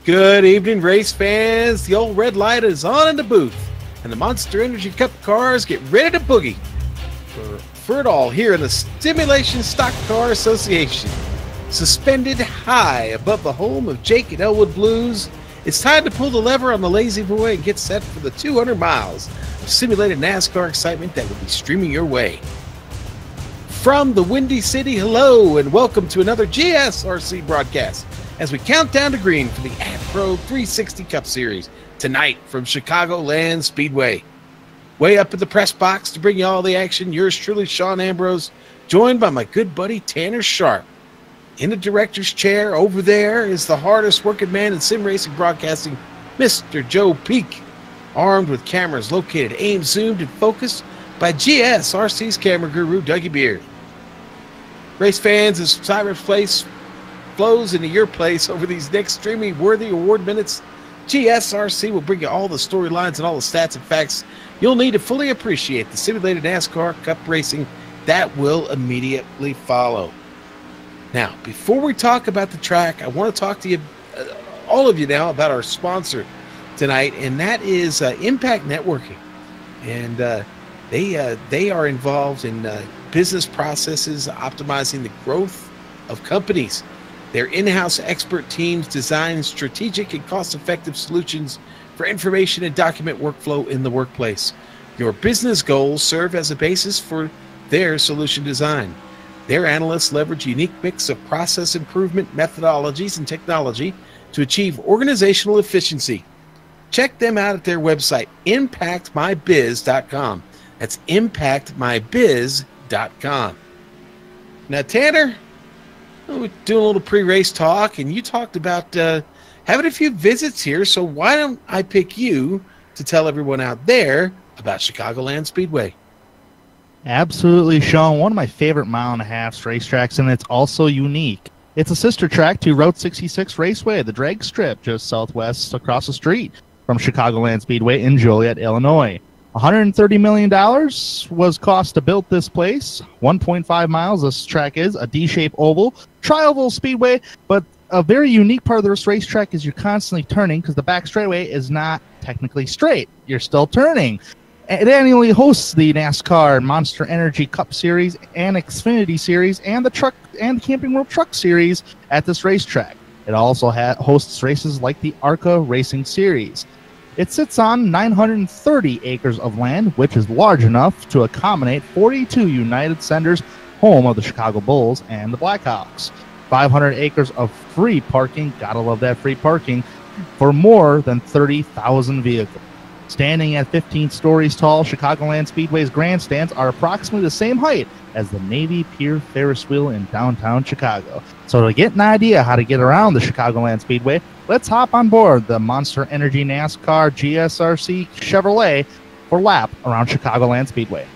Good evening, race fans. The old red light is on in the booth, and the Monster Energy Cup cars get ready to boogie for it all here in the Simulation Stock Car Association. Suspended high above the home of Jake and Elwood Blues, it's time to pull the lever on the Lazy Boy and get set for the 200 miles of simulated NASCAR excitement that will be streaming your way. From the Windy City, hello, and welcome to another GSRC broadcast as we count down to green for the AdPro 360 Cup Series tonight from Chicagoland Speedway. Way up in the press box to bring you all the action, yours truly, Sean Ambrose, joined by my good buddy Tanner Sharp. In the director's chair over there is the hardest working man in SimRacing broadcasting, Mr. Joe Peak, armed with cameras located, aimed, zoomed, and focused by GSRC's camera guru, Dougie Beard. Race fans, as cyberspace flows into your place over these next streaming worthy award minutes, GSRC will bring you all the storylines and all the stats and facts you'll need to fully appreciate the simulated NASCAR Cup racing that will immediately follow. Now, before we talk about the track, I want to talk to you, all of you now, about our sponsor tonight, and that is Impact Networking. And they are involved in business processes, optimizing the growth of companies. Their in-house expert teams design strategic and cost-effective solutions for information and document workflow in the workplace. Your business goals serve as a basis for their solution design. Their analysts leverage a unique mix of process improvement methodologies and technology to achieve organizational efficiency. Check them out at their website, impactmybiz.com. That's impactmybiz.com. Now, Tanner, we're doing a little pre-race talk, and you talked about having a few visits here, so why don't I pick you to tell everyone out there about Chicagoland Speedway? Absolutely, Sean. One of my favorite mile-and-a-half racetracks, and it's also unique. It's a sister track to Route 66 Raceway, the drag strip just southwest across the street from Chicagoland Speedway in Joliet, Illinois. $130 million was cost to build this place. 1.5 miles this track is, a D-shaped oval, tri-oval speedway, but a very unique part of this racetrack is you're constantly turning because the back straightaway is not technically straight. You're still turning. It annually hosts the NASCAR Monster Energy Cup Series and Xfinity Series and the Camping World Truck Series at this racetrack. It also hosts races like the ARCA Racing Series. It sits on 930 acres of land, which is large enough to accommodate 42 United Centers, home of the Chicago Bulls and the Blackhawks. 500 acres of free parking, gotta love that free parking, for more than 30,000 vehicles. Standing at 15 stories tall, Chicagoland Speedway's grandstands are approximately the same height as the Navy Pier Ferris wheel in downtown Chicago. So to get an idea how to get around the Chicagoland Speedway, let's hop on board the Monster Energy NASCAR GSRC Chevrolet for a lap around Chicagoland Speedway.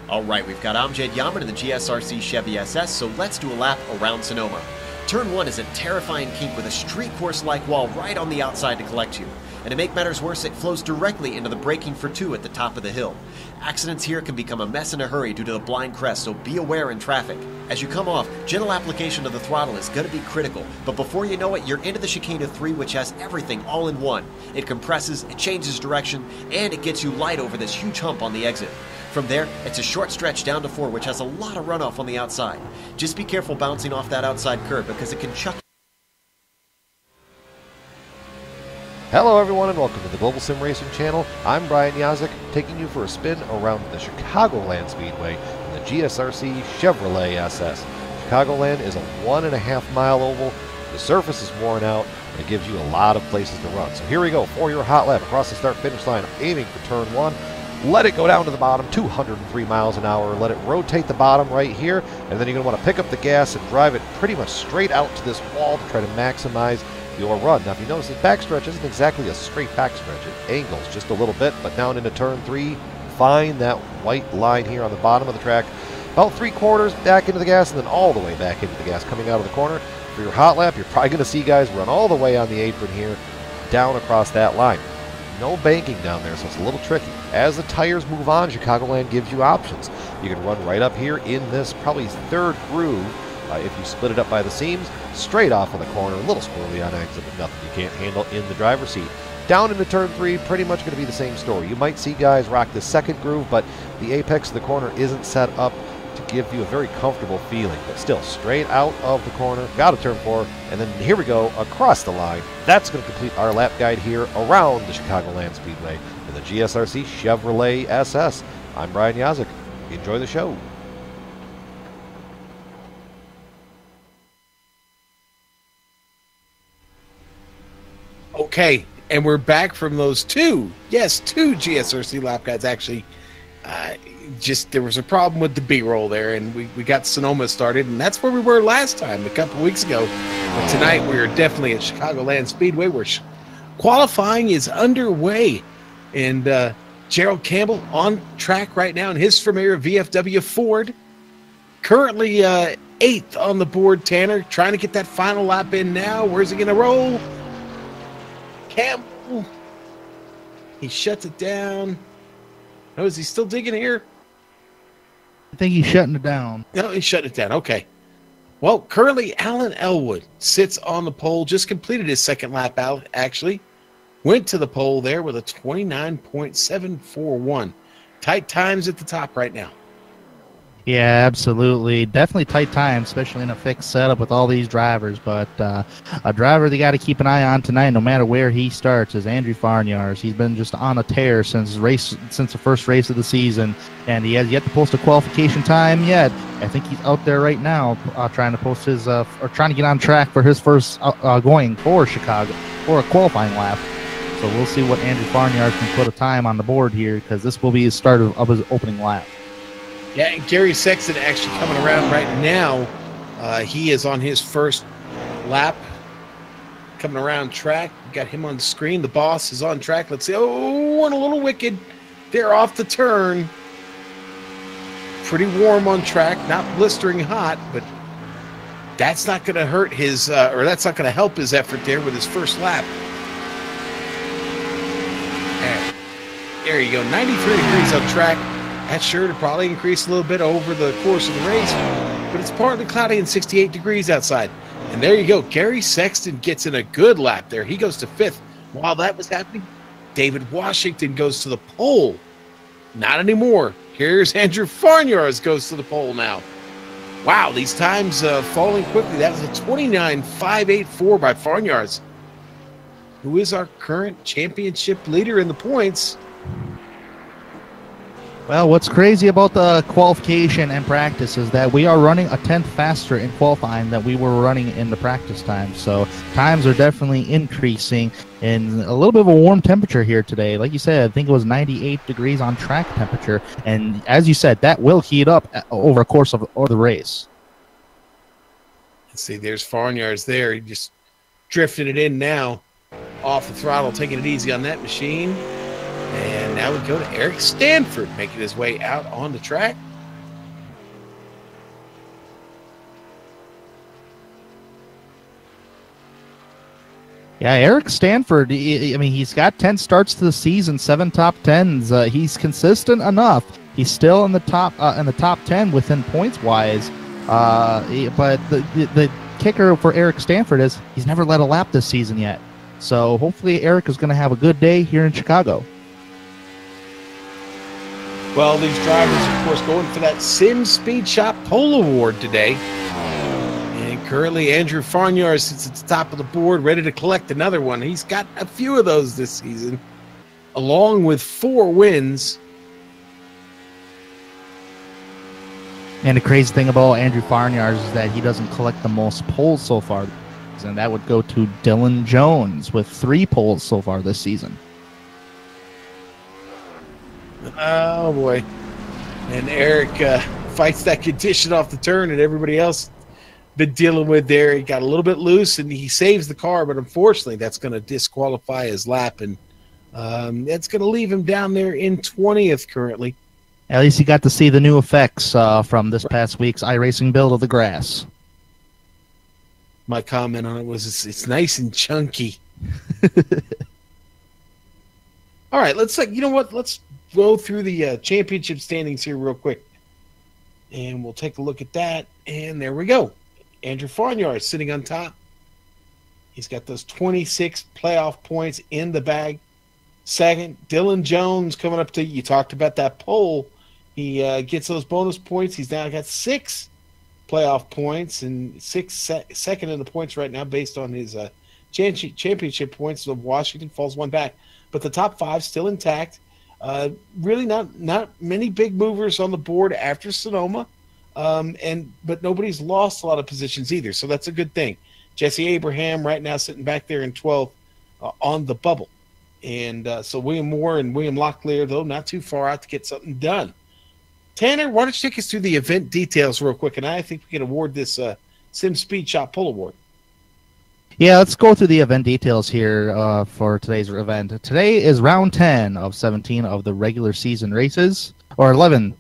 All right, we've got Amjad Yaman in the GSRC Chevy SS, so let's do a lap around Sonoma. Turn 1 is a terrifying kink with a street course-like wall right on the outside to collect you. And to make matters worse, it flows directly into the braking for 2 at the top of the hill. Accidents here can become a mess in a hurry due to the blind crest, so be aware in traffic. As you come off, gentle application of the throttle is going to be critical, but before you know it, you're into the chicane of 3, which has everything all in one. It compresses, it changes direction, and it gets you light over this huge hump on the exit. From there, it's a short stretch down to 4, which has a lot of runoff on the outside. Just be careful bouncing off that outside curb because it can chuck. Hello everyone and welcome to the Global Sim Racing channel. I'm Brian Yazik, taking you for a spin around the Chicagoland Speedway in the GSRC Chevrolet SS. Chicagoland is a 1.5 mile oval. The surface is worn out and it gives you a lot of places to run. So here we go for your hot lap across the start finish line, aiming for turn 1. Let it go down to the bottom, 203 miles an hour. Let it rotate the bottom right here, and then you're going to want to pick up the gas and drive it pretty much straight out to this wall to try to maximize your run. Now, if you notice, the backstretch isn't exactly a straight backstretch. It angles just a little bit, but down into turn 3, find that white line here on the bottom of the track. About 3/4 back into the gas, and then all the way back into the gas coming out of the corner. For your hot lap, you're probably going to see guys run all the way on the apron here, down across that line. No banking down there, so it's a little tricky. As the tires move on, Chicagoland gives you options. You can run right up here in this probably 3rd groove if you split it up by the seams, straight off on the corner, a little squirrely on exit, but nothing you can't handle in the driver's seat. Down into turn 3, pretty much going to be the same story. You might see guys rock the 2nd groove, but the apex of the corner isn't set up to give you a very comfortable feeling, but still straight out of the corner, got a turn 4, and then here we go across the line. That's going to complete our lap guide here around the Chicagoland Speedway in the GSRC Chevrolet SS. I'm Brian Yazik. Enjoy the show. Okay, and we're back from those two GSRC lap guides, actually. Just there was a problem with the B-roll there, and we got Sonoma started, and that's where we were last time, a couple weeks ago. But tonight we are definitely at Chicagoland Speedway, where qualifying is underway. And Gerald Campbell on track right now in his familiar VFW Ford. Currently 8th on the board, Tanner, trying to get that final lap in now. Where's he going to roll? Campbell. He shuts it down. Oh, is he still digging here? I think he's shutting it down. No, he's shutting it down. Okay. Well, currently Alan Elwood sits on the pole, just completed his 2nd lap out, actually. Went to the pole there with a 29.741. tight times at the top right now. Yeah, absolutely. Definitely tight time, especially in a fixed setup with all these drivers. But a driver they got to keep an eye on tonight, no matter where he starts, is Andrew Farniars. He's been just on a tear since the first race of the season, and he has yet to post a qualification time yet. I think he's out there right now trying to post his or trying to get on track for his first going for Chicago for a qualifying lap. So we'll see what Andrew Farniars can put a time on the board here, because this will be his start of his opening lap. Yeah, and Gary Sexton actually coming around right now. He is on his first lap, coming around track. We got him on the screen. The boss is on track. Let's see. Oh, went a little wicked. They're off the turn. Pretty warm on track, not blistering hot, but that's not going to hurt his, or that's not going to help his effort there with his first lap. And there you go, 93 degrees on track. That's sure to probably increase a little bit over the course of the race, but it's partly cloudy and 68 degrees outside. And there you go. Gary Sexton gets in a good lap there. He goes to 5th. While that was happening, David Washington goes to the pole. Not anymore. Here's Andrew Farniars goes to the pole now. Wow, these times falling quickly. That was a 29.584 by Farniars, who is our current championship leader in the points. Well, what's crazy about the qualification and practice is that we are running a tenth faster in qualifying than we were running in the practice time. So times are definitely increasing in a little bit of a warm temperature here today. Like you said, I think it was 98 degrees on track temperature. And as you said, that will heat up over the course of the race. Let's see, there's Farniars there. He just drifted it in now. Off the throttle, taking it easy on that machine. And now we go to Eric Stanford, making his way out on the track. Yeah, Eric Stanford, I mean, he's got 10 starts to the season, 7 top 10s. He's consistent enough. He's still in the top 10 within points-wise. But the kicker for Eric Stanford is he's never led a lap this season yet. So hopefully Eric is going to have a good day here in Chicago. Well, these drivers, of course, going for that Sim Speed Shop Pole Award today. And currently, Andrew Farniars sits at the top of the board, ready to collect another one. He's got a few of those this season, along with 4 wins. And the crazy thing about Andrew Farniars is that he doesn't collect the most poles so far. And that would go to Dylan Jones with 3 poles so far this season. Oh, boy. And Eric fights that condition off the turn that everybody else been dealing with there. He got a little bit loose, and he saves the car, but unfortunately that's going to disqualify his lap, and that's going to leave him down there in 20th currently. At least he got to see the new effects from this past week's iRacing build of the grass. My comment on it was it's nice and chunky. All right, let's go through the championship standings here real quick, and we'll take a look at that. And there we go. Andrew Farniars sitting on top. He's got those 26 playoff points in the bag. Second, Dylan Jones coming up to you. Talked about that pole. He gets those bonus points. He's now got 6 playoff points and second in the points right now based on his championship points. So Washington falls 1 back. But the top 5 still intact. Really not many big movers on the board after Sonoma, but nobody's lost a lot of positions either, so that's a good thing. Jesse Abraham right now sitting back there in 12th on the bubble, and so William Moore and William Locklear, though, not too far out to get something done. Tanner, why don't you take us through the event details real quick, and I think we can award this Sim Speed Shop Pole Award. Yeah, let's go through the event details here for today's event. Today is round 10 of 17 of the regular season races, or 11,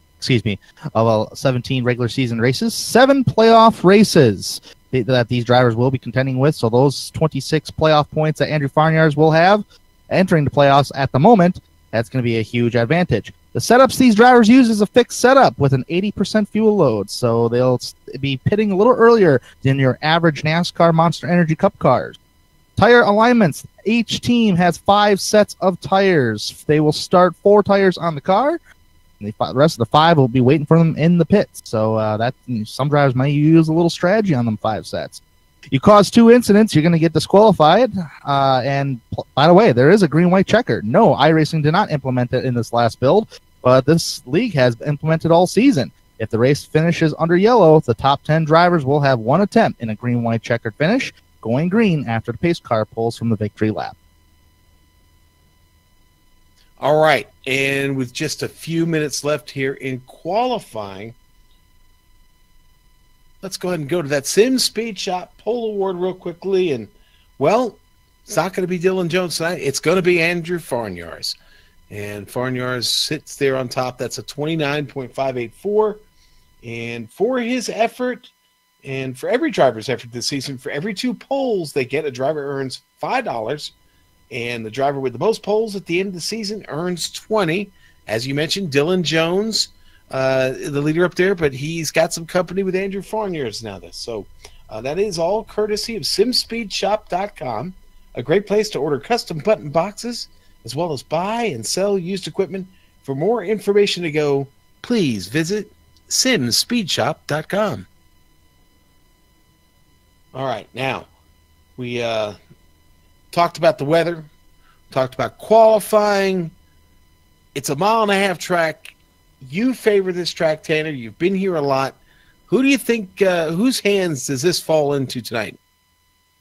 of 17 regular season races, 7 playoff races that these drivers will be contending with. So those 26 playoff points that Andrew Farniars will have entering the playoffs at the moment, that's going to be a huge advantage. The setups these drivers use is a fixed setup with an 80% fuel load, so they'll be pitting a little earlier than your average NASCAR Monster Energy Cup cars. Tire alignments. Each team has 5 sets of tires. They will start 4 tires on the car, The rest of the 5 will be waiting for them in the pits. So that some drivers might use a little strategy on them 5 sets. You cause 2 incidents, you're going to get disqualified. And by the way, there is a green-white checker. No, iRacing did not implement it in this last build, but this league has implemented all season. If the race finishes under yellow, the top 10 drivers will have 1 attempt in a green-white checkered finish, going green after the pace car pulls from the victory lap. All right, and with just a few minutes left here in qualifying, let's go ahead and go to that Sim Speed Shop Pole Award real quickly. And, well, it's not going to be Dylan Jones tonight. It's going to be Andrew Farnyars. And Farnyars sits there on top. That's a 29.584. And for his effort, and for every driver's effort this season, for every 2 poles they get, a driver earns $5. And the driver with the most poles at the end of the season earns 20. As you mentioned, Dylan Jones, the leader up there, but he's got some company with Andrew Farnyars now. So that is all courtesy of simspeedshop.com, a great place to order custom button boxes, as well as buy and sell used equipment. For more information to go, please visit simspeedshop.com. All right, now we talked about the weather, talked about qualifying. It's a 1.5-mile track. You favor this track, Tanner. You've been here a lot. Who do you think, whose hands does this fall into tonight?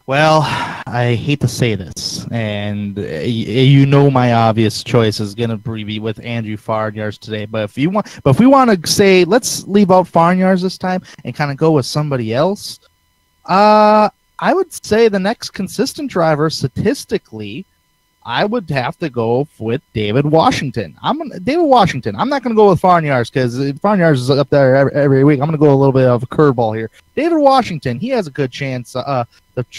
Well, I hate to say this, and you know my obvious choice is going to be with Andrew Farnyars today. But if we want to say, let's leave out Farnyars this time and kind of go with somebody else, I would say the next consistent driver statistically, I would have to go with David Washington. David Washington. I'm not going to go with Farnyars because Farnyars is up there every week. I'm going to go a little bit of a curveball here. David Washington, he has a good chance to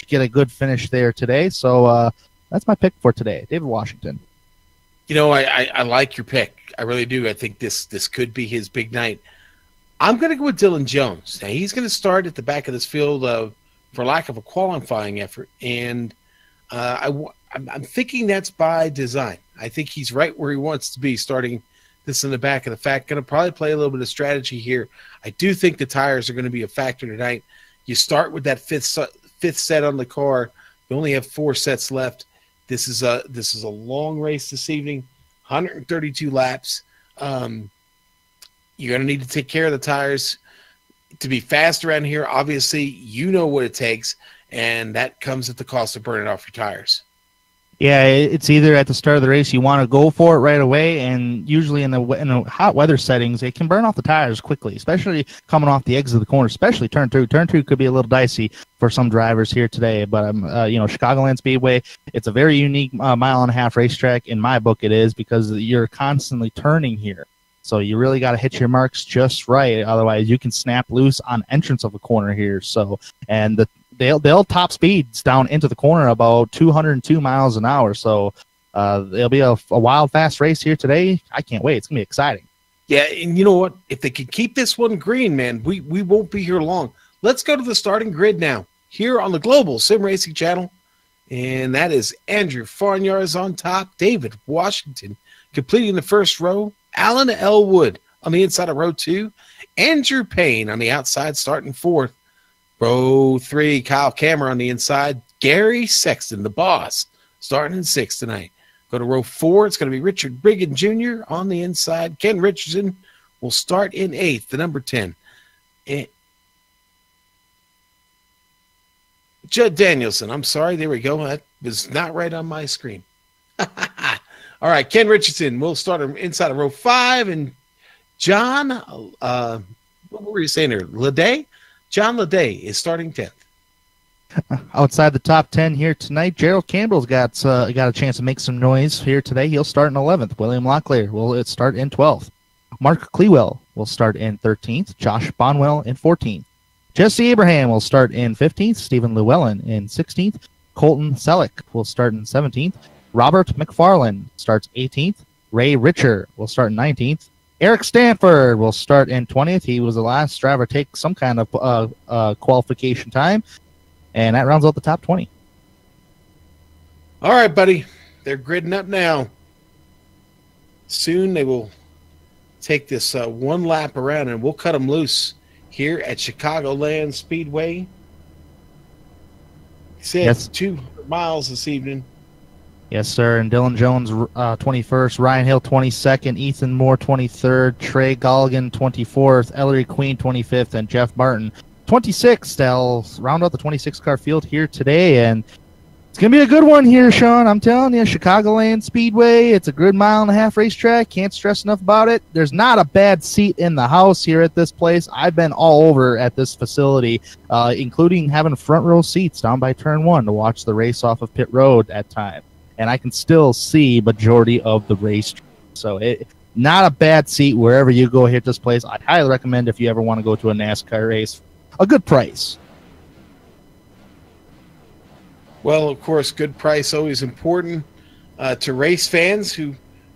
get a good finish there today. So that's my pick for today, David Washington. You know, I like your pick. I really do. I think this could be his big night. I'm going to go with Dylan Jones. Now, he's going to start at the back of this field for lack of a qualifying effort, and I'm thinking that's by design. I think he's right where he wants to be, starting this in the back of the pack. Going to probably play a little bit of strategy here. I do think the tires are going to be a factor tonight. You start with that fifth set on the car. You only have 4 sets left. This is a long race this evening, 132 laps. You're going to need to take care of the tires to be fast around here. Obviously, you know what it takes, and that comes at the cost of burning off your tires. Yeah, it's either at the start of the race you want to go for it right away, and usually in the hot weather settings, it can burn off the tires quickly, especially coming off the exit of the corner, especially turn 2. Turn 2 could be a little dicey for some drivers here today, but Chicagoland Speedway, it's a very unique 1.5-mile racetrack. In my book, it is, because you're constantly turning here. So you really got to hit your marks just right. Otherwise, you can snap loose on entrance of a corner here. So, and they'll top speeds down into the corner about 202 miles an hour. So it'll be a wild, fast race here today. I can't wait. It's going to be exciting. Yeah, and you know what? If they can keep this one green, man, we won't be here long. Let's go to the starting grid now here on the Global Sim Racing channel. And that is Andrew Farnyars on top, David Washington completing the first row, Alan Elwood on the inside of row 2, Andrew Payne on the outside starting 4th. Row 3, Kyle Kammer on the inside, Gary Sexton, the boss, starting in 6th tonight. Go to row 4, it's going to be Richard Brigham Jr. on the inside. Ken Richardson will start in 8th, the number 10. And Judd Danielson, I'm sorry, there we go. That was not right on my screen. All right, Ken Richardson will start inside of row 5, and John, what were you saying there, Leday? John Leday is starting 10th. Outside the top 10 here tonight, Gerald Campbell's got a chance to make some noise here today. He'll start in 11th. William Locklear will start in 12th. Mark Clewell will start in 13th. Josh Bonwell in 14th. Jesse Abraham will start in 15th. Stephen Llewellyn in 16th. Colton Selleck will start in 17th. Robert McFarland starts 18th. Ray Richer will start in 19th. Eric Stanford will start in 20th. He was the last driver to take some kind of qualification time. And that rounds out the top 20. All right, buddy. They're gridding up now. Soon they will take this one lap around, and we'll cut them loose here at Chicagoland Speedway. He said Yes. 200 miles this evening. Yes, sir. And Dylan Jones, 21st. Ryan Hill, 22nd. Ethan Moore, 23rd. Trey Golligan, 24th. Ellery Queen, 25th. And Jeff Martin, 26th. They'll round out the 26-car field here today. And it's going to be a good one here, Sean. I'm telling you, Chicagoland Speedway. It's a good mile-and-a-half racetrack. Can't stress enough about it. There's not a bad seat in the house here at this place. I've been all over at this facility, including having front row seats down by turn 1 to watch the race off of pit road at time. And I can still see majority of the race. So not a bad seat wherever you go here at this place. I'd highly recommend if you ever want to go to a NASCAR race. A good price. Well, of course, good price always important to race fans who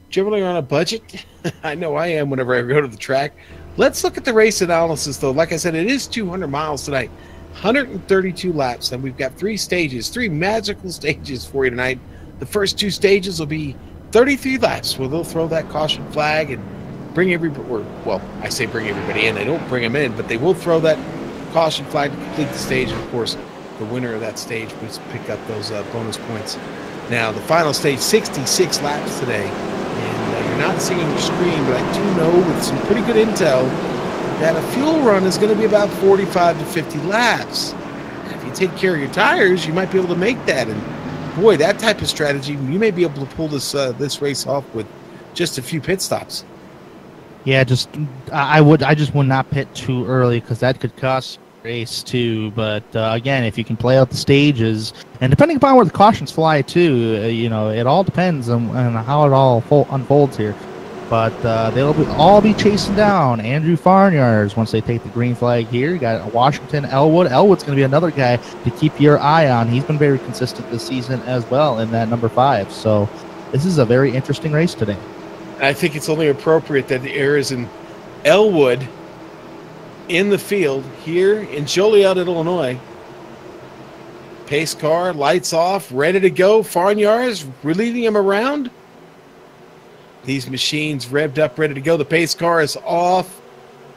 generally are on a budget. I know I am whenever I go to the track. Let's look at the race analysis, though. Like I said, it is 200 miles tonight, 132 laps, and we've got 3 stages, 3 magical stages for you tonight. The first 2 stages will be 33 laps, where they'll throw that caution flag and bring everybody, well, I say bring everybody in. They don't bring them in, but they will throw that caution flag to complete the stage. And, of course, the winner of that stage will pick up those bonus points. Now, the final stage, 66 laps today. And you're not seeing your screen, but I do know with some pretty good intel that a fuel run is going to be about 45 to 50 laps. And if you take care of your tires, you might be able to make that. And boy, that type of strategy, you may be able to pull this this race off with just a few pit stops. Yeah, I just would not pit too early because that could cost race too. But again, if you can play out the stages, and depending upon where the cautions fly too, it all depends on how it all unfolds here. But they'll all be chasing down Andrew Farnyards once they take the green flag here. You got Washington, Elwood. Elwood's going to be another guy to keep your eye on. He's been very consistent this season as well in that number 5. So this is a very interesting race today. I think it's only appropriate that there is an Elwood in the field here in Joliet, Illinois. Pace car, lights off, ready to go. Farnyards, we're leading him around. These machines revved up, ready to go. The pace car is off.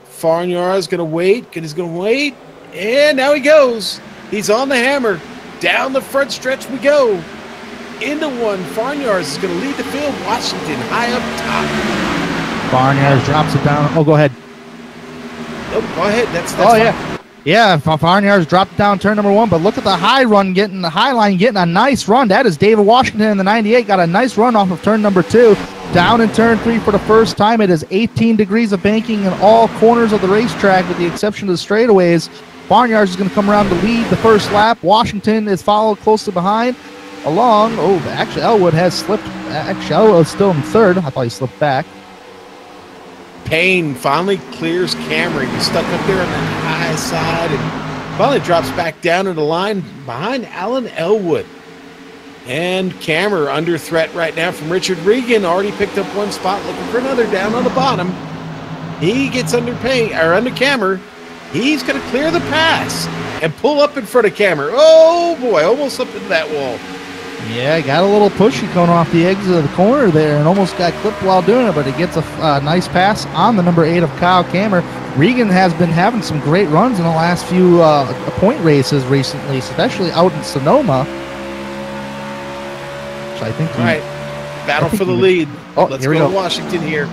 Farnyard's going to wait. He's going to wait. And now he goes. He's on the hammer. Down the front stretch we go. Into one. Farnyards is going to lead the field. Washington high up top. Farnyards drops it down. Oh, go ahead. Nope, go ahead. That's oh, fine. Yeah. Yeah, Farnyards dropped down turn number 1, but look at the high line getting a nice run. That is David Washington in the 98. Got a nice run off of turn number 2. Down in turn 3 for the first time. It is 18 degrees of banking in all corners of the racetrack with the exception of the straightaways. Farnyards is going to come around to lead the first lap. Washington is followed closely behind. Actually, Elwood has slipped. Actually, Elwood's still in 3rd. I thought he slipped back. Payne finally clears Cameron. He's stuck up there on the high side and finally drops back down to the line behind Alan Elwood. And Cameron under threat right now from Richard Regan. Already picked up one spot, looking for another down on the bottom. He gets under Cameron. He's going to clear the pass and pull up in front of Cameron. Oh boy, almost slipped into that wall. Yeah, got a little pushy coming off the exit of the corner there and almost got clipped while doing it, but it gets a nice pass on the number 8 of Kyle Cameron. Regan has been having some great runs in the last few point races recently, especially out in Sonoma. So I think. All right, battle for the lead. Let's go to Washington here.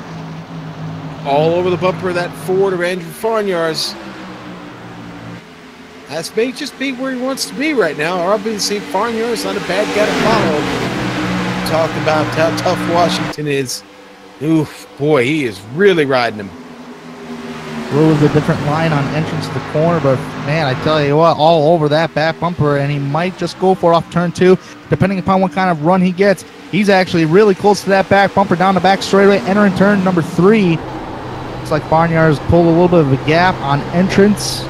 All over the bumper of that Ford of Andrew Farnyards. That's may just be where he wants to be right now. Obviously, Farnyard's not a bad guy to follow. Talk about how tough Washington is. Oof, boy, he is really riding him. A little bit different line on entrance to the corner, but man, I tell you what, all over that back bumper, and he might just go for it off turn 2, depending upon what kind of run he gets. He's actually really close to that back bumper down the back straightaway, entering turn number 3. Looks like Farnyard's pulled a little bit of a gap on entrance.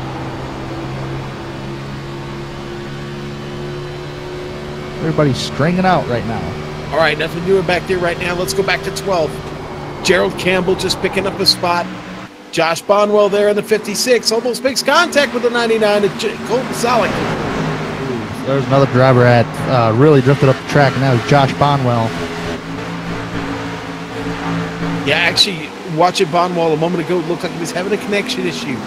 Everybody's stringing out right now. All right, nothing doing back there right now. Let's go back to 12. Gerald Campbell just picking up a spot. Josh Bonwell there in the 56. Almost makes contact with the 99 of Colton Solik. There's another driver that really drifted up the track, and that was Josh Bonwell. Yeah, actually, watching Bonwall a moment ago, it looked like he was having a connection issue.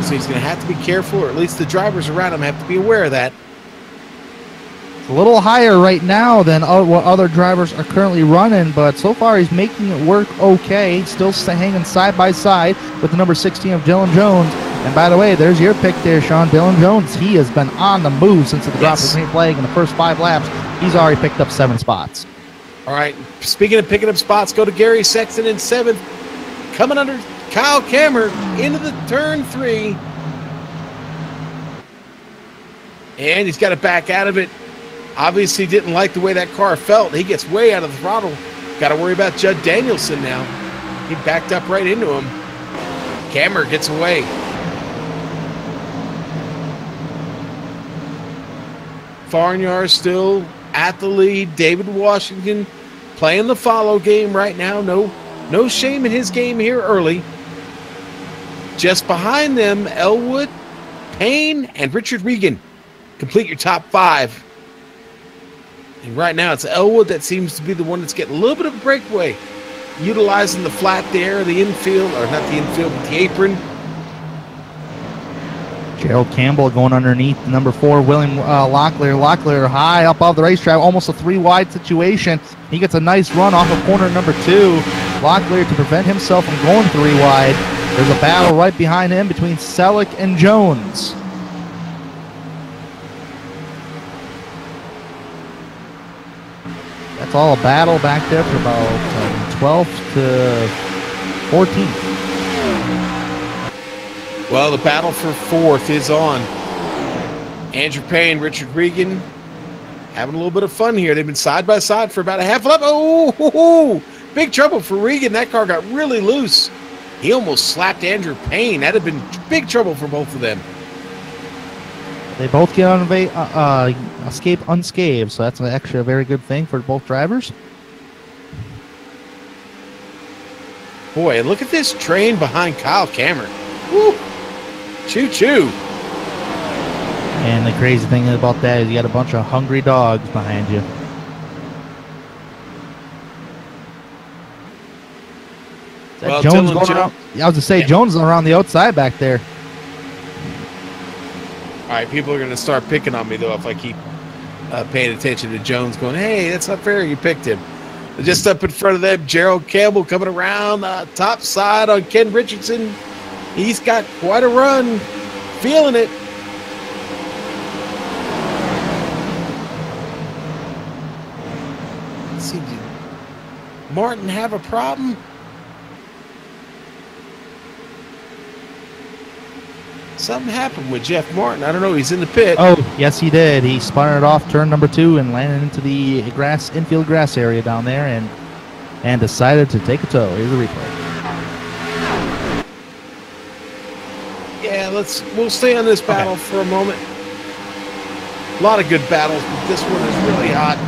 So he's going to have to be careful, or at least the drivers around him have to be aware of that. A little higher right now than what other drivers are currently running, but so far he's making it work okay. Still hanging side by side with the number 16 of Dylan Jones. And by the way, there's your pick there, Sean. Dylan Jones, he has been on the move since the drop of the green flag in the first 5 laps. He's already picked up 7 spots. All right, speaking of picking up spots, go to Gary Sexton in 7th. Coming under Kyle Kammer into the turn 3. And he's got to back out of it. Obviously didn't like the way that car felt. He gets way out of the throttle. Got to worry about Judd Danielson now. He backed up right into him. Kammer gets away. Farnyar still at the lead. David Washington playing the follow game right now. No shame in his game here early. Just behind them, Elwood, Payne, and Richard Regan. Complete your top 5. And right now it's Elwood that seems to be the one that's getting a little bit of a breakaway. Utilizing the flat there, the infield, or not the infield, but the apron. Gerald Campbell going underneath number 4, William Locklear. Locklear high up off the racetrack, almost a 3-wide situation. He gets a nice run off of corner number 2. Locklear to prevent himself from going 3 wide. There's a battle right behind him between Selleck and Jones. That's all a battle back there for about 12th to 14th. Well, the battle for 4th is on. Andrew Payne, Richard Regan having a little bit of fun here. They've been side by side for about a half lap. Oh, big trouble for Regan. That car got really loose. He almost slapped Andrew Payne. That'd have been big trouble for both of them. They both get on escape unscathed, so that's actually a very good thing for both drivers. Boy, look at this train behind Kyle Kammer. Woo! Choo-choo. And the crazy thing about that is you got a bunch of hungry dogs behind you. Well, Jones going around, I was to say, Jones is around the outside back there. All right, people are going to start picking on me, though, if I keep paying attention to Jones going, hey, that's not fair, you picked him. Just up in front of them, Gerald Campbell coming around top side on Ken Richardson. He's got quite a run, feeling it. Let's see, did Martin have a problem? Something happened with Jeff Martin. I don't know. He's in the pit. Oh, yes, he did. He spun it off turn number 2 and landed into the infield grass area down there and decided to take a tow. Here's the replay. Yeah, we'll stay on this battle for a moment. A lot of good battles, but this one is really hot.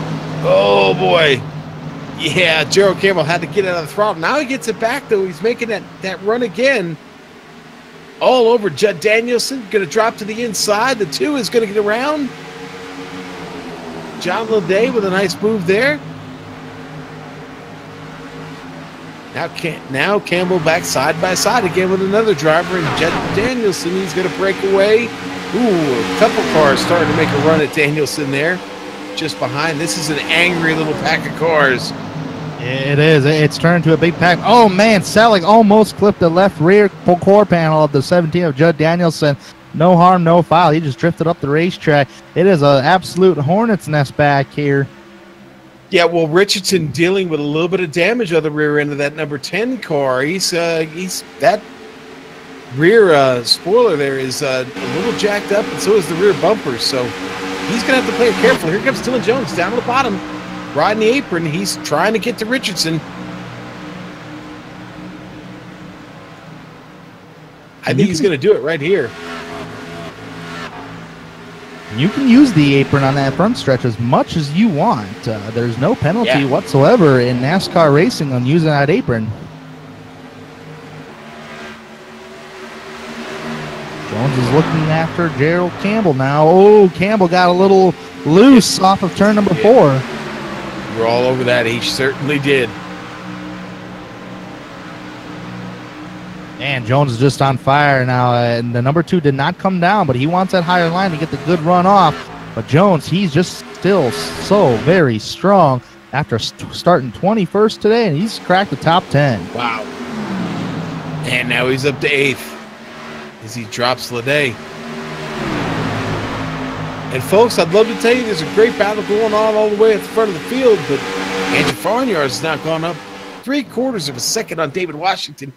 Oh, boy. Yeah, Gerald Campbell had to get out of the throttle. Now he gets it back, though. He's making that run again. All over Judd Danielson. Going to drop to the inside. The 2 is going to get around. John Leday with a nice move there. Now Campbell back side by side again with another driver. And Judd Danielson, he's going to break away. Ooh, a couple cars starting to make a run at Danielson there. Just behind. This is an angry little pack of cars. It is. It's turned to a big pack. Oh, man. Selleck almost clipped the left rear core panel of the 17 of Judd Danielson. No harm, no foul. He just drifted up the racetrack. It is an absolute hornet's nest back here. Yeah, well, Richardson dealing with a little bit of damage on the rear end of that number 10 car. He's that rear spoiler there is a little jacked up, and so is the rear bumper. So he's going to have to play it careful. Here comes Dylan Jones down to the bottom. Riding the apron, he's trying to get to Richardson. I think he's going to do it right here. You can use the apron on that front stretch as much as you want. There's no penalty whatsoever in NASCAR racing on using that apron. Jones is looking after Gerald Campbell now. Oh, Campbell got a little loose off of turn number 4. We're all over that. He certainly did. Man, Jones is just on fire now. And the number 2 did not come down, but he wants that higher line to get the good run off. But Jones, he's just still so very strong after starting 21st today, and he's cracked the top 10. Wow. And now he's up to 8th as he drops Lede. And folks, I'd love to tell you there's a great battle going on all the way at the front of the field, but Andrew Farnyard has now gone up 3/4 of a second on David Washington.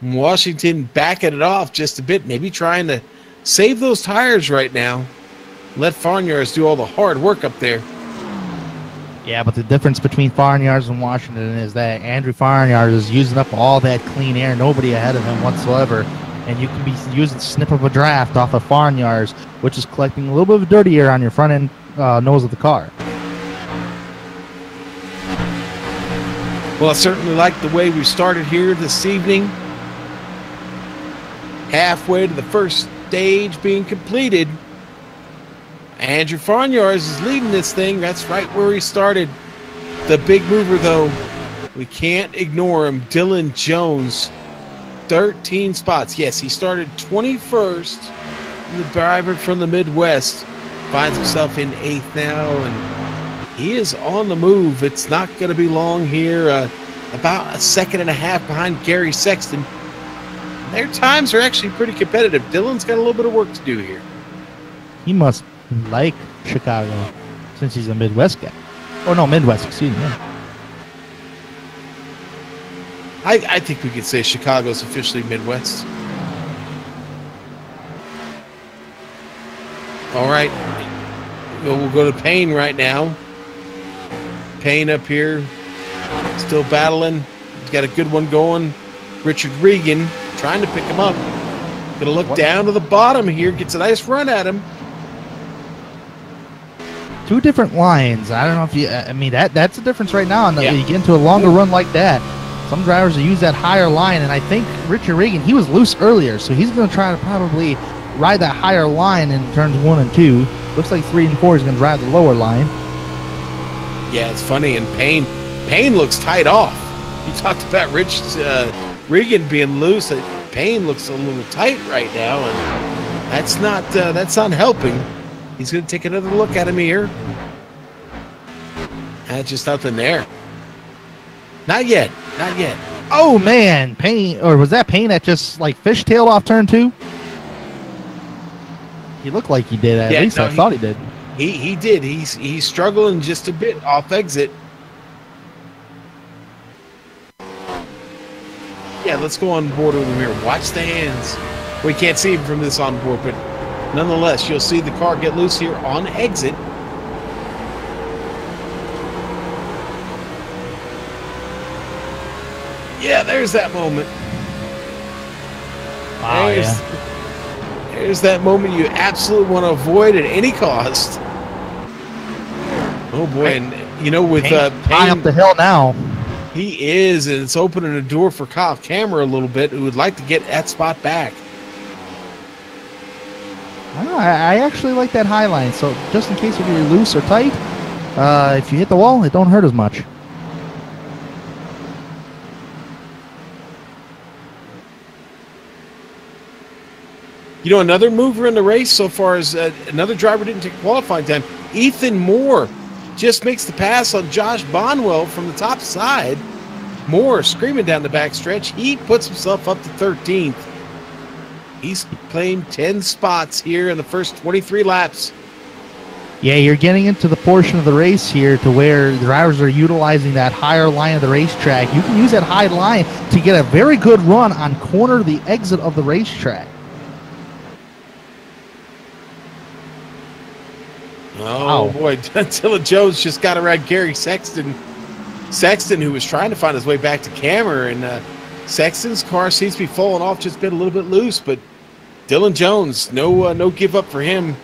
Washington backing it off just a bit, maybe trying to save those tires right now. Let Farnyards do all the hard work up there. Yeah, but the difference between Farnyards and Washington is that Andrew Farnyards is using up all that clean air, nobody ahead of him whatsoever. And you can be using a snip of a draft off of Farnyards, which is collecting a little bit of dirty air on your front end nose of the car. Well, I certainly like the way we started here this evening. Halfway to the first stage being completed. Andrew Farnyards is leading this thing. That's right where he started. The big mover, though, we can't ignore him. Dylan Jones, 13 spots. Yes, he started 21st. The driver from the Midwest finds himself in 8th now, and he is on the move. It's not going to be long here. About a second and a half behind Gary Sexton. Their times are actually pretty competitive. Dylan's got a little bit of work to do here. He must like Chicago since he's a Midwest guy. Oh, no, Midwest, excuse me. I think we could say Chicago's officially Midwest. All right. We'll go to Payne right now. Payne up here. Still battling. He's got a good one going. Richard Regan trying to pick him up. Gonna look down to the bottom here. Gets a nice run at him. Two different lines. I don't know if you... I mean, that's the difference right now. Yeah. You get into a longer run like that. Some drivers will use that higher line, and I think Richard Regan, he was loose earlier, so he's going to try to probably ride that higher line in turns 1 and 2. Looks like 3 and 4 is going to drive the lower line. Yeah, it's funny. And Payne looks tight off. You talked about Regan being loose. Payne looks a little tight right now, and that's not helping. He's going to take another look at him here. Just nothing there. Not yet. Not yet. Oh, man. Payne, or was that Payne that just, like, fishtailed off turn 2? He looked like he did. At least I thought he did. He did. He's struggling just a bit off exit. Yeah, let's go on board with him here. Watch the hands. We can't see him from this on board, but nonetheless, you'll see the car get loose here on exit. Yeah, there's that moment. Wow, There's that moment you absolutely want to avoid at any cost. Oh boy, and you know, with Payne high up the hill now. He is, and it's opening a door for Kyle Kammerer a little bit, who would like to get that spot back. I actually like that high line, so just in case if you're loose or tight, if you hit the wall, it don't hurt as much. You know, another mover in the race so far as another driver didn't take qualifying time. Ethan Moore just makes the pass on Josh Bonwell from the top side. Moore screaming down the backstretch. He puts himself up to 13th. He's claimed 10 spots here in the first 23 laps. Yeah, you're getting into the portion of the race here to where the drivers are utilizing that higher line of the racetrack. You can use that high line to get a very good run on corner the exit of the racetrack. Oh, boy. Dylan Jones just got around Gary Sexton. Sexton, who was trying to find his way back to Kammerer, and Sexton's car seems to be falling off, just been a little bit loose, but Dylan Jones, no give up for him.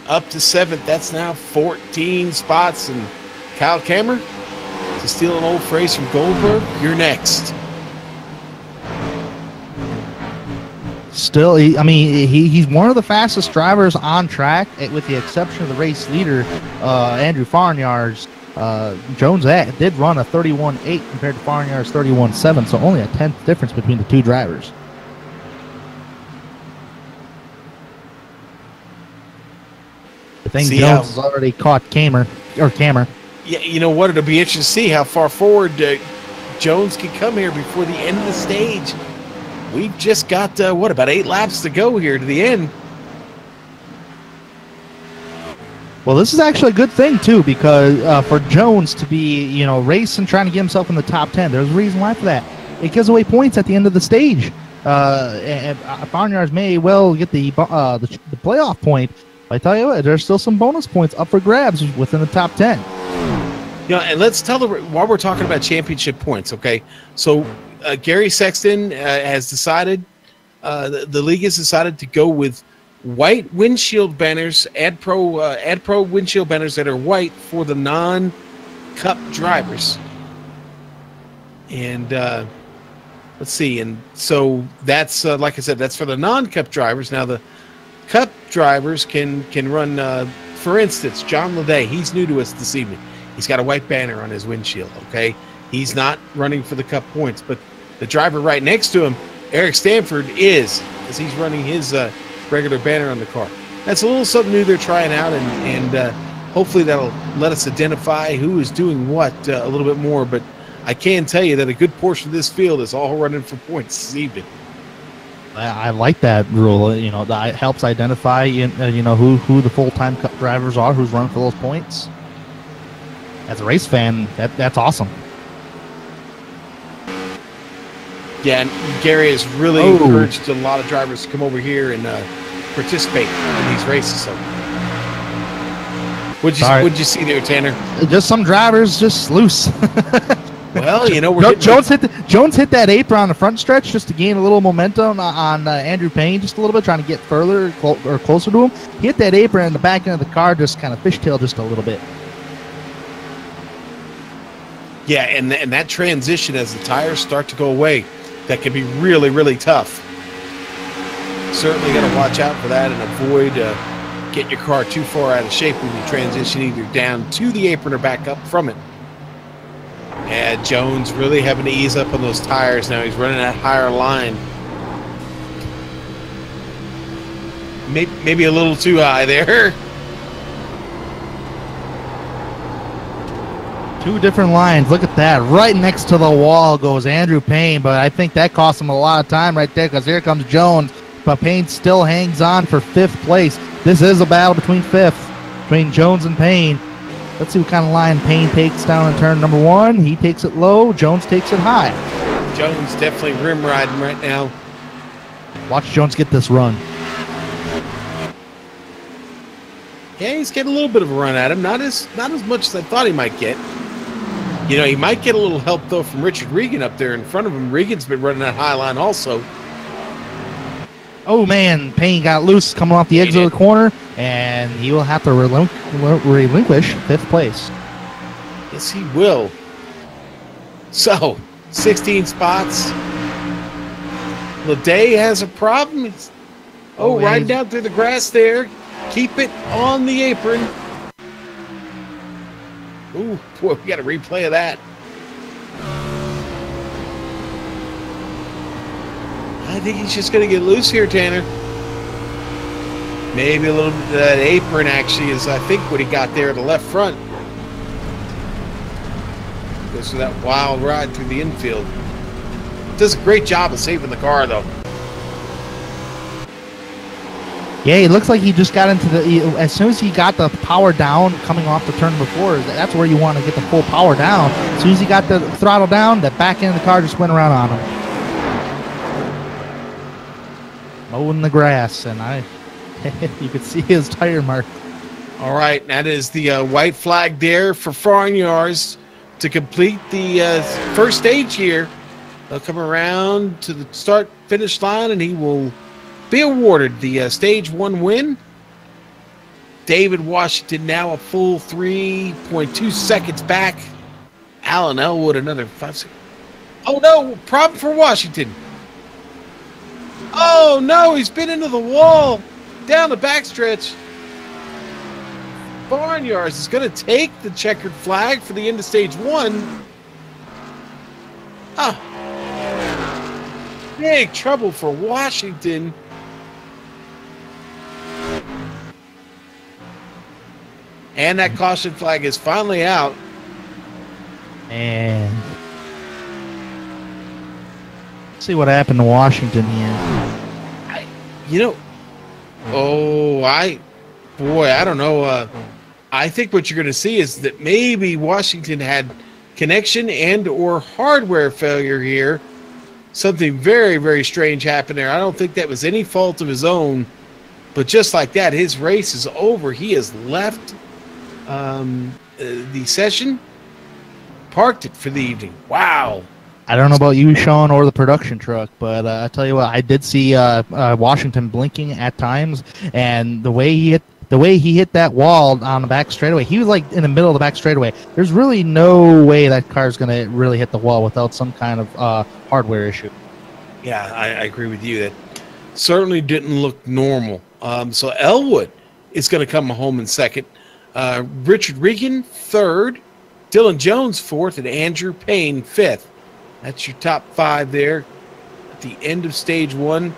Up to 7th. That's now 14 spots. And Kyle Kammerer, to steal an old phrase from Goldberg, you're next. Still, he's one of the fastest drivers on track, with the exception of the race leader, Andrew Farnyards. Jones did run a 31.8 compared to Farnyar's 31.7, so only a 10th difference between the two drivers. I think Jones has already caught Camer. Yeah, you know what? It'll be interesting to see how far forward Jones can come here before the end of the stage. We've just got, about 8 laps to go here to the end. Well, this is actually a good thing, too, because for Jones to be, racing, trying to get himself in the top 10, there's a reason why for that. It gives away points at the end of the stage. And Farnyards may well get the playoff point. I tell you what, there's still some bonus points up for grabs within the top 10. And let's tell while we're talking about championship points, okay? So Gary Sexton has decided, the league has decided to go with white windshield banners, AdPro windshield banners that are white for the non-Cup drivers. And let's see, and so that's like I said, that's for the non-Cup drivers. Now the Cup drivers can run. For instance, John Leday, he's new to us this evening. He's got a white banner on his windshield. Okay, he's not running for the Cup points, but the driver right next to him, Eric Stanford, is, because he's running his regular banner on the car. That's a little something new they're trying out, and hopefully that'll let us identify who is doing what a little bit more. But I can tell you that a good portion of this field is all running for points this evening. I like that rule. That helps identify who the full-time Cup drivers are, who's running for those points. As a race fan, that's awesome. Yeah, and Gary has really encouraged a lot of drivers to come over here and participate in these races. So, what'd you see there, Tanner? Just some drivers just loose. Well, Jones hit that apron on the front stretch just to gain a little momentum on Andrew Payne, just a little bit, trying to get further or closer to him. He hit that apron, and the back end of the car just kind of fishtailed just a little bit. Yeah, and that transition as the tires start to go away, that can be really, really tough. Certainly got to watch out for that and avoid getting your car too far out of shape when you transition either down to the apron or back up from it. And Jones really having to ease up on those tires now. He's running that higher line. Maybe a little too high there. Two different lines. Look at that. Right next to the wall goes Andrew Payne, but I think that cost him a lot of time right there, because here comes Jones, but Payne still hangs on for 5th place. This is a battle between Jones and Payne. Let's see what kind of line Payne takes down in turn number 1. He takes it low. Jones takes it high. Jones definitely rim riding right now. Watch Jones get this run. Yeah, he's getting a little bit of a run at him. Not as much as I thought he might get. He might get a little help, though, from Richard Regan up there in front of him. Regan's been running that high line also. Oh, man. Payne got loose coming off the exit of the corner, and he will have to relinquish 5th place. Yes, he will. So, 16 spots. Leday has a problem. It's, riding down through the grass there. Keep it on the apron. Ooh, boy, we got a replay of that. I think he's just going to get loose here, Tanner. Maybe a little bit of that apron, actually, is, I think, what he got there at the left front. Goes for that wild ride through the infield. Does a great job of saving the car, though. Yeah, it looks like he just got into as soon as he got the power down coming off the turn before, that's where you want to get the full power down. As soon as he got the throttle down, the back end of the car just went around on him. Mowing the grass, and you could see his tire mark. All right, that is the white flag there for Farnyards to complete the first stage here. They'll come around to the start-finish line, and he will be awarded the Stage 1 win. David Washington now a full 3.2 seconds back. Alan Elwood another 5 seconds. Oh, no, problem for Washington. Oh, no, he's been into the wall down the backstretch. Barnyards is going to take the checkered flag for the end of stage 1. Big trouble for Washington. And that caution flag is finally out. And see what happened to Washington here. I don't know. I think what you're going to see is that maybe Washington had connection and or hardware failure here. Something very, very strange happened there. I don't think that was any fault of his own. But just like that, his race is over. He has left the session, parked it for the evening. Wow. I don't know about you, Sean, or the production truck, but I tell you what, I did see Washington blinking at times, and the way he hit that wall on the back straightaway, he was like in the middle of the back straightaway. There's really no way that car's going to really hit the wall without some kind of hardware issue. Yeah, I agree with you. That certainly didn't look normal. So Elwood is going to come home in second. Richard Regan, third. Dylan Jones, fourth. And Andrew Payne, fifth. That's your top 5 there. At the end of stage 1,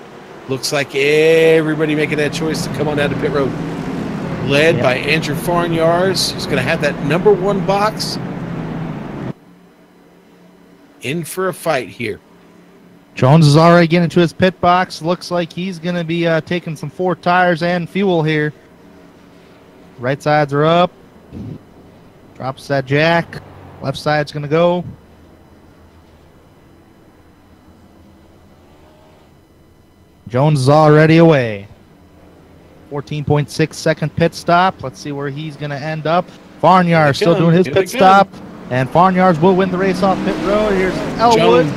looks like everybody making that choice to come on down to pit road. Led by Andrew Farnyars, who's going to have that number 1 box. In for a fight here. Jones is already getting into his pit box. Looks like he's going to be taking some 4 tires and fuel here. Right sides are up. Drops that jack. Left side's going to go. Jones is already away. 14.6 second pit stop. Let's see where he's going to end up. Farnyard still doing his pit stop. And Farnyards will win the race off pit road. Here's Elwood.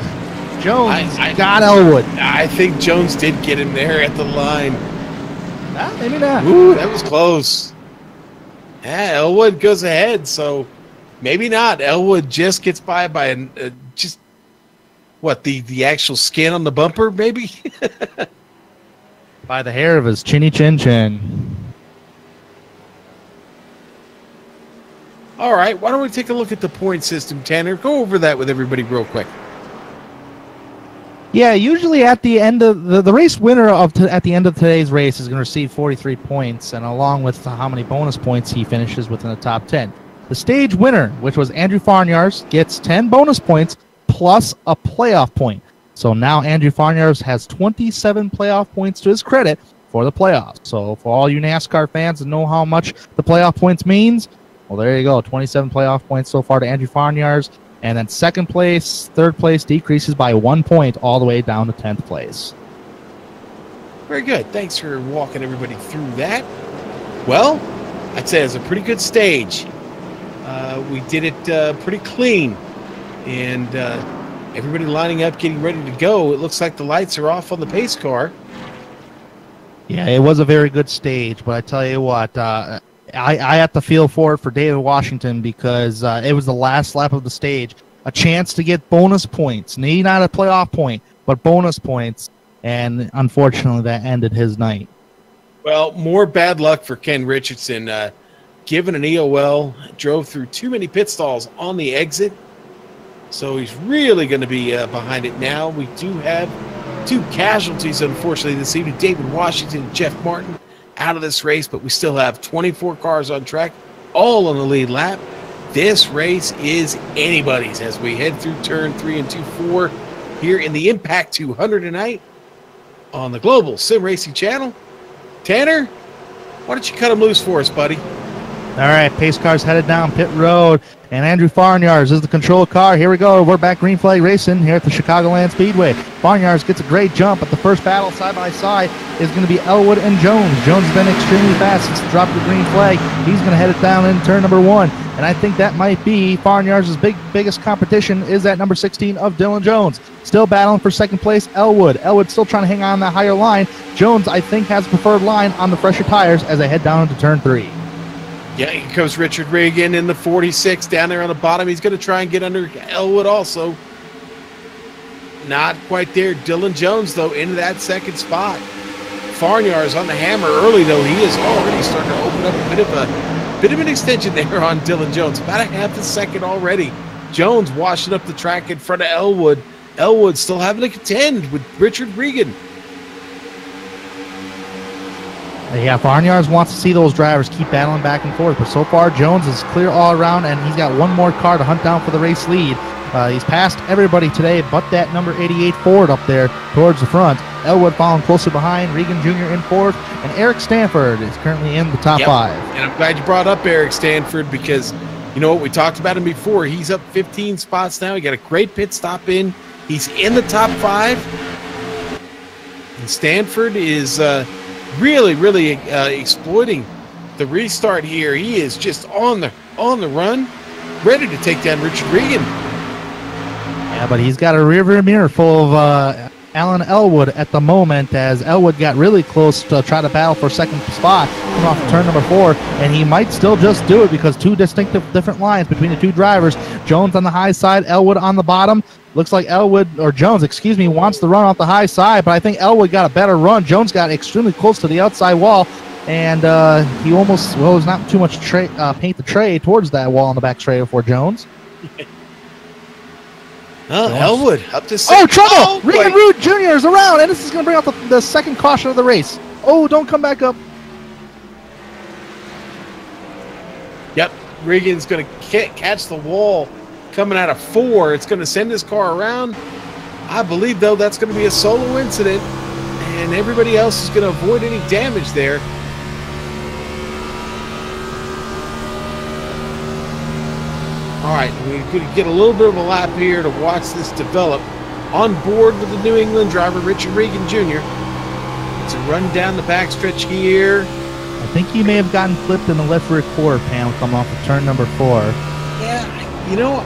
Jones got Elwood. I think Jones did get him there at the line. Maybe not. Ooh, that was close. Yeah, Elwood goes ahead, so maybe not. Elwood just gets by the actual skin on the bumper, maybe? By the hair of his chinny chin chin. All right, why don't we take a look at the point system, Tanner? Go over that with everybody real quick. Yeah, usually at the end of the race winner at the end of today's race is going to receive 43 points, and along with how many bonus points he finishes within the top 10. The stage winner, which was Andrew Farnyars, gets 10 bonus points plus a playoff point. So now Andrew Farnyars has 27 playoff points to his credit for the playoffs. So for all you NASCAR fans that know how much the playoff points means, well, there you go. 27 playoff points so far to Andrew Farnyars. And then second place, third place decreases by 1 point all the way down to 10th place. Very good. Thanks for walking everybody through that. Well, I'd say it's a pretty good stage. We did it pretty clean. And everybody lining up, getting ready to go. It looks like the lights are off on the pace car. Yeah, it was a very good stage. But I tell you what, I have to feel for it for David Washington because it was the last lap of the stage. A chance to get bonus points. Maybe not a playoff point, but bonus points. And unfortunately, that ended his night. Well, more bad luck for Ken Richardson. Given an EOL, drove through too many pit stalls on the exit. So he's really going to be behind it now. We do have 2 casualties, unfortunately, this evening. David Washington and Jeff Martin out of this race, but we still have 24 cars on track, all on the lead lap. This race is anybody's as we head through turn 3 and 2-4 here in the Impact 200 tonight on the Global SimRacing channel. Tanner, why don't you cut them loose for us, buddy? All right, pace car's headed down pit road, and Andrew Farnyards is the control car. Here we go. We're back green flag racing here at the Chicagoland Speedway. Farnyards gets a great jump, but the first battle side by side is going to be Elwood and Jones. Jones has been extremely fast since the drop of the green flag. He's going to head it down in turn number 1, and I think that might be Farnyards' biggest competition is that number 16 of Dylan Jones. Still battling for second place, Elwood. Elwood still trying to hang on that higher line. Jones, I think, has preferred line on the fresher tires as they head down into turn 3. Yeah, here comes Richard Regan in the 46 down there on the bottom. He's going to try and get under Elwood also. Not quite there. Dylan Jones, though, into that second spot. Farnyar's on the hammer early, though. He is already starting to open up a bit of an extension there on Dylan Jones. About a half a second already. Jones washing up the track in front of Elwood. Elwood still having to contend with Richard Regan. Yeah, Farnyards wants to see those drivers keep battling back and forth, but so far Jones is clear all around, and he's got one more car to hunt down for the race lead. He's passed everybody today but that number 88 Ford up there towards the front. Elwood following closely behind, Regan Jr. in fourth, and Eric Stanford is currently in the top five. And I'm glad you brought up Eric Stanford because, you know what, we talked about him before. He's up 15 spots now. He got a great pit stop in. He's in the top five. And Stanford is really exploiting the restart here. He is just on the run, ready to take down Richard Regan. Yeah, but he's got a rearview mirror full of Alan Elwood at the moment, as Elwood got really close to try to battle for second spot coming off turn number 4, and he might still just do it because two distinctive different lines between the two drivers. Jones on the high side, Elwood on the bottom. Looks like Jones wants to run off the high side, but I think Elwood got a better run. Jones got extremely close to the outside wall, and he almost, well, there's not too much paint the tray towards that wall on the back straight for Jones. Elwood up to trouble! Regan Root Jr. is around, and this is going to bring out the second caution of the race. Oh, don't come back up. Yep, Regan's going to catch the wall coming out of 4. It's going to send his car around. I believe, though, that's going to be a solo incident, and everybody else is going to avoid any damage there. All right, we're going to get a little bit of a lap here to watch this develop. On board with the New England driver, Richard Regan Jr. It's a run down the backstretch here. I think he may have gotten flipped in the left rear quarter panel coming off of turn number 4. Yeah, you know,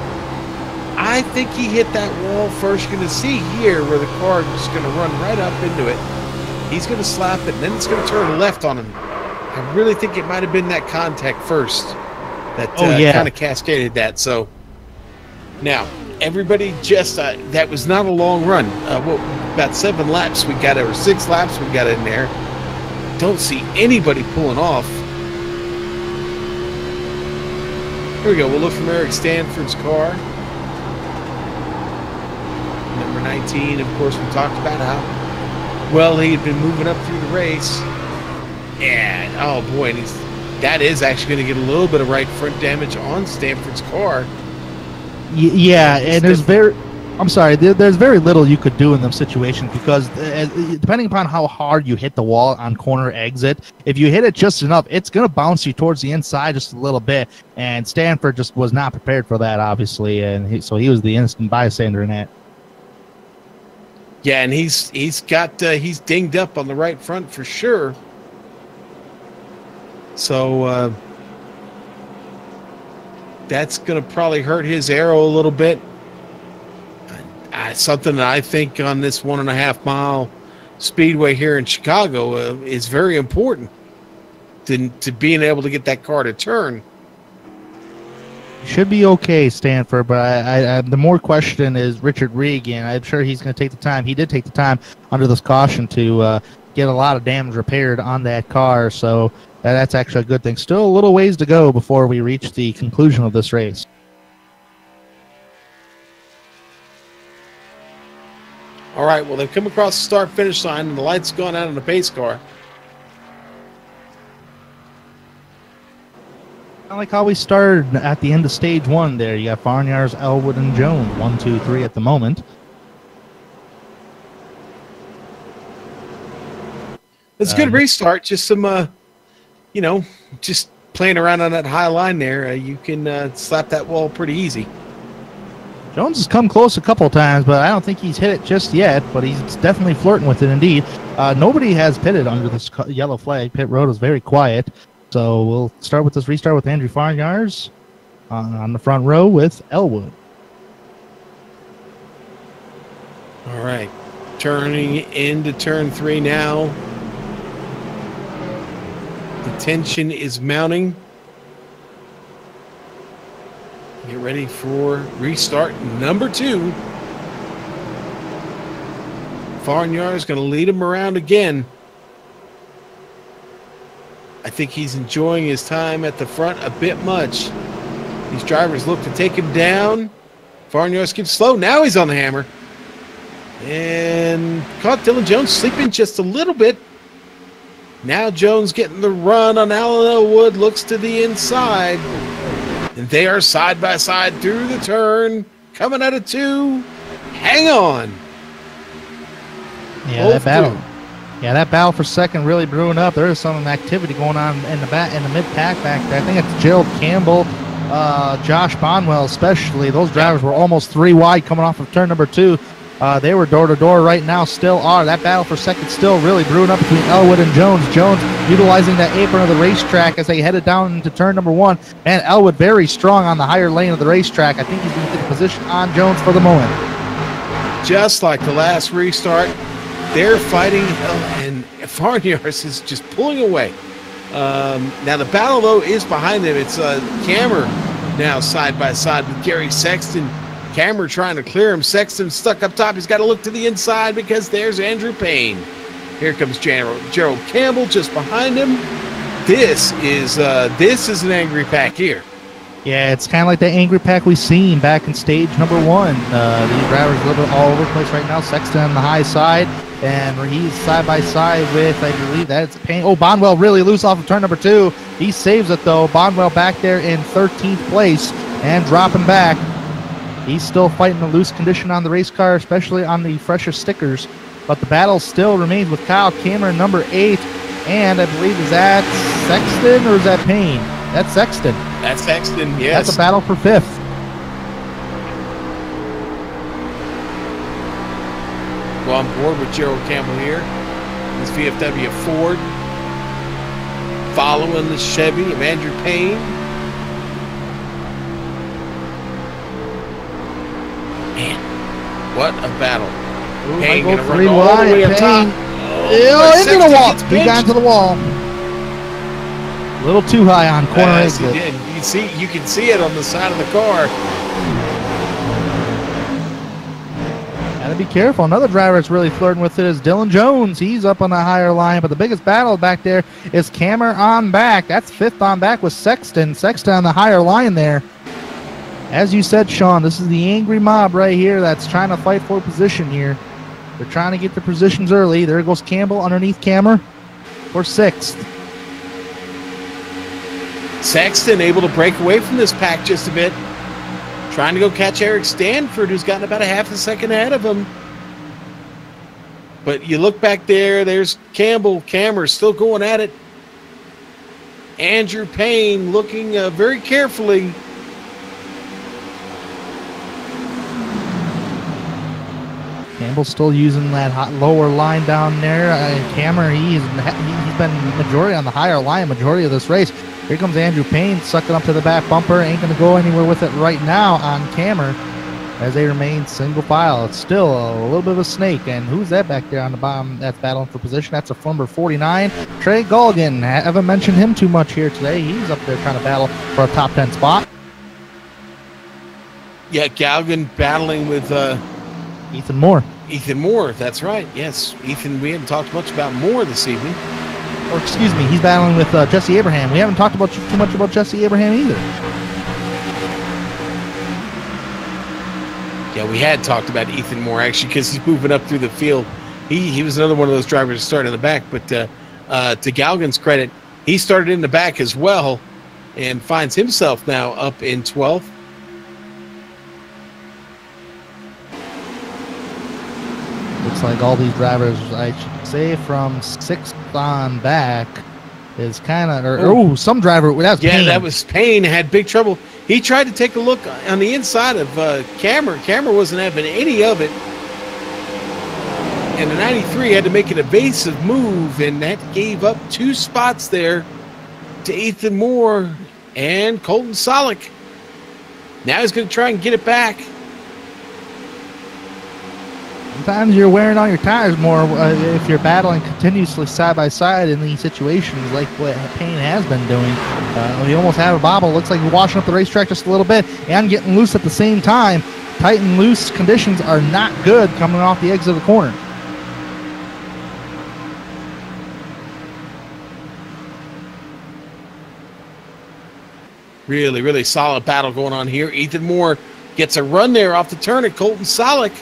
I think he hit that wall first. You're going to see here where the car is just going to run right up into it. He's going to slap it, and then it's going to turn left on him. I really think it might have been that contact first that kind of cascaded that. So now everybody just that was not a long run. About 7 laps we got, or 6 laps we got in there. Don't see anybody pulling off. Here we go. We'll look from Eric Stanford's car. Number 19, of course, we talked about how well he had been moving up through the race. And, oh boy, and that is actually going to get a little bit of right front damage on Stanford's car. Yeah, and there's very little you could do in them situations because depending upon how hard you hit the wall on corner exit, if you hit it just enough, it's going to bounce you towards the inside just a little bit. And Stanford just was not prepared for that, obviously, and so he was the instant bystander in that. Yeah, and he's dinged up on the right front for sure. So that's going to probably hurt his aero a little bit. Something that I think on this 1.5 mile speedway here in Chicago is very important to being able to get that car to turn. Should be okay, Stanford, but the more question is Richard Regan. I'm sure he's going to take the time. He did take the time under this caution to get a lot of damage repaired on that car, so that's actually a good thing. Still a little ways to go before we reach the conclusion of this race. All right, well, they've come across the start-finish line, and the light's gone out on the pace car. I like how we started at the end of stage 1 there. You got Farnyards, Elwood, and Jones. 1, 2, 3 at the moment. It's a good restart. Just some, just playing around on that high line there. You can slap that wall pretty easy. Jones has come close a couple times, but I don't think he's hit it just yet, but he's definitely flirting with it indeed. Nobody has pitted under this yellow flag. Pit road is very quiet. So we'll start with this restart with Andrew Farnyards on the front row with Elwood. All right. Turning into turn 3 now. The tension is mounting. Get ready for restart number 2. Farnyard is going to lead him around again. I think he's enjoying his time at the front a bit much. These drivers look to take him down. Farnios keeps slow. Now he's on the hammer. And caught Dylan Jones sleeping just a little bit. Now Jones getting the run on Alan Elwood. Looks to the inside. And they are side by side through the turn. Coming out of 2. Hang on. Yeah, that battle. Yeah, that battle for second really brewing up. There is some activity going on in the mid-pack back there. I think it's Gerald Campbell, Josh Bonwell especially. Those drivers were almost 3 wide coming off of turn number 2. They were door-to-door right now, still are. That battle for second still really brewing up between Elwood and Jones. Jones utilizing that apron of the racetrack as they headed down into turn number 1. And Elwood very strong on the higher lane of the racetrack. I think he's going to get the position on Jones for the moment. Just like the last restart, they're fighting, and Farnios is just pulling away. Now the battle, though, is behind them. It's Cameron now side by side with Gary Sexton. Cameron trying to clear him. Sexton stuck up top. He's got to look to the inside because there's Andrew Payne. Here comes Gerald Campbell just behind him. This is an angry pack here. Yeah, it's kind of like the angry pack we've seen back in stage number 1. These drivers a little bit all over the place right now. Sexton on the high side, and he's side by side with, I believe that's Payne. Oh, Bonwell really loose off of turn number 2. He saves it, though. Bonwell back there in 13th place and dropping back. He's still fighting the loose condition on the race car, especially on the fresher stickers. But the battle still remains with Kyle Cameron, number 8. And I believe, is that Sexton or is that Payne? That's Sexton. That's Sexton, yes. That's a battle for 5th. Go on board with Gerald Campbell here. This VFW Ford. Following the Chevy of Andrew Payne. Man, what a battle. Payne going to run all the way up top. Into the wall. He got into the wall. A little too high on corner exit. You can see it on the side of the car. Gotta be careful. Another driver that's really flirting with it is Dylan Jones. He's up on the higher line, but the biggest battle back there is Cameron on back. That's 5th on back with Sexton. Sexton on the higher line there. As you said, Sean, this is the angry mob right here that's trying to fight for position here. They're trying to get their positions early. There goes Campbell underneath Cameron for 6th. Sexton able to break away from this pack just a bit. Trying to go catch Eric Stanford, who's gotten about a half a second ahead of him. But you look back there, there's Campbell. Cameron still going at it. Andrew Payne looking very carefully. Campbell's still using that lower line down there. Cameron, he's been majority on the higher line majority of this race. Here comes Andrew Payne sucking up to the back bumper. Ain't going to go anywhere with it right now on Cameron as they remain single file. It's still a little bit of a snake. And who's that back there on the bottom that's battling for position? That's a number 49, Trey Gulligan. Haven't mentioned him too much here today. He's up there trying to battle for a top 10 spot. Yeah, Gulligan battling with Ethan Moore. Ethan Moore, that's right. Yes, Ethan, we haven't talked much about Moore this evening. Or excuse me, he's battling with Jesse Abraham. We haven't talked about too much about Jesse Abraham either. Yeah, we had talked about Ethan Moore actually because he's moving up through the field. He was another one of those drivers that started in the back, but to Galgan's credit, he started in the back as well and finds himself now up in 12th. Looks like all these drivers, I should say, from 6th on back is kind of, some driver, that's Payne. That was Payne, had big trouble. He tried to take a look on the inside of Cameron. Cameron wasn't having any of it. And the 93 had to make an evasive move, and that gave up 2 spots there to Ethan Moore and Colton Solik. Now he's going to try and get it back. Sometimes you're wearing on your tires more if you're battling continuously side by side in these situations like what Payne has been doing. You almost have a bobble. Looks like you're washing up the racetrack just a little bit and getting loose at the same time. Tight and loose conditions are not good coming off the exit of the corner. Really, really solid battle going on here. Ethan Moore gets a run there off the turn at Colton Solek.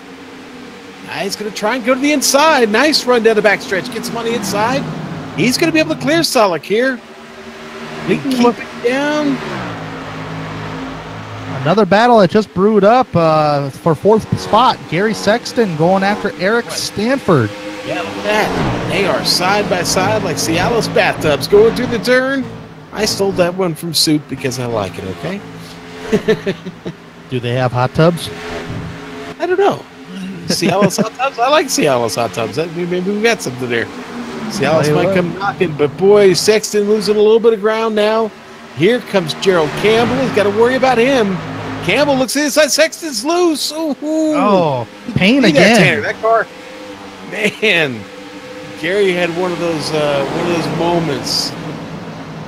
Now he's going to try and go to the inside. Nice run down the backstretch. Gets him on the inside. He's going to be able to clear Solek here. He can keep it down. Another battle that just brewed up for fourth spot. Gary Sexton going after Eric Stanford. Yeah, look at that. They are side by side like Cialis bathtubs going through the turn. I stole that one from Soup because I like it, okay? Do they have hot tubs? I don't know. Cialis hot tubs? I like Cialis hot tubs. Maybe we got something there. Cialis might come knocking, but boy, Sexton losing a little bit of ground now. Here comes Gerald Campbell. He's got to worry about him. Campbell looks inside. Sexton's loose. Oh, Payne See again. That, Tanner, that car, man. Gary had one of those moments.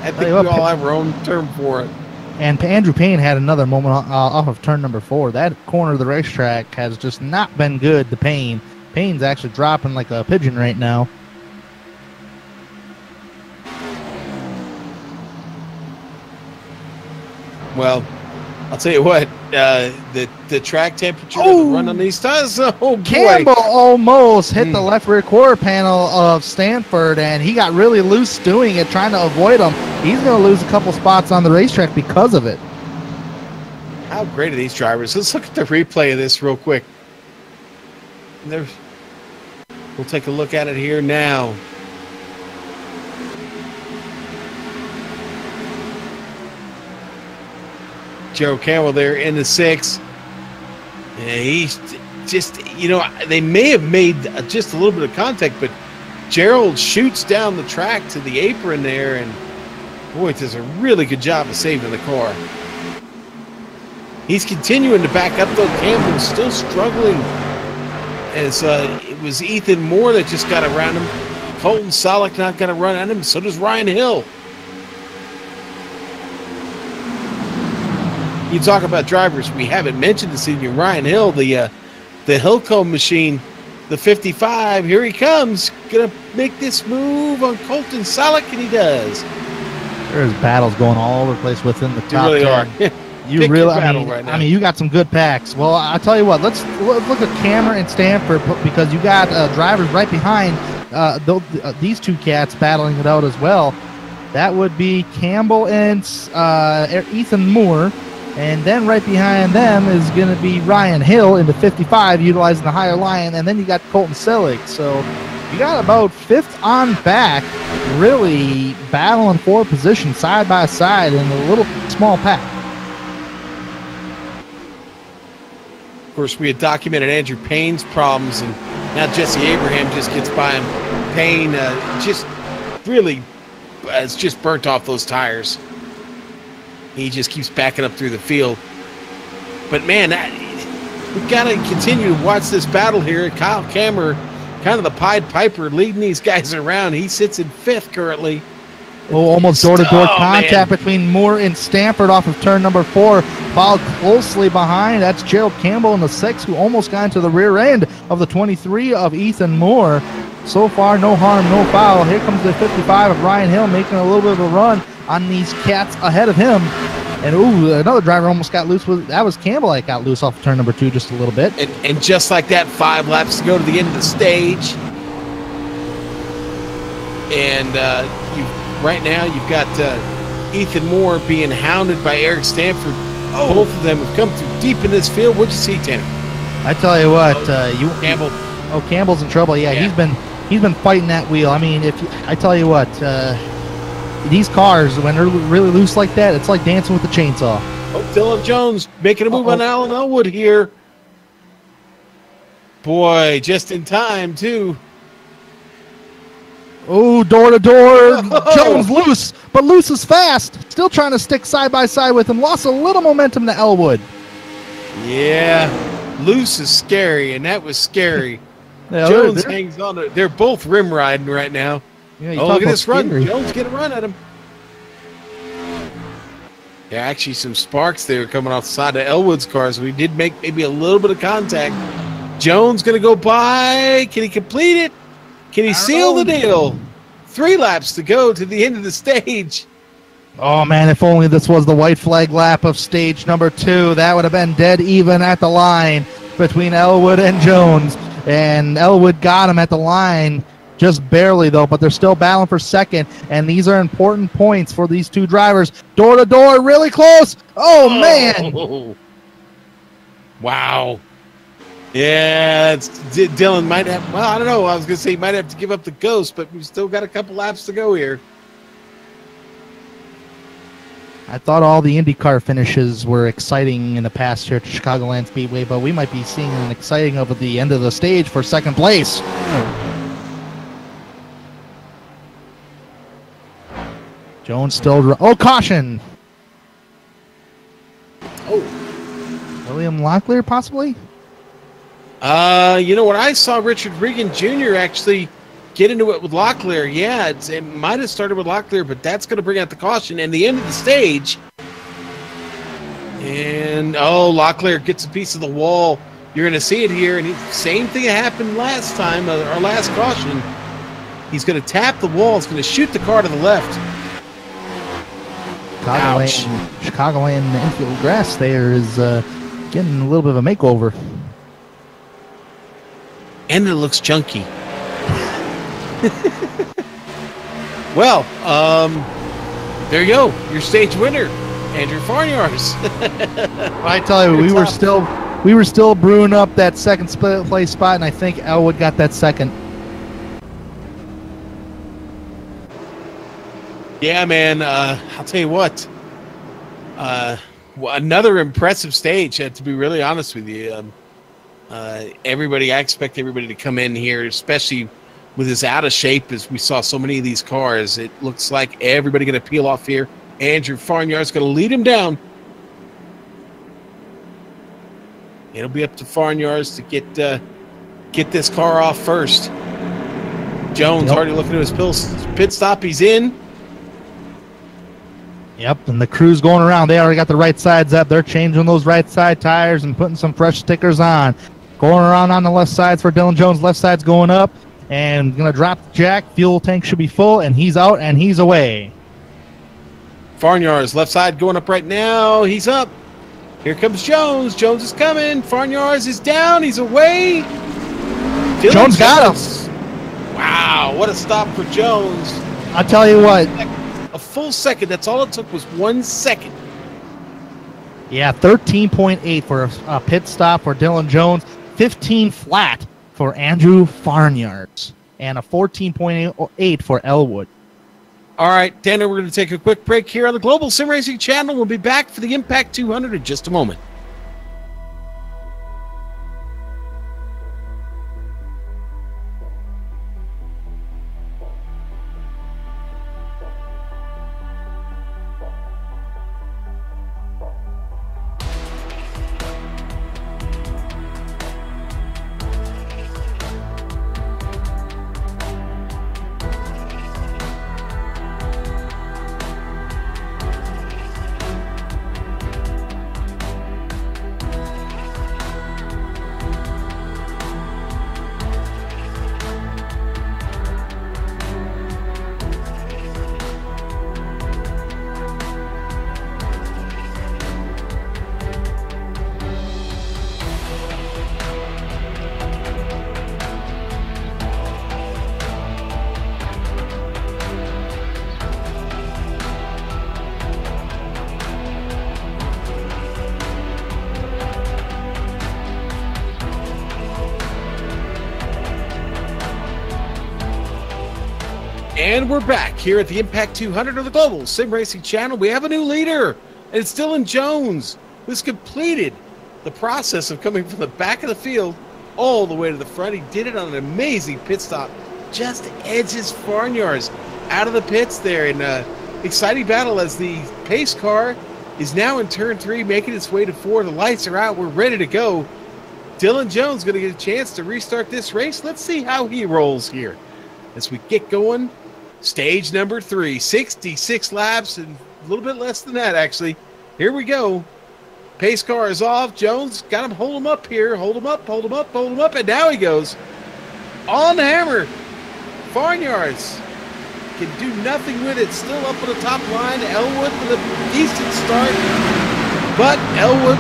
I think we all have our own term for it. And Andrew Payne had another moment off of turn number 4. That corner of the racetrack has just not been good to Payne. Payne's actually dropping like a pigeon right now. Well, I'll tell you what, the track temperature of the run on these tires, oh boy. Campbell almost hit the left rear quarter panel of Stanford, and he got really loose doing it, trying to avoid him. He's going to lose a couple spots on the racetrack because of it. How great are these drivers? Let's look at the replay of this real quick. We'll take a look at it here now. Gerald Campbell there in the 6. And he's just, they may have made just a little bit of contact, but Gerald shoots down the track to the apron there, and boy, does a really good job of saving the car. He's continuing to back up, though. Campbell's still struggling, as it was Ethan Moore that just got around him. Colton Solek not going to run at him, so does Ryan Hill. You talk about drivers we haven't mentioned this evening. Ryan Hill, the Hillco machine, the 55. Here he comes, gonna make this move on Colton Solek, and he does. There's battles going all over the place within the top 10. Really are. You really, I mean, you got some good packs. Well, I tell you what, let's look at Cameron and Stanford, because you got drivers right behind these two cats battling it out as well. That would be Campbell and Ethan Moore. And then right behind them is going to be Ryan Hill in the 55, utilizing the higher line. And then you got Colton Solek. So you got about 5th on back, really battling for position side by side in a little small pack. Of course, we had documented Andrew Payne's problems, and now Jesse Abraham just gets by him. Payne just really has just burnt off those tires. He just keeps backing up through the field. But, man, we've got to continue to watch this battle here. Kyle Kammer, kind of the Pied Piper, leading these guys around. He sits in 5th currently. Oh, almost door-to-door contact between Moore and Stanford off of turn number 4. Followed closely behind. That's Gerald Campbell in the 6, who almost got into the rear end of the 23 of Ethan Moore. So far, no harm, no foul. Here comes the 55 of Ryan Hill, making a little bit of a run on these cats ahead of him. And another driver almost got loose. That was Campbell that got loose off of turn number 2 just a little bit. And just like that, 5 laps to go to the end of the stage. And right now you've got Ethan Moore being hounded by Eric Stanford. Both of them have come through deep in this field. What'd you see, Tanner? I tell you what, Campbell. Campbell's in trouble. Yeah, he's been fighting that wheel. I mean, I tell you what, these cars, when they're really loose like that, it's like dancing with a chainsaw. Oh, Dylan Jones making a move on Alan Elwood here. Boy, just in time, too. Oh, door-to-door. Jones loose, but loose is fast. Still trying to stick side by side with him. Lost a little momentum to Elwood. Yeah, loose is scary, and that was scary. Yeah, Jones hangs on to it. They're both rim riding right now. Yeah, look at this run. Jones get a run at him. Yeah, actually some sparks there coming off the side of Elwood's car, so we did make maybe a little bit of contact. Jones going to go by. Can he complete it? Can he seal the deal? 3 laps to go to the end of the stage. Oh, man, if only this was the white flag lap of stage number 2. That would have been dead even at the line between Elwood and Jones. And Elwood got him at the line just barely, though, but they're still battling for second. And these are important points for these two drivers. Door to door, really close. Oh, man. Wow. Yeah, Dylan might have, well, I don't know. I was going to say he might have to give up the ghost, but we've still got a couple laps to go here. I thought all the IndyCar finishes were exciting in the past here at Chicagoland Speedway, but we might be seeing an exciting over the end of the stage for second place. Jones still... Oh, caution! Oh. William Locklear, possibly? You know what? I saw Richard Regan Jr. actually get into it with Locklear. Yeah, it might have started with Locklear, but that's going to bring out the caution and the end of the stage. And, Locklear gets a piece of the wall. You're going to see it here. And same thing that happened last time, our last caution. He's going to tap the wall. He's going to shoot the car to the left. Chicagoland infield grass there is getting a little bit of a makeover. And it looks chunky. Well, there you go. Your stage winner, Andrew Farnyards. I tell you, we were still brewing up that second place spot, and I think Elwood got that second. Yeah, man. I'll tell you what. Another impressive stage. To be really honest with you, I expect everybody to come in here, especially with as out of shape as we saw so many of these cars. It looks like everybody going to peel off here. Andrew Farnyard's going to lead him down. It'll be up to Farnyards to get this car off first. Jones already looking at his pit stop. He's in. Yep, and the crew's going around. They already got the right sides up. They're changing those right side tires and putting some fresh stickers on. Going around on the left sides for Dylan Jones. Left side's going up. And going to drop the jack. Fuel tank should be full. And he's out and he's away. Farnyards, left side going up right now. He's up. Here comes Jones. Jones is coming. Farnyards is down. He's away. Jones got him. Wow, what a stop for Jones. I'll tell you what. A full second. That's all it took was 1 second. Yeah, 13.8 for a pit stop for Dylan Jones. 15 flat for Andrew Farnyards. And a 14.8 for Elwood. All right, Tanner, we're going to take a quick break here on the Global Sim Racing channel. We'll be back for the Impact 200 in just a moment. And we're back here at the Impact 200 of the Global Sim Racing channel. We have a new leader, and it's Dylan Jones, who's completed the process of coming from the back of the field all the way to the front. He did it on an amazing pit stop, just edges Farnyards out of the pits there in an exciting battle as the pace car is now in turn 3, making its way to 4. The lights are out. We're ready to go. Dylan Jones going to get a chance to restart this race. Let's see how he rolls here as we get going. Stage number 3, 66 laps and a little bit less than that, actually. Here we go. Pace car is off. Jones got him, hold him up here. Hold him up, hold him up, hold him up. And now he goes on the hammer. Farnyards can do nothing with it. Still up on the top line. Elwood with a decent start. But Elwood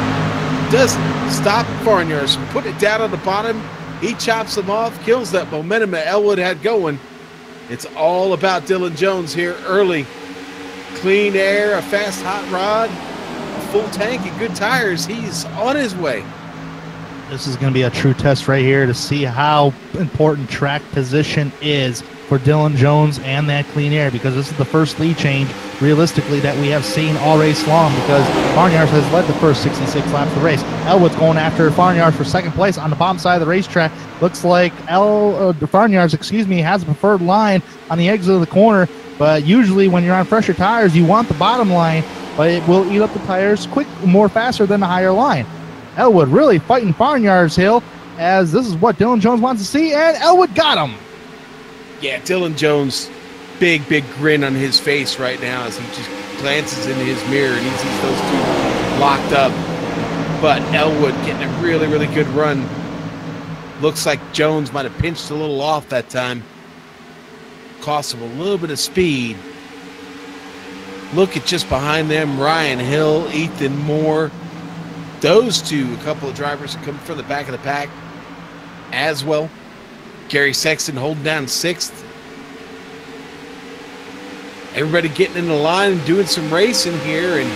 doesn't stop Farnyards from putting it down on the bottom. He chops them off, kills that momentum that Elwood had going. It's all about Dylan Jones here early. Clean air, a fast hot rod, a full tank, and good tires. He's on his way. This is going to be a true test right here to see how important track position is for Dylan Jones and that clean air, because this is the first lead change, realistically, that we have seen all race long, because Farnyards has led the first 66 laps of the race. Elwood's going after Farnyards for second place on the bottom side of the racetrack. Looks like Farnyards, has a preferred line on the exit of the corner, but usually when you're on fresher tires, you want the bottom line, but it will eat up the tires more faster than the higher line. Elwood really fighting Farnyards Hill, as this is what Dylan Jones wants to see, and Elwood got him. Yeah, Dylan Jones, big grin on his face right now as he just glances into his mirror and he sees those two locked up. But Elwood getting a really good run. Looks like Jones might have pinched a little off that time. Cost him a little bit of speed. Look at just behind them, Ryan Hill, Ethan Moore. Those two, a couple of drivers coming from the back of the pack as well. Gary Sexton holding down sixth. Everybody getting in the line and doing some racing here. And,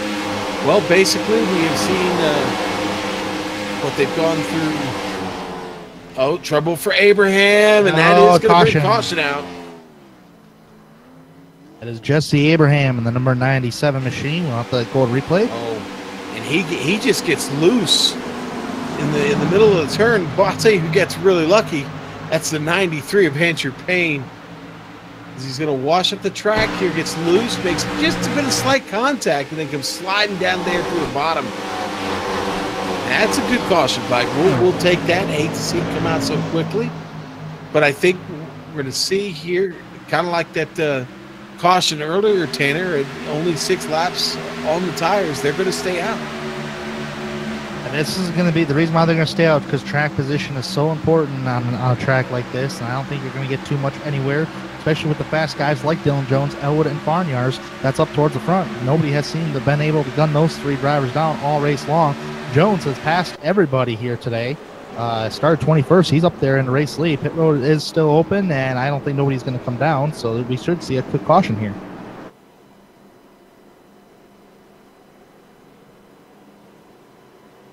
well, basically we have seen what they've gone through. Oh, trouble for Abraham, and that is going to bring caution out. That is Jesse Abraham in the number 97 machine. We'll have to go and replay. Oh, and he just gets loose in the middle of the turn. Well, I'll tell you who gets really lucky. That's the 93 of Hansher Payne. He's going to wash up the track here, gets loose, makes just a bit of slight contact, and then comes sliding down there through the bottom. That's a good caution, Mike. We'll take that. Hate to see it come out so quickly. But I think we're going to see here, kind of like that caution earlier, Tanner, at only 6 laps on the tires. They're going to stay out. This is going to be the reason why they're going to stay out, because track position is so important on a track like this, and I don't think you're going to get too much anywhere, especially with the fast guys like Dylan Jones, Elwood, and Farnyards. That's up towards the front. Nobody has been able to gun those 3 drivers down all race long. Jones has passed everybody here today. Started 21st. He's up there in the race lead. Pit road is still open, and I don't think nobody's going to come down, so we should see a quick caution here.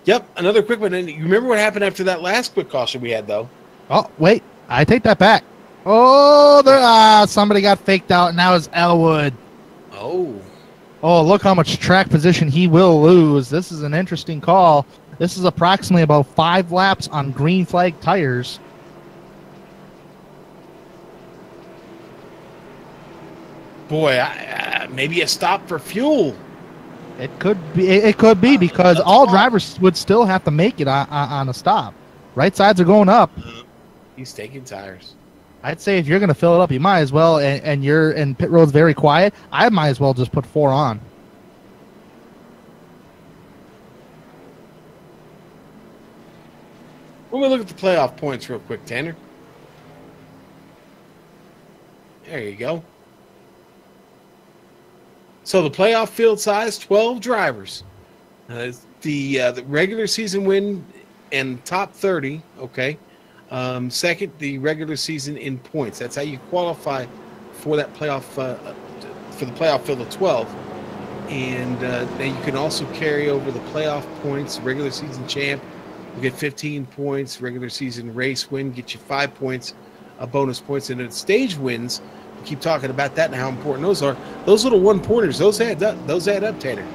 Yep, another quick one. And you remember what happened after that last quick caution we had, though? Oh, wait. I take that back. Oh, somebody got faked out, and now it's Elwood. Oh, look how much track position he will lose. This is an interesting call. This is approximately about 5 laps on green flag tires. boy, maybe a stop for fuel. It could be. It could be because all drivers would still have to make it on a stop. Right sides are going up. He's taking tires. I'd say if you're going to fill it up, you might as well. And pit road's very quiet. I might as well just put 4 on. We're going to look at the playoff points real quick, Tanner. There you go. So the playoff field size, 12 drivers. The regular season win and top 30, okay. Second, the regular season in points. That's how you qualify for that playoff, for the playoff field of 12. And then you can also carry over the playoff points. Regular season champ, you get 15 points. Regular season race win, get you 5 points, bonus points. And then stage wins, we keep talking about that and how important those are. Those little one-pointers, those add up, Tanner.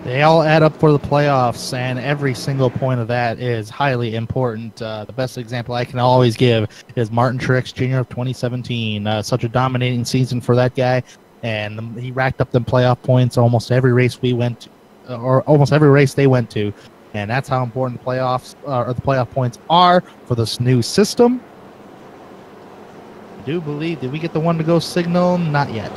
They all add up for the playoffs, and every single point of that is highly important. The best example I can always give is Martin Truex Jr. of 2017. Such a dominating season for that guy, and he racked up them playoff points almost every race we went to, or almost every race they went to, and that's how important the playoffs or the playoff points are for this new system. I do believe, did we get the one to go signal? Not yet.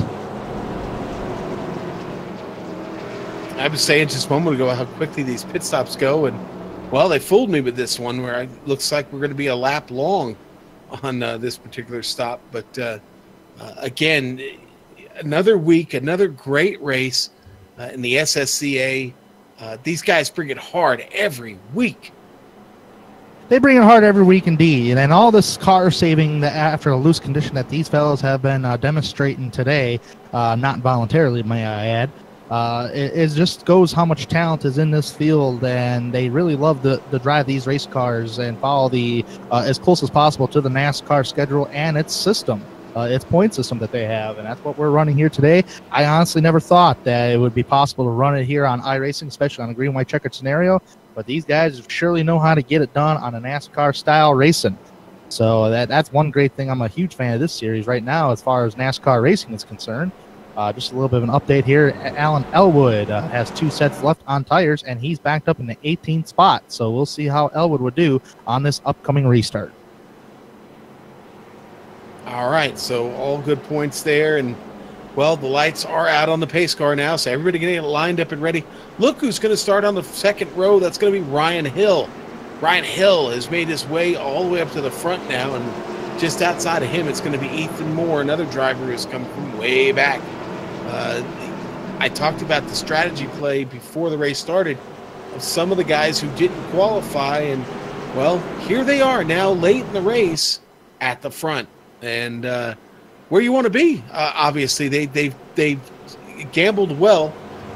I was saying just a moment ago how quickly these pit stops go, and, well, they fooled me with this one where it looks like we're going to be a lap long on this particular stop. But, again, another week, another great race in the SSCA. These guys bring it hard every week. They bring it hard every week indeed, and all this car saving after a loose condition that these fellows have been demonstrating today, not voluntarily, may I add, it just goes how much talent is in this field, and they really love to drive these race cars and follow the as close as possible to the NASCAR schedule and its system, its point system that they have, and that's what we're running here today. I honestly never thought that it would be possible to run it here on iRacing, especially on a green, white, checkered scenario. But these guys surely know how to get it done on a NASCAR-style racing. So that's one great thing. I'm a huge fan of this series right now as far as NASCAR racing is concerned. Just a little bit of an update here. Alan Elwood has 2 sets left on tires, and he's backed up in the 18th spot. So we'll see how Elwood would do on this upcoming restart. All right, so all good points there. And, well, the lights are out on the pace car now, so everybody getting it lined up and ready. Look who's going to start on the second row. That's going to be Ryan Hill. Ryan Hill has made his way all the way up to the front now, and just outside of him, it's going to be Ethan Moore, another driver who's come from way back. I talked about the strategy play before the race started of some of the guys who didn't qualify, and, well, here they are now late in the race at the front. And where you want to be, obviously. They've gambled well.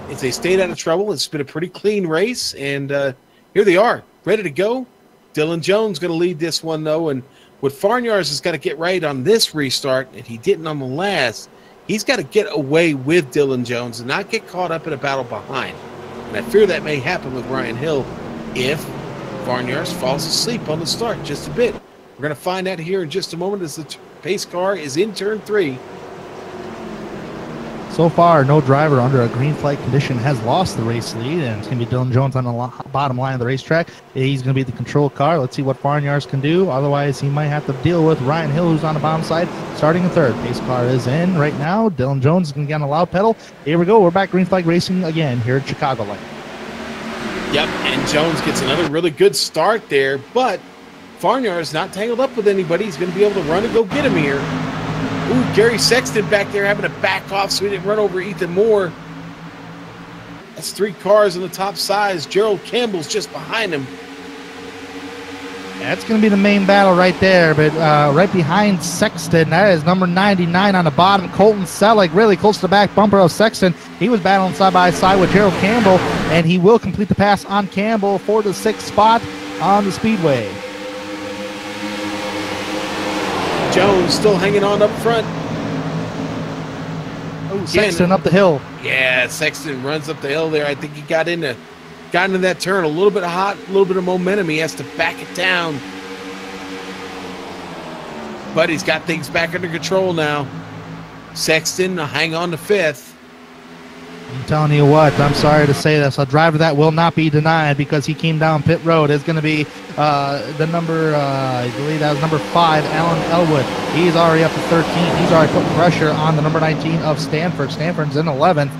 If they stayed out of trouble, it's been a pretty clean race, and here they are, ready to go. Dylan Jones going to lead this one, though, and what Farnyards has got to get right on this restart, and he didn't on the last, he's got to get away with Dylan Jones and not get caught up in a battle behind. And I fear that may happen with Ryan Hill if Farnyards falls asleep on the start just a bit. We're going to find out here in just a moment as the pace car is in turn 3. So far, no driver under a green flag condition has lost the race lead, and it's going to be Dylan Jones on the bottom line of the racetrack. He's going to be the control car. Let's see what Farnyards can do. Otherwise, he might have to deal with Ryan Hill, who's on the bottom side, starting in third. Pace car is in right now. Dylan Jones is going to get on the loud pedal. Here we go. We're back green flag racing again here at Chicagoland. Yep, and Jones gets another really good start there, but Farnyards not tangled up with anybody. He's going to be able to run and go get him here. Ooh, Gary Sexton back there having to back off so he didn't run over Ethan Moore. That's 3 cars on the top sides. Gerald Campbell's just behind him. That's going to be the main battle right there, but right behind Sexton, that is number 99 on the bottom, Colton Selleck, really close to the back bumper of Sexton. He was battling side by side with Gerald Campbell, and he will complete the pass on Campbell for the 6th spot on the speedway. Jones still hanging on up front. Oh, Sexton up the hill. Yeah, Sexton runs up the hill there. I think he got into that turn a little bit hot, a little bit of momentum. He has to back it down. But he's got things back under control now. Sexton hang on to 5th. I'm telling you what, I'm sorry to say this, a driver that will not be denied because he came down pit road is going to be the number, I believe that was number 5, Alan Elwood. He's already up to 13. He's already putting pressure on the number 19 of Stanford. Stanford's in 11th,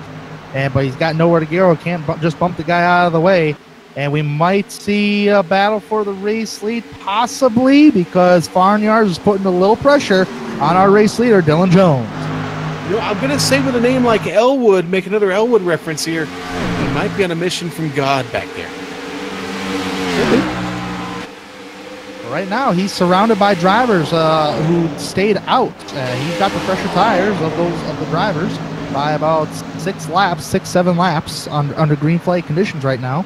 but he's got nowhere to go. Can't just bump the guy out of the way. And we might see a battle for the race lead, possibly, because Farnyards is putting a little pressure on our race leader, Dylan Jones. You know, I'm going to say with a name like Elwood, make another Elwood reference here. He might be on a mission from God back there. Right now, he's surrounded by drivers who stayed out. He's got the fresher tires of the drivers by about 6-7 laps under green flag conditions right now.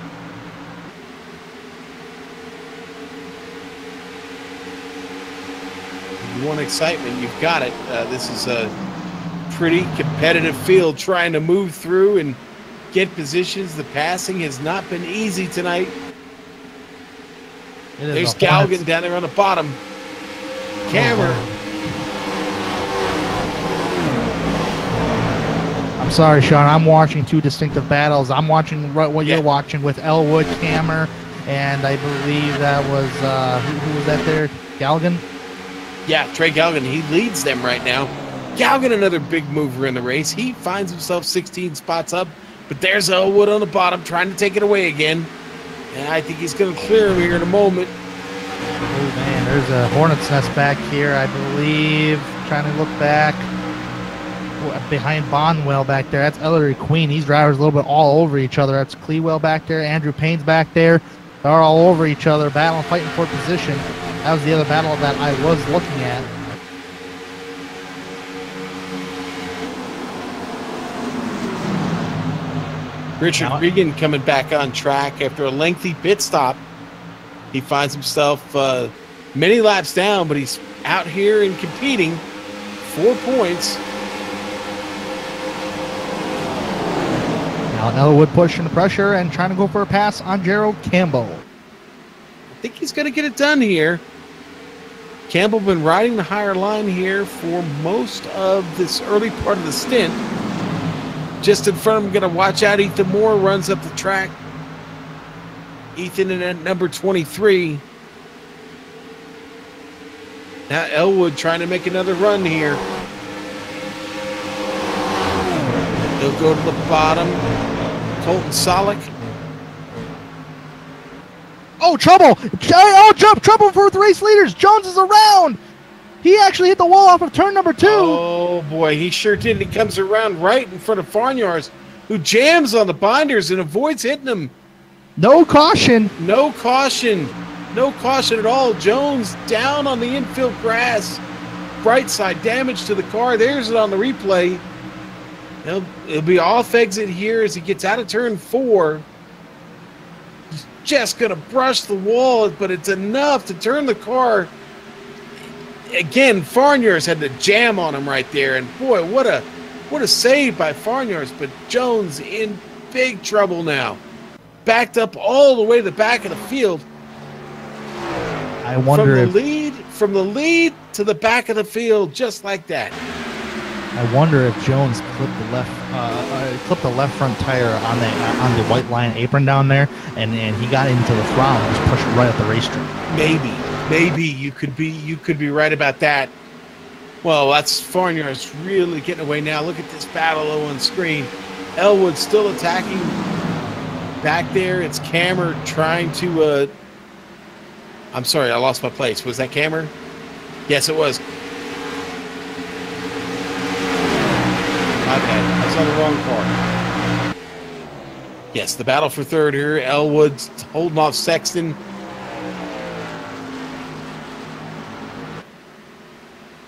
If you want excitement, you've got it. This is a pretty competitive field trying to move through and get positions. The passing has not been easy tonight. There's Galgan down there on the bottom. Camera. I'm sorry, Sean. I'm watching 2 distinctive battles. I'm watching what you're watching with Elwood, Camera, and I believe that was, who was that there? Galgan? Yeah, Trey Galgan. He leads them right now. Galgan, another big mover in the race. He finds himself 16 spots up, but there's Elwood on the bottom trying to take it away again. And I think he's going to clear him here in a moment. Oh, man, there's a Hornet's Nest back here, I believe. Trying to look back. behind Bonwell back there. That's Ellery Queen. These drivers a little bit all over each other. That's Clewell back there. Andrew Payne's back there. They're all over each other, battling, fighting for position. That was the other battle that I was looking at. Richard Regan coming back on track after a lengthy pit stop. He finds himself many laps down, but he's out here and competing. 4 points. Now Elwood pushing the pressure and trying to go for a pass on Gerald Campbell. I think he's going to get it done here. Campbell been riding the higher line here for most of this early part of the stint. Just in front of him, going to watch out. Ethan Moore runs up the track. Ethan in at number 23. Now Elwood trying to make another run here. He'll go to the bottom. Colton Solek. Oh, trouble! Oh, trouble for the race leaders. Jones is around. He actually hit the wall off of turn number 2. Oh, boy, he sure did. He comes around right in front of Farnyards, who jams on the binders and avoids hitting him. No caution. No caution. No caution at all. Jones down on the infield grass. Bright side damage to the car. There's it on the replay. It'll be off exit here as he gets out of turn 4. He's just going to brush the wall, but it's enough to turn the car. Again, Farnyards had to jam on him right there. And boy, what a save by Farnyards. But Jones in big trouble now. Backed up all the way to the back of the field. I wonder from the lead to the back of the field, just like that. I wonder if Jones clipped the left front tire on the white line apron down there, and he got into the throttle and just pushed right at the racetrack. Maybe you could be right about that. Well, that's Farnyards really getting away now. Look at this battle on screen. Elwood still attacking back there. It's Cammer trying to. I'm sorry, I lost my place. Was that Cammer? Yes, it was. My bad. I was on the wrong car. Yes, the battle for third here. Elwood's holding off Sexton.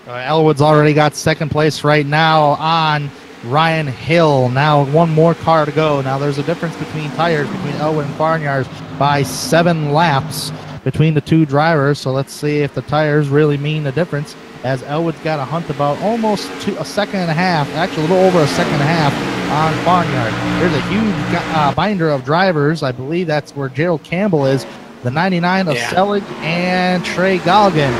Elwood's already got second place right now on Ryan Hill. Now one more car to go. Now there's a difference between tires between Elwood and Farnyards by 7 laps between the two drivers. So let's see if the tires really mean the difference, as Elwood's got a hunt about almost a second and a half, actually a little over a second and a half on Farnyard. There's a huge binder of drivers. I believe that's where Gerald Campbell is. The 99 of Selig and Trey Galligan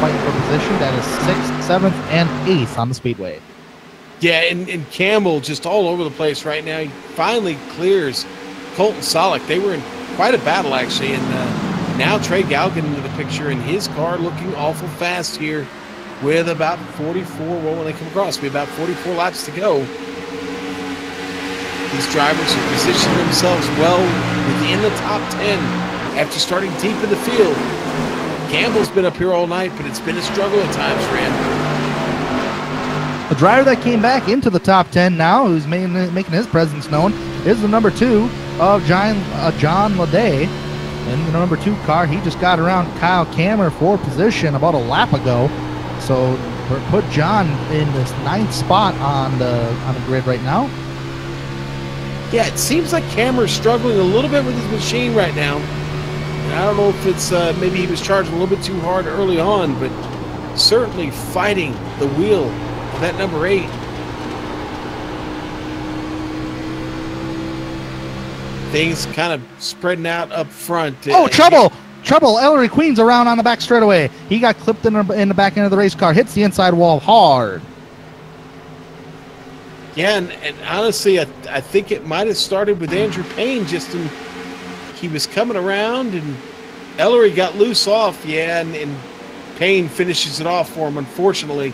fighting for position. That is 6th, 7th, and 8th on the speedway. Yeah, and Campbell just all over the place right now. He finally clears Colton Solek. They were in quite a battle, actually, and now Trey Galligan into the picture, and his car looking awful fast here with about 44, well, when they come across, be about 44 laps to go. These drivers have positioned themselves well within the top 10 after starting deep in the field. Campbell's been up here all night, but it's been a struggle at times for him. The driver that came back into the top 10 now, who's making his presence known, is the number 2 of John Leday. In the number 2 car, he just got around Kyle Kammer for position about a lap ago. So put John in this 9th spot on the grid right now. Yeah, it seems like Kammer's struggling a little bit with his machine right now. And I don't know if it's maybe he was charging a little bit too hard early on, but certainly fighting the wheel of that number 8. Things kind of spreading out up front. Oh, trouble! Trouble! Ellery Queen's around on the back straightaway. He got clipped in the back end of the race car. Hits the inside wall hard. Yeah, and honestly, I think it might have started with Andrew Payne. He was coming around, and Ellery got loose off. Yeah, and Payne finishes it off for him, unfortunately.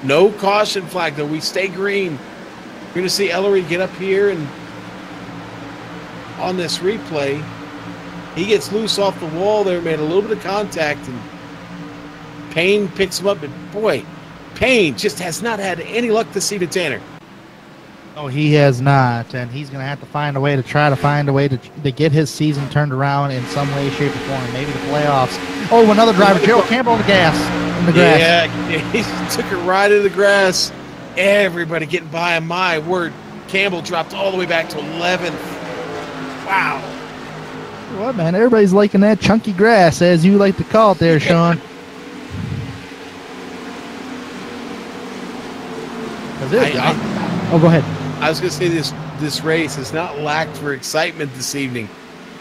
No caution flag, though. We stay green. We're going to see Ellery get up here, and on this replay, he gets loose off the wall there, made a little bit of contact, and Payne picks him up. But boy, Payne just has not had any luck this season, Tanner. Oh, he has not, and he's going to have to find a way to get his season turned around in some way, shape, or form. Maybe the playoffs. Oh, another driver, Gerald Campbell on the gas. In the grass. Yeah, he took it right in the grass. Everybody getting by him. My word, Campbell dropped all the way back to 11th. Wow. What, man? Everybody's liking that chunky grass, as you like to call it there, Sean. Go ahead. I was going to say this race has not lacked for excitement this evening.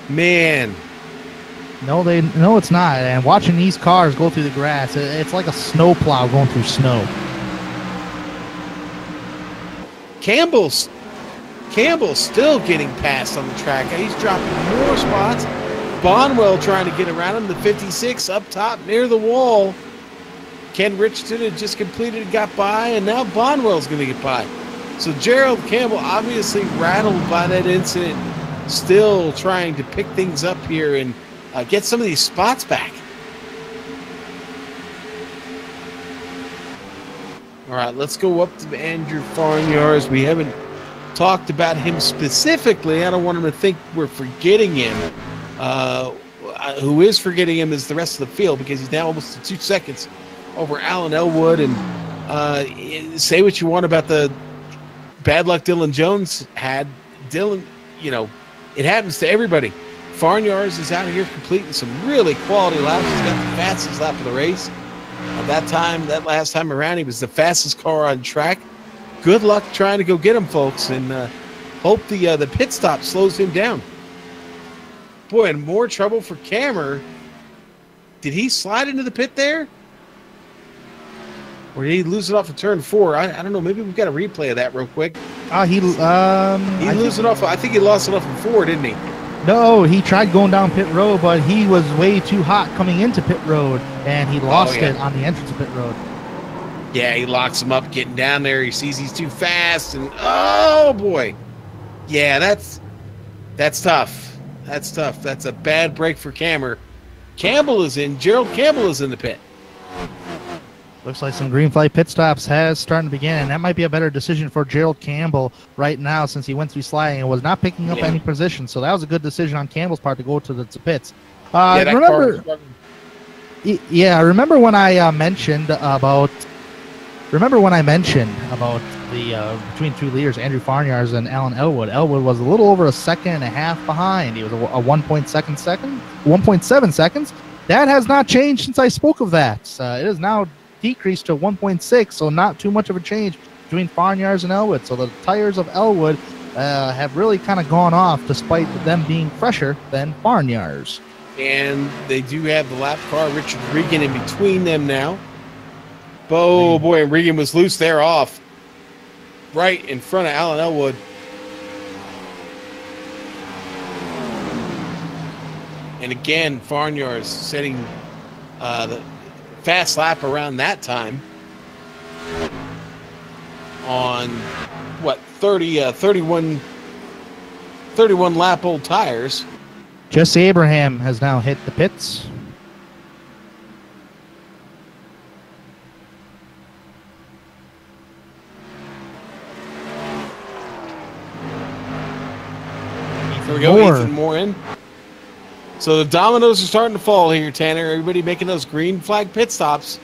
Man. No, it's not. And watching these cars go through the grass, it's like a snowplow going through snow. Campbell's still getting passed on the track. He's dropping more spots. Bonwell trying to get around him. The 56 up top near the wall. Ken Richardson had just completed and got by, and now Bonwell's going to get by. So Gerald Campbell obviously rattled by that incident, still trying to pick things up here and get some of these spots back. All right, let's go up to Andrew Farnyards. We haven't talked about him specifically. I don't want him to think we're forgetting him. Who is forgetting him is the rest of the field, because he's now almost 2 seconds over Alan Elwood. And say what you want about the bad luck Dylan Jones had. Dylan, it happens to everybody. Farnyards is out here completing some really quality laps. He's got the fastest lap of the race. That last time around, he was the fastest car on track. Good luck trying to go get him, folks, and hope the pit stop slows him down. Boy, and more trouble for Cammer. Did he slide into the pit there? Or did he lose it off of turn 4? I don't know. Maybe we've got a replay of that real quick. He lose it off. I think he lost it off of 4, didn't he? No, he tried going down pit road, but he was way too hot coming into pit road, and he lost it on the entrance of pit road. Yeah, he locks him up getting down there. He sees he's too fast, and oh boy, yeah, that's tough. That's tough. That's a bad break for Cammer. Gerald Campbell is in the pit. Looks like some green flag pit stops has started to begin, and that might be a better decision for Gerald Campbell right now, since he went through sliding and was not picking up any position. So that was a good decision on Campbell's part to go to the pits. Remember when I mentioned about the between two leaders, Andrew Farnyards and Alan Elwood. Elwood was a little over a second and a half behind. He was a 1.7 seconds. That has not changed since I spoke of that. It is now decreased to 1.6, so not too much of a change between Farnyards and Elwood. So the tires of Elwood have really kind of gone off, despite them being fresher than Farnyards. And they do have the lap car, Richard Regan, in between them now. Oh boy, and Regan was loose there off, right in front of Alan Elwood. And again, Farnyards setting the fast lap around that time on 31 lap old tires. Jesse Abraham has now hit the pits. There we go, Ethan Moore in. So the dominoes are starting to fall here, Tanner. Everybody making those green flag pit stops.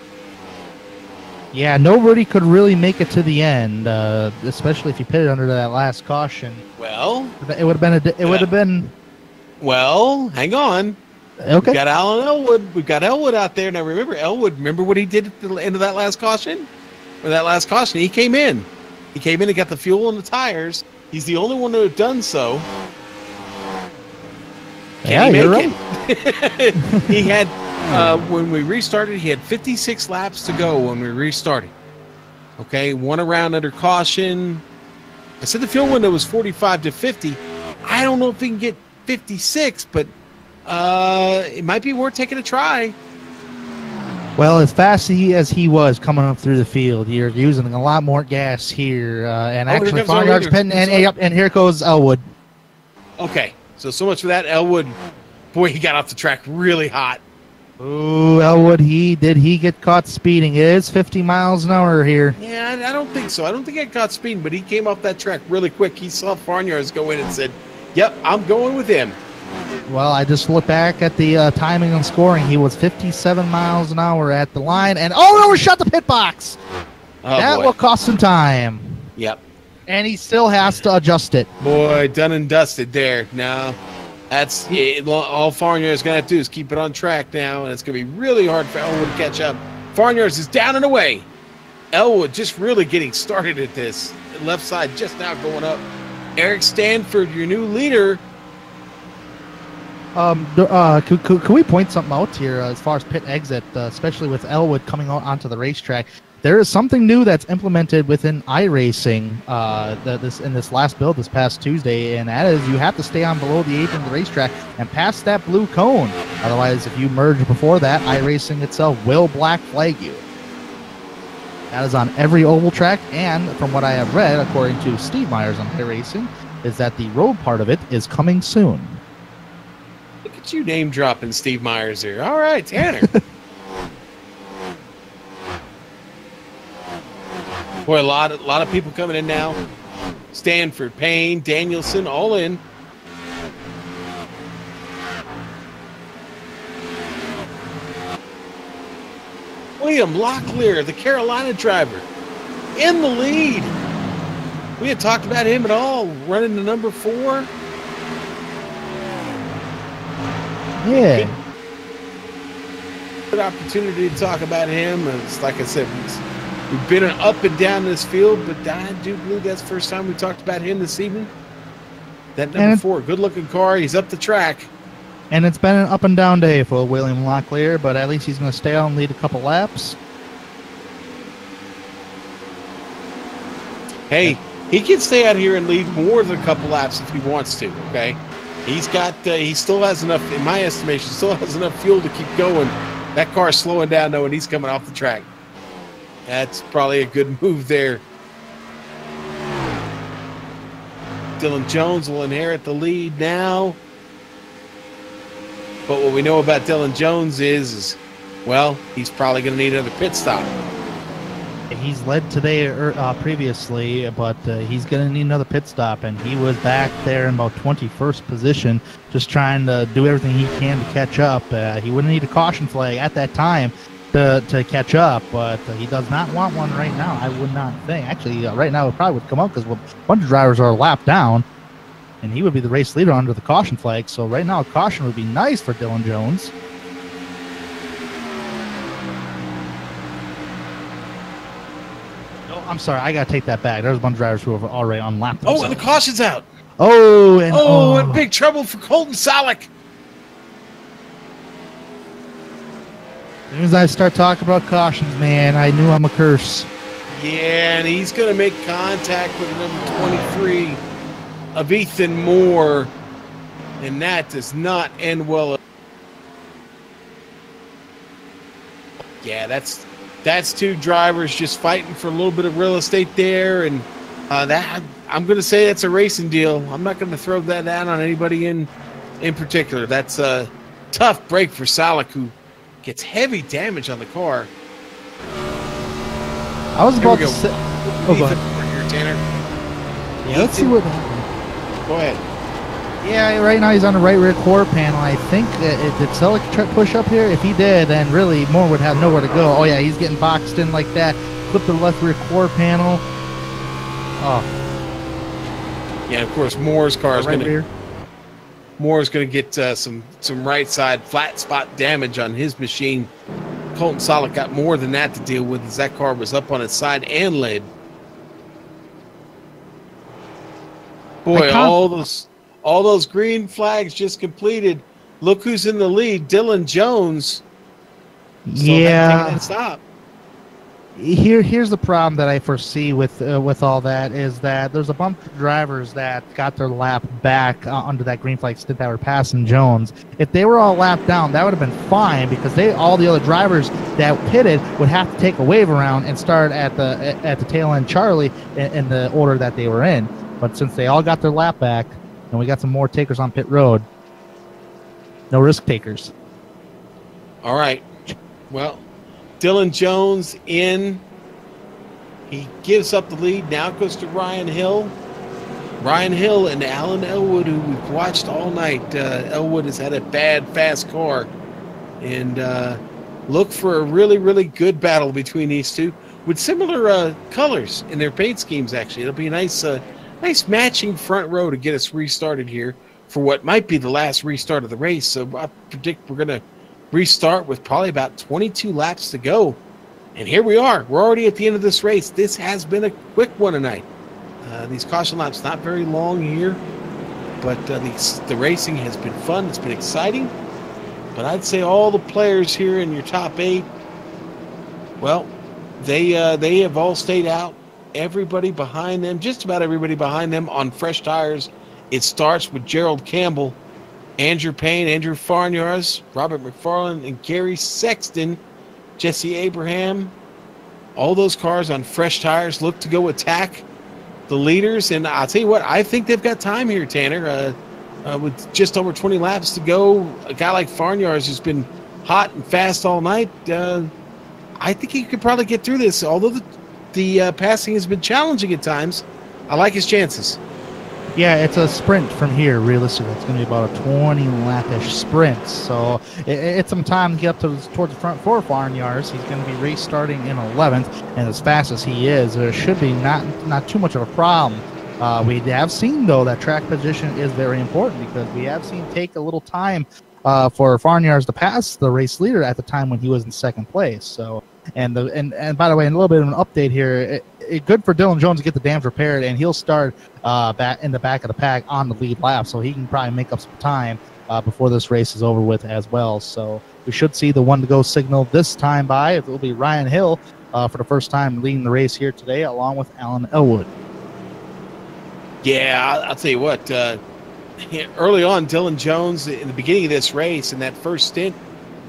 Yeah, nobody could really make it to the end, especially if you pitted under that last caution. Well, it would have been. Well, hang on. Okay. We got Alan Elwood. We've got Elwood out there now. Remember Elwood? Remember what he did at the end of that last caution? Or that last caution, he came in. He came in and got the fuel and the tires. He's the only one to have done so. You're right. He had, when we restarted, he had 56 laps to go when we restarted. Okay, one around under caution. I said the fuel window was 45 to 50. I don't know if he can get 56, but it might be worth taking a try. Well, as fast as he was coming up through the field, you're using a lot more gas here. Actually, Farnyards pitting, and here goes Elwood. Okay. So much for that. Elwood, boy, he got off the track really hot. Ooh, Elwood, he get caught speeding? It is 50 miles an hour here. Yeah, I don't think so. I don't think he got caught speeding, but he came off that track really quick. He saw Farnyards go in and said, yep, I'm going with him. Well, I just looked back at the timing and scoring. He was 57 miles an hour at the line, and overshot the pit box. That will cost him time. Yep. And he still has to adjust it. Boy, done and dusted there. No, that's all Farnyards is going to have to do is keep it on track now, and it's going to be really hard for Elwood to catch up. Farnyards is down and away. Elwood just really getting started at this. Left side just now going up. Eric Stanford, your new leader. Could we point something out here as far as pit exit, especially with Elwood coming out onto the racetrack? There is something new that's implemented within iRacing in this last build this past Tuesday, and that is you have to stay on below the apron of the racetrack and pass that blue cone. Otherwise, if you merge before that, iRacing itself will black flag you. That is on every oval track, and from what I have read, according to Steve Myers on iRacing, is that the road part of it is coming soon. Look at you name dropping Steve Myers here. All right, Tanner. Boy, a lot of people coming in now. Stanford, Payne, Danielson, all in. William Locklear, the Carolina driver, in the lead. We had talked about him at all, running the number 4. Yeah. Good opportunity to talk about him. It's like I said, we've been up and down this field, but I do believe that's the first time we talked about him this evening. That number 4, good-looking car. He's up the track. And it's been an up and down day for William Locklear, but at least he's going to stay out and lead a couple laps. Hey, he can stay out here and lead more than a couple laps if he wants to, okay? He's got, he still has enough, in my estimation, still has enough fuel to keep going. That car's slowing down, though, and he's coming off the track. That's probably a good move there. Dylan Jones will inherit the lead now. But what we know about Dylan Jones is well, he's probably going to need another pit stop. He's led today previously, but he's going to need another pit stop, and he was back there in about 21st position, just trying to do everything he can to catch up. He wouldn't need a caution flag at that time to catch up, but he does not want one right now, I would not think. Actually, right now it probably would come up because a bunch of drivers are a lap down, and he would be the race leader under the caution flag. So right now a caution would be nice for Dylan Jones. I'm sorry, I got to take that back. There's a bunch of drivers who have already unlapped themselves. Oh, and the caution's out. And big trouble for Colton Salek. As soon as I start talking about cautions, man, I knew I'm a curse. Yeah, and he's going to make contact with number 23 of Ethan Moore, and that does not end well. Yeah, that's two drivers just fighting for a little bit of real estate there, and that I'm going to say that's a racing deal. I'm not going to throw that out on anybody in particular. That's a tough break for Salek, who gets heavy damage on the car. I was about to say... Oh, go ahead. Here, Tanner. Yeah, let's see what happens. Go ahead. Yeah, right now he's on the right rear quarter panel. I think did Salek push up here? If he did, then really Moore would have nowhere to go. Oh, yeah, he's getting boxed in like that. Flip to the left rear quarter panel. Oh. Yeah, of course, Moore's car is going to... Moore's going to get some right side flat spot damage on his machine. Colton Salek got more than that to deal with, as that car was up on its side and led. Boy, all those green flags just completed. Look who's in the lead, Dylan Jones. Yeah. Stop. Here's the problem that I foresee with all that is that there's a bunch of drivers that got their lap back under that green flag stint that were passing Jones. If they were all lapped down, that would have been fine, because all the other drivers that pitted would have to take a wave around and start at the tail end Charlie in the order that they were in. But since they all got their lap back and we got some more takers on pit road, no risk takers. All right. Well, Dylan Jones in. He gives up the lead. Now it goes to Ryan Hill. Ryan Hill and Alan Elwood, who we've watched all night. Elwood has had a bad, fast car. And look for a really, really good battle between these two with similar colors in their paint schemes, actually. It'll be a nice matching front row to get us restarted here for what might be the last restart of the race. So I predict we're going to restart with probably about 22 laps to go. And here we are. We're already at the end of this race. This has been a quick one tonight. These caution laps not very long here, but the racing has been fun. It's been exciting. But I'd say all the players here in your top 8, well, they have all stayed out. Everybody behind them, just about everybody behind them on fresh tires. It starts with Gerald Campbell, Andrew Payne, Andrew Farnyars, Robert McFarland, and Gary Sexton, Jesse Abraham. All those cars on fresh tires look to go attack the leaders. And I'll tell you what, I think they've got time here, Tanner. With just over 20 laps to go, a guy like Farnyars who's been hot and fast all night, I think he could probably get through this. Although the passing has been challenging at times, I like his chances. Yeah, it's a sprint from here, realistically. It's going to be about a 20-lap-ish sprint. So it's some time to get up towards the front for Farnyars. He's going to be restarting in 11th, and as fast as he is, there should be not too much of a problem. We have seen, though, that track position is very important because we have seen take a little time for Farnyars to pass the race leader at the time when he was in second place. So, and by the way, a little bit of an update here. Good for Dylan Jones to get the dams repaired, and he'll start back in the back of the pack on the lead lap, so he can probably make up some time before this race is over with as well. So we should see the one-to-go signal this time by. It will be Ryan Hill for the first time leading the race here today, along with Alan Elwood. Yeah, I'll tell you what. Early on, Dylan Jones, in the beginning of this race, in that first stint,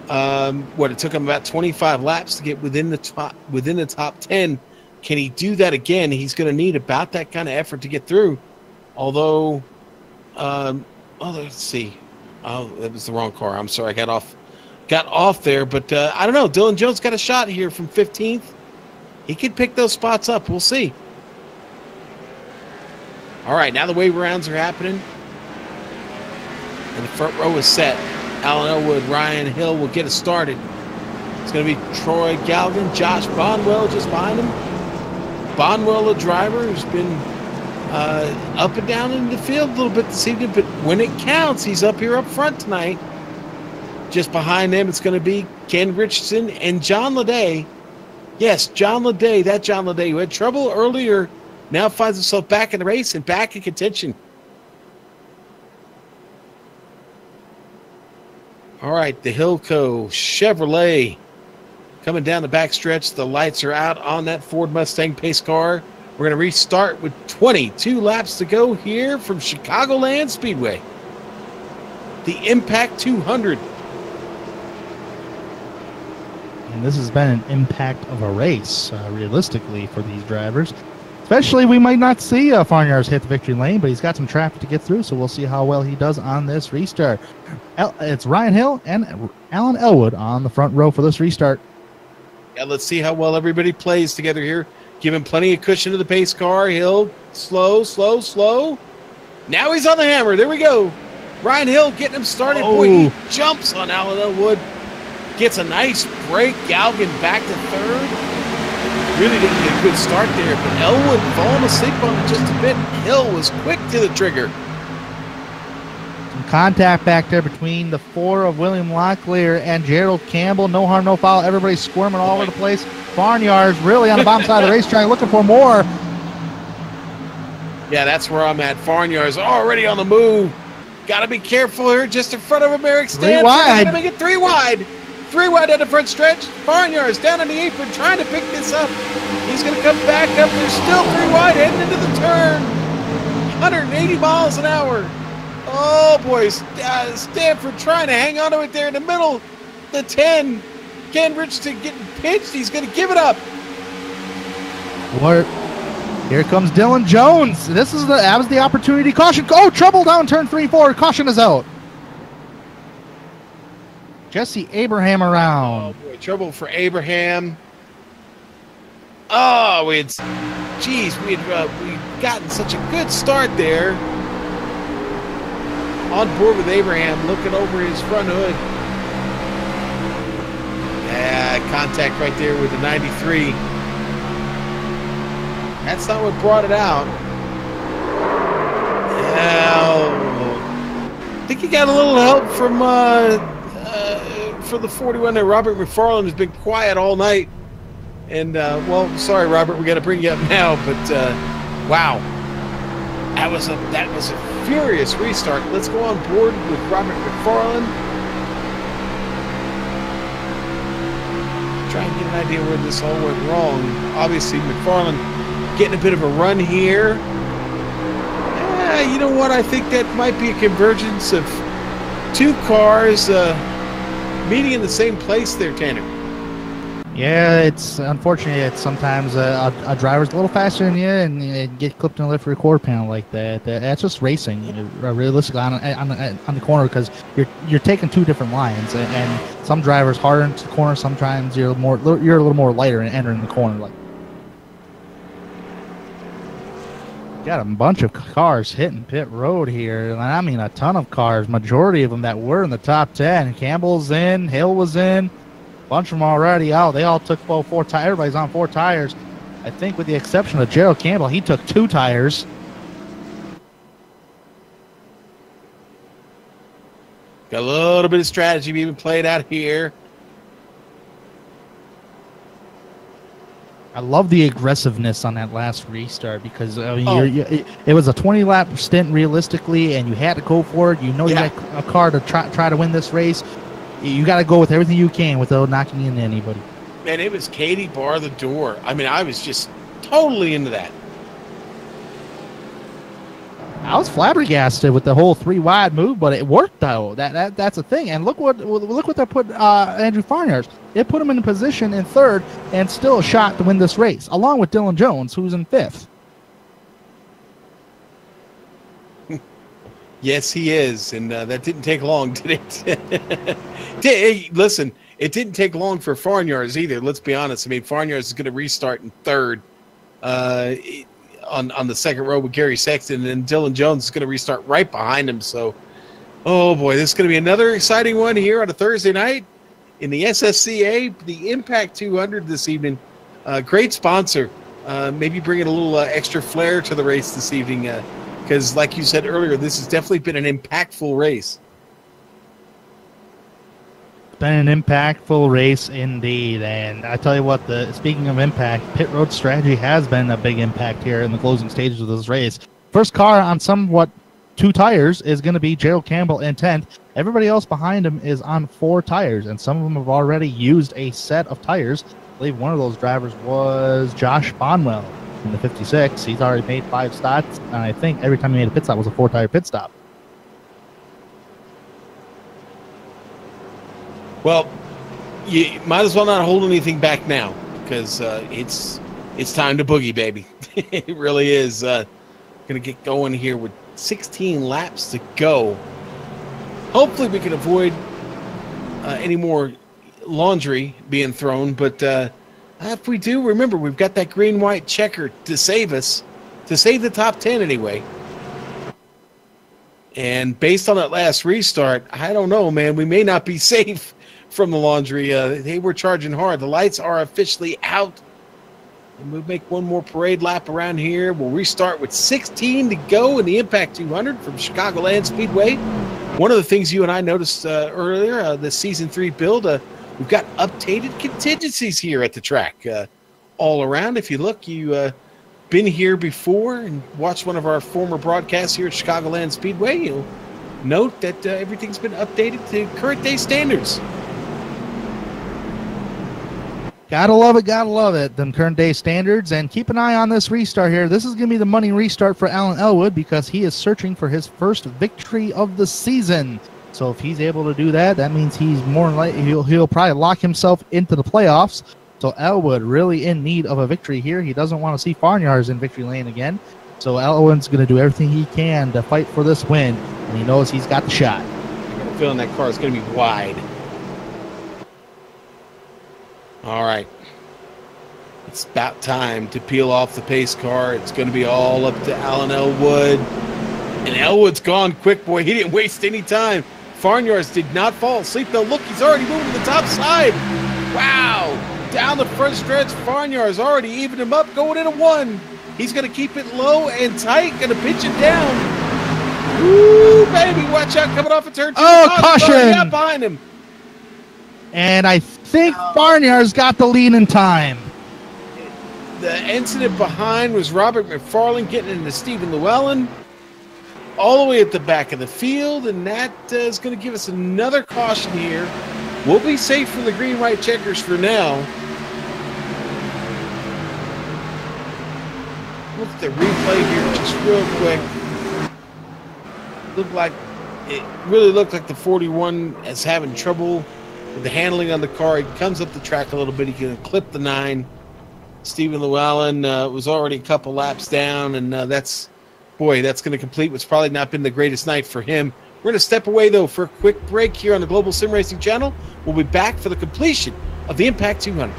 it took him about 25 laps to get within the top 10. Can he do that again? He's going to need about that kind of effort to get through. Although, let's see. Oh, that was the wrong car. I'm sorry, I got off there. But I don't know. Dylan Jones got a shot here from 15th. He could pick those spots up. We'll see. All right, now the wave rounds are happening. And the front row is set. Alan Elwood, Ryan Hill will get us started. It's going to be Troy Galvin, Josh Bonwell just behind him. Bonwell, a driver who's been up and down in the field a little bit this evening, but when it counts, he's up here up front tonight. Just behind them, it's going to be Ken Richardson and John Leday. Yes, John Leday, that John Leday who had trouble earlier, now finds himself back in the race and back in contention. All right, the Hilco Chevrolet coming down the backstretch. The lights are out on that Ford Mustang pace car. We're going to restart with 22 laps to go here from Chicagoland Speedway. The Impact 200. And this has been an impact of a race, realistically, for these drivers. Especially, we might not see Farnyars hit the victory lane, but he's got some traffic to get through, so we'll see how well he does on this restart. It's Ryan Hill and Alan Elwood on the front row for this restart. Yeah, let's see how well everybody plays together here. Give him plenty of cushion to the pace car. Hill, slow, slow, slow. Now he's on the hammer. There we go. Ryan Hill getting him started. Oh. Boy, he jumps on Alan Elwood. Gets a nice break. Galvin back to third. Really didn't get a good start there, but Elwood falling asleep on it just a bit. Hill was quick to the trigger. Some contact back there between the four of William Locklear and Gerald Campbell. No harm, no foul. Everybody squirming all over the place. Farnyars really on the bottom side of the racetrack looking for more. Yeah, that's where I'm at. Farnyars already on the move. Got to be careful here just in front of Merrick Stanton. 3 wide. Got to make it 3 wide. 3 wide at the front stretch. Farnyars down on the apron trying to pick this up. He's going to come back up. There's still 3 wide heading into the turn. 180 miles an hour. Oh, boy. Stanford trying to hang on to it there in the middle. The 10. Ken Richardson getting pinched. He's going to give it up. Here comes Dylan Jones. That was the opportunity. Caution. Oh, trouble down turn 3-4. Caution is out. Jesse Abraham around. Oh boy, trouble for Abraham. Oh, we'd gotten such a good start there. On board with Abraham, looking over his front hood. Yeah, contact right there with the 93. That's not what brought it out. I think he got a little help from for the 41 there. Robert McFarland has been quiet all night. And, well, sorry, Robert, we got to bring you up now. But, wow. That was a furious restart. Let's go on board with Robert McFarland. Try and get an idea where this all went wrong. Obviously, McFarland getting a bit of a run here. You know what? I think that might be a convergence of two cars meeting in the same place there, Tanner. Yeah, it's unfortunate. It's sometimes a driver's a little faster than you and you get clipped in the left rear quarter panel like that. That's just racing, realistically, on the corner, because you're taking two different lines, and some drivers harder into the corner. Sometimes you're a little more lighter and entering the corner. Like, got a bunch of cars hitting pit road here, and I mean a ton of cars. Majority of them that were in the top 10. Campbell's in, Hill was in. Bunch of them already out. They all took both four tires. Everybody's on four tires. I think with the exception of Gerald Campbell, he took two tires. Got a little bit of strategy being played out here. I love the aggressiveness on that last restart because I mean, it was a 20-lap stint realistically, and you had to go for it. You know, you got a car to try to win this race. You got to go with everything you can without knocking into anybody. Man, it was Katie bar the door. I mean, I was just totally into that. I was flabbergasted with the whole 3-wide move, but it worked though. That's a thing. And look what they put Andrew Farniards. It put him in a position in third and still a shot to win this race, along with Dylan Jones, who's in fifth. Yes, he is, and that didn't take long, did it? Hey, listen, it didn't take long for Farniards either. Let's be honest. I mean, Farniards is going to restart in third on the second row with Gary Sexton, and then Dylan Jones is going to restart right behind him. So, oh boy, this is going to be another exciting one here on a Thursday night in the SSCA, the Impact 200 this evening. Great sponsor. Maybe bringing a little extra flair to the race this evening. Because, like you said earlier, this has definitely been an impactful race. Been an impactful race indeed, and I tell you what, speaking of impact, pit road strategy has been a big impact here in the closing stages of this race. First car on somewhat two tires is going to be Gerald Campbell in 10th. Everybody else behind him is on four tires, and some of them have already used a set of tires. I believe one of those drivers was Josh Bonwell in the 56. He's already made 5 stops, and I think every time he made a pit stop was a 4-tire pit stop. Well, you might as well not hold anything back now because it's time to boogie, baby. It really is. Going to get going here with 16 laps to go. Hopefully we can avoid any more laundry being thrown, but if we do, remember, we've got that green-white checker to save us, to save the top 10 anyway. And based on that last restart, I don't know, man. We may not be safe from the laundry. They were charging hard. The lights are officially out. And we'll make one more parade lap around here. We'll restart with 16 to go in the Impact 200 from Chicagoland Speedway. One of the things you and I noticed earlier, the Season 3 build, we've got updated contingencies here at the track all around. If you look, you've been here before and watched one of our former broadcasts here at Chicagoland Speedway, you'll note that everything's been updated to current day standards. Gotta love it, them current day standards. And keep an eye on this restart here. This is going to be the money restart for Alan Elwood because he is searching for his first victory of the season. So if he's able to do that, that means he's more likely he'll probably lock himself into the playoffs. So Elwood really in need of a victory here. He doesn't want to see Farniards in victory lane again. So Elwood's going to do everything he can to fight for this win, and he knows he's got the shot. I got a feeling that car is going to be wide. All right. It's about time to peel off the pace car. It's going to be all up to Alan Elwood. And Elwood's gone quick, boy. He didn't waste any time. Farnyards did not fall asleep, though. Look, he's already moving to the top side. Wow. Down the front stretch, Farnyards already evened him up, going into 1. He's going to keep it low and tight, going to pitch it down. Ooh, baby, watch out, coming off a turn 2. Oh, caution. Yeah, behind him. And I think Farnyards got the lead in time. The incident behind was Robert McFarland getting into Stephen Llewellyn all the way at the back of the field, and that is going to give us another caution here. We'll be safe for the green-white checkers for now. Look at the replay here just real quick. It really looked like the 41 is having trouble with the handling on the car. He comes up the track a little bit. He can clip the 9. Stephen Llewellyn was already a couple laps down, and that's going to complete what's probably not been the greatest night for him. We're going to step away, though, for a quick break here on the Global Sim Racing channel. We'll be back for the completion of the Impact 200.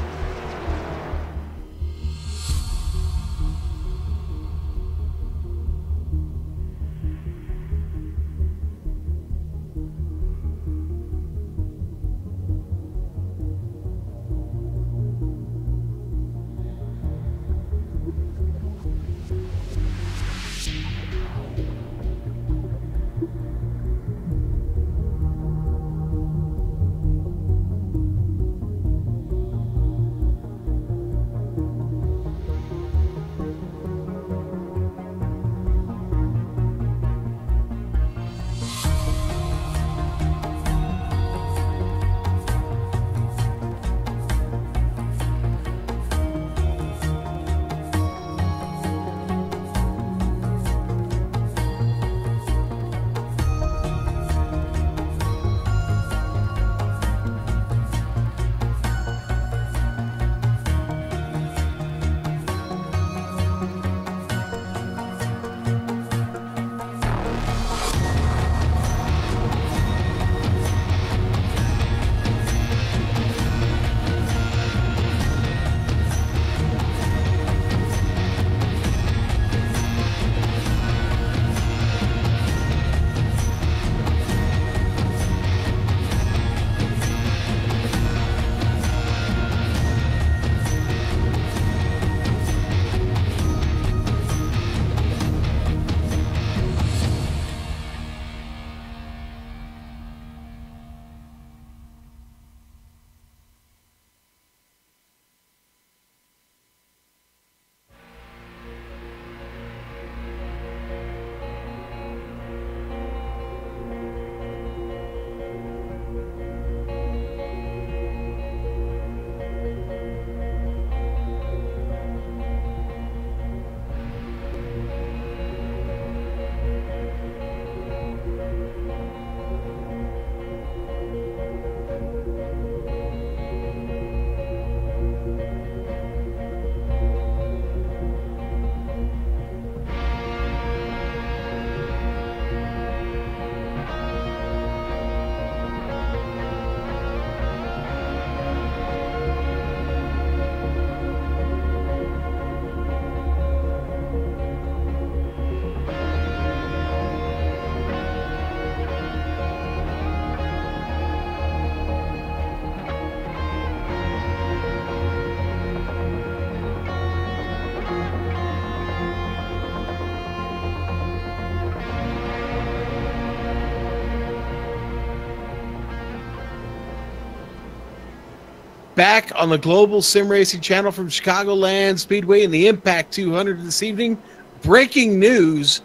Back on the Global Sim Racing channel from Chicagoland Speedway in the Impact 200 this evening. Breaking news.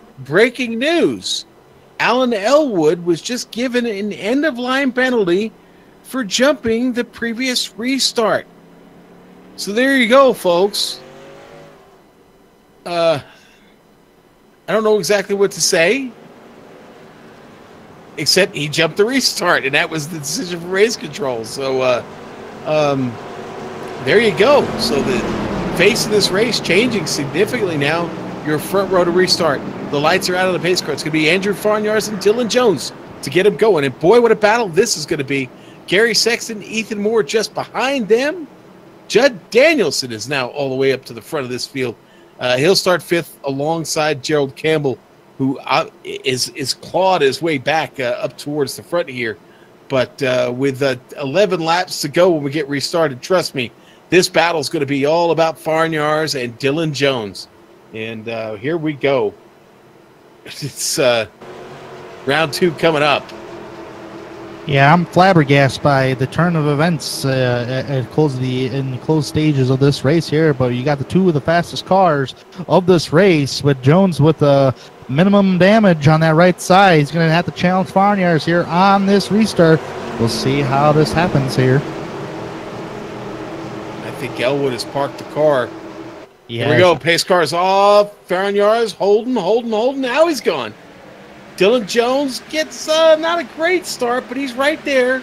Alan Elwood was just given an end-of-line penalty for jumping the previous restart. So there you go, folks. I don't know exactly what to say, except he jumped the restart, and that was the decision for race control. So, there you go. So the face of this race changing significantly now. Your front row to restart. The lights are out on the pace car. It's going to be Andrew Farnyards and Dylan Jones to get him going. And boy, what a battle this is going to be. Gary Sexton, Ethan Moore just behind them. Judd Danielson is now all the way up to the front of this field. He'll start 5th alongside Gerald Campbell, who is clawed his way back up towards the front here. But with 11 laps to go when we get restarted, trust me, this battle is going to be all about Farnyars and Dylan Jones. And here we go. It's round 2 coming up. Yeah, I'm flabbergasted by the turn of events in the closed stages of this race here. But you got the 2 of the fastest cars of this race, with Jones with the minimum damage on that right side. He's going to have to challenge Farnyars here on this restart. We'll see how this happens here. I think Elwood has parked the car. Yeah. Here we go. Pace car's off. Farnyars holding. Now he's gone. Dylan Jones gets not a great start, but he's right there.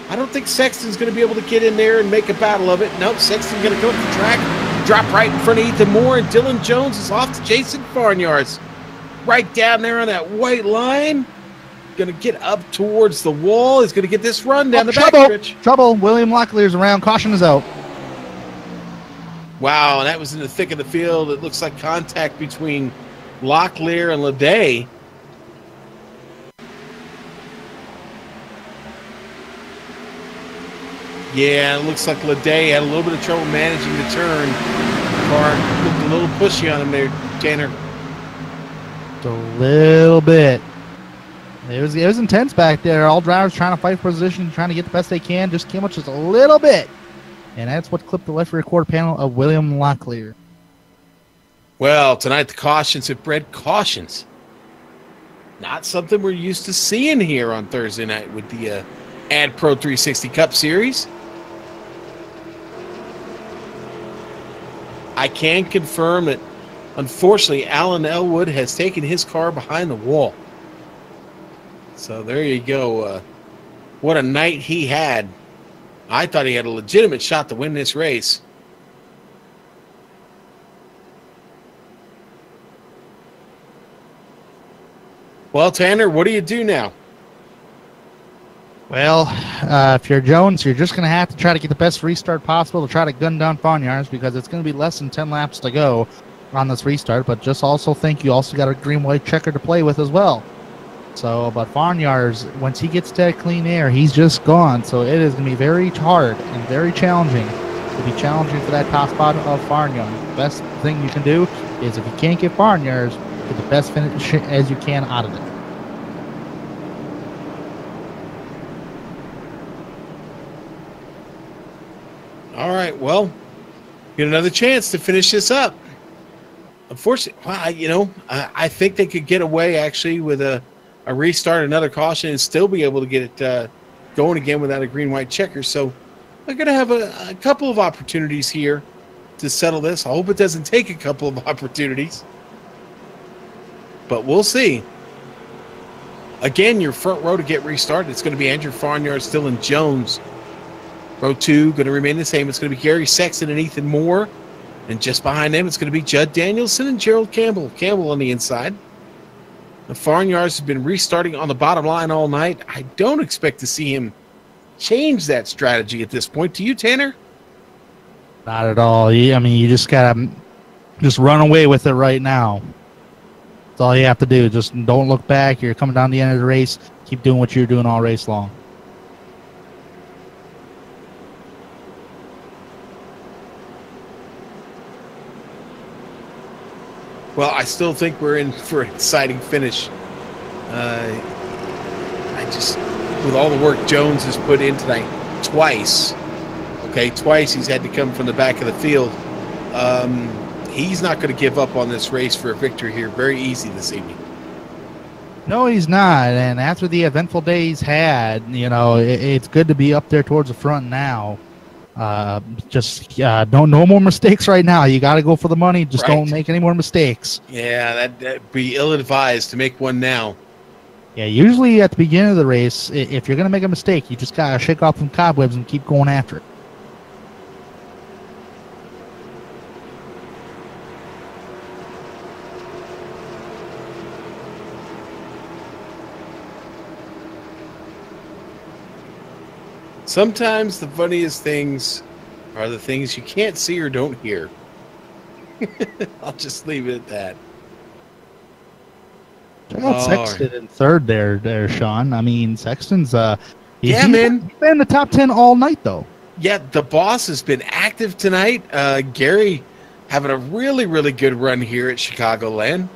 I don't think Sexton's going to be able to get in there and make a battle of it. Nope, Sexton's going to go up the track, drop right in front of Ethan Moore, and Dylan Jones is off to Jason Farnyars. Right down there on that white line. Going to get up towards the wall. He's going to get this run down the back stretch. Trouble. William Locklear's around. Caution is out. Wow, and that was in the thick of the field. It looks like contact between Locklear and Leday. Yeah, it looks like Leday had a little bit of trouble managing the turn. The car looked a little pushy on him there, Tanner. Just a little bit. It was intense back there. All drivers trying to fight for position, trying to get the best they can. Just came up just a little bit. And that's what clipped the left rear quarter panel of William Locklear. Well, tonight the cautions have bred cautions. Not something we're used to seeing here on Thursday night with the AdPro 360 Cup Series. I can confirm that, unfortunately, Alan Elwood has taken his car behind the wall. So there you go. What a night he had. I thought he had a legitimate shot to win this race. Well, Tanner, what do you do now? Well, if you're Jones, you're just going to have to try to get the best restart possible to try to gun down Farnyars, because it's going to be less than 10 laps to go on this restart. But just also think you also got a green-white checker to play with as well. So, but Farnyars, once he gets to clean air, he's just gone. So it is going to be very hard and very challenging to be challenging for that top spot of Farnyars. The best thing you can do is, if you can't get Farnyars, get the best finish as you can out of it. All right, well, get another chance to finish this up. Unfortunately, well, I think they could get away actually with a restart, another caution, and still be able to get it going again without a green-white checker. So they're going to have a couple of opportunities here to settle this. I hope it doesn't take a couple of opportunities, but we'll see. Again, your front row to get restarted, it's going to be Andrew Farnyard, Dylan Jones. Row 2 going to remain the same. It's going to be Gary Sexton and Ethan Moore. And just behind them, it's going to be Judd Danielson and Gerald Campbell. Campbell on the inside. The Farnyards have been restarting on the bottom line all night. I don't expect to see him change that strategy at this point. Do you, Tanner? Not at all. I mean, you just got to just run away with it right now. That's all you have to do. Just don't look back. You're coming down the end of the race. Keep doing what you're doing all race long. Well, I still think we're in for an exciting finish. With all the work Jones has put in tonight, twice he's had to come from the back of the field. He's not going to give up on this race for a victory here very easy this evening. No, he's not. And after the eventful day he's had, it's good to be up there towards the front now. No more mistakes right now. You got to go for the money. Just don't make any more mistakes. Yeah, that'd be ill-advised to make one now. Yeah, usually at the beginning of the race, if you're going to make a mistake, you just got to shake off some cobwebs and keep going after it. Sometimes the funniest things are the things you can't see or don't hear. I'll just leave it at that. Check out Sexton in third there, Sean. I mean, Sexton's man, he's been in the top 10 all night though. Yeah, the boss has been active tonight. Gary having a really, really good run here at Chicagoland.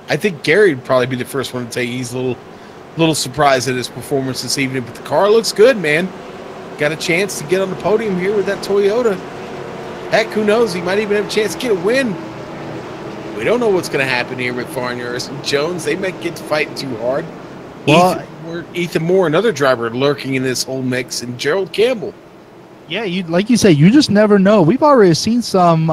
I think Gary would probably be the first one to tell you he's a little surprised at his performance this evening, but the car looks good, man. Got a chance to get on the podium here with that Toyota. Heck, who knows? He might even have a chance to get a win. We don't know what's going to happen here with Farniers and Jones. They might get to fighting too hard. Well, Ethan Moore, another driver lurking in this whole mix, and Gerald Campbell. Yeah, like you say, you just never know. We've already seen some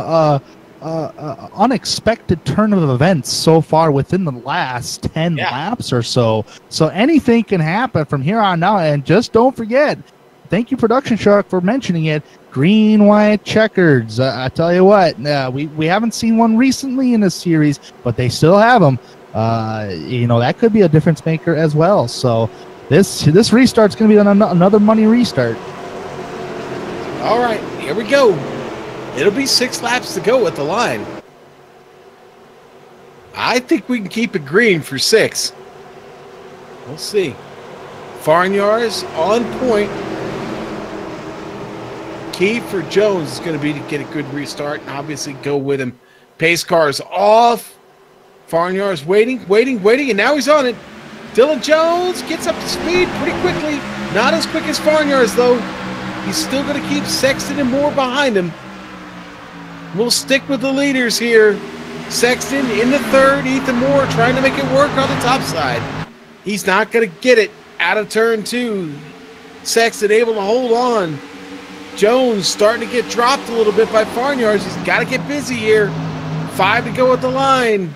unexpected turn of events so far within the last 10 laps or so. So anything can happen from here on out. And just don't forget, thank you, Production Shark, for mentioning it. Green, white, checkers. I tell you what, we haven't seen one recently in this series, but they still have them. That could be a difference maker as well. So this restart's going to be another money restart. All right, here we go. It'll be 6 laps to go at the line. I think we can keep it green for 6. We'll see. Farnyar's on point. Key for Jones is going to be to get a good restart and obviously go with him. Pace car's off. Farnyar's waiting, and now he's on it. Dylan Jones gets up to speed pretty quickly. Not as quick as Farnyar's, though. He's still going to keep Sexton and Moore behind him. We'll stick with the leaders here. Sexton in the third. Ethan Moore trying to make it work on the top side. He's not going to get it out of turn 2. Sexton able to hold on. Jones starting to get dropped a little bit by Farnyards. He's got to get busy here. 5 to go at the line.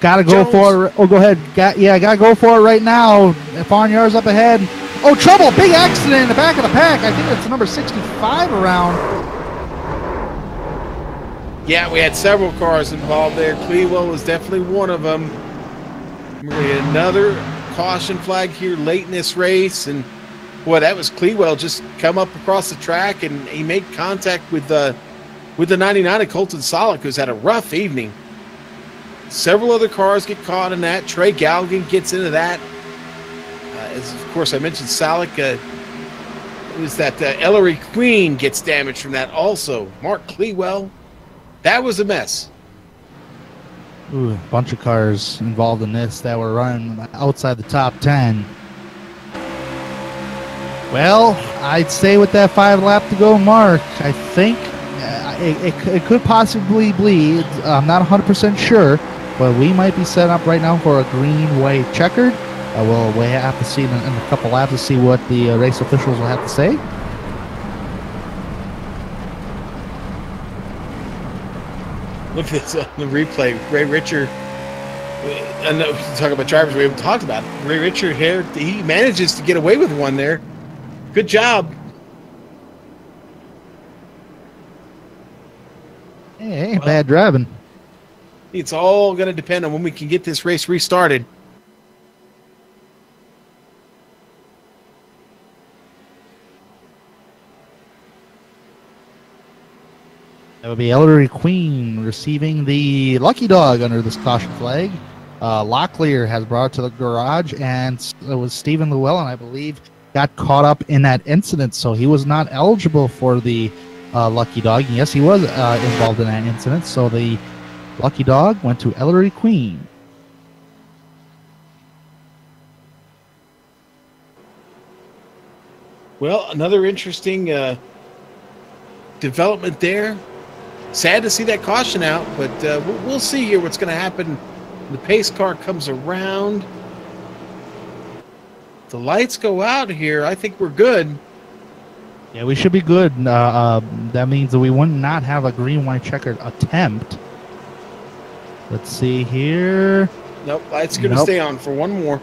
Got to go for it. Oh, go ahead. Got to go for it right now. Farnyards up ahead. Oh, trouble. Big accident in the back of the pack. I think it's number 65 around. Yeah, we had several cars involved there. Clewell was definitely one of them. We're going to get another caution flag here late in this race. And, boy, that was Clewell just come up across the track, and he made contact with the 99 of Colton Solak, who's had a rough evening. Several other cars get caught in that. Trey Galligan gets into that. As, of course, I mentioned Solak. It was that Ellery Queen gets damaged from that also. Mark Clewell. That was a mess. Ooh, a bunch of cars involved in this that were running outside the top 10. Well, I'd say with that 5 lap to go mark, I think it could possibly bleed. I'm not 100% sure, but we might be set up right now for a green, white, checkered. We'll have to see in a couple laps to see what the race officials will have to say. Look at this on the replay. Ray Richard. I know talking about drivers we haven't talked about. Ray Richard here, he manages to get away with one there. Good job. Hey, bad driving. It's all going to depend on when we can get this race restarted. That would be Ellery Queen receiving the lucky dog under this caution flag. Locklear has brought it to the garage, and it was Stephen Llewellyn, I believe, got caught up in that incident, so he was not eligible for the lucky dog. Yes, he was involved in that incident, so the lucky dog went to Ellery Queen. Well, another interesting development there. Sad to see that caution out, but we'll see here what's going to happen. The pace car comes around. The lights go out here. I think we're good. Yeah, we should be good. That means that we would not have a green, white, checkered attempt. Let's see here. Nope, lights going to stay on for one more.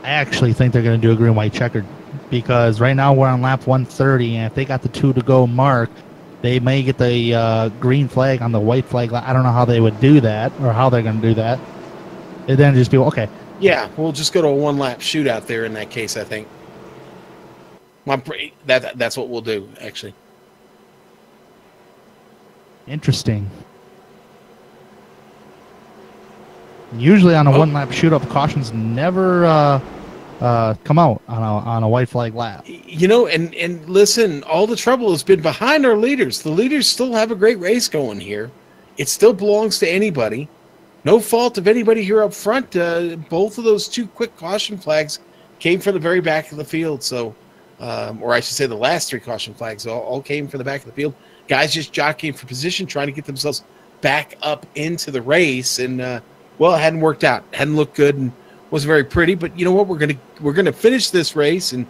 I actually think they're going to do a green, white, checkered, because right now we're on lap 130, and if they got the 2 to go mark, They may get the green flag on the white flag. I don't know how they would do that or how they're going to do that. And then just be, okay. Yeah, we'll just go to a one-lap shootout there in that case, I think. That's what we'll do, actually. Interesting. Usually on a one-lap shootout, cautions never come out on a white flag lap. You know, and listen, all the trouble has been behind our leaders. The leaders still have a great race going here. It still belongs to anybody. No fault of anybody here up front. Both of those 2 quick caution flags came from the very back of the field. So, or I should say the last 3 caution flags all came from the back of the field. Guys just jockeying for position, trying to get themselves back up into the race. And, well, it hadn't worked out. It hadn't looked good and wasn't very pretty. But you know what? We're gonna finish this race. And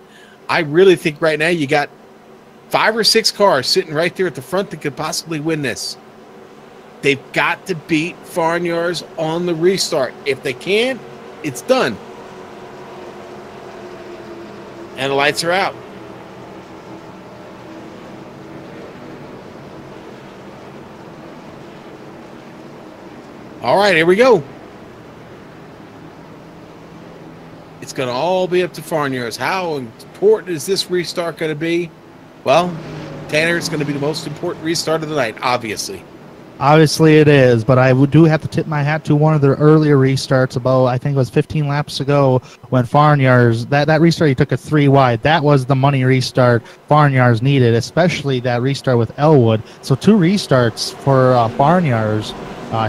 I really think right now you got 5 or 6 cars sitting right there at the front that could possibly win this. They've got to beat Farnyards on the restart. If they can't, it's done. And the lights are out. All right, here we go. It's going to all be up to Farnyards. How important is this restart going to be? Well, Tanner, it's going to be the most important restart of the night, obviously. Obviously it is, but I do have to tip my hat to one of their earlier restarts about, I think it was 15 laps ago, when Farnyards, that restart, he took a 3 wide. That was the money restart Farnyards needed, especially that restart with Elwood. So 2 restarts for Farnyards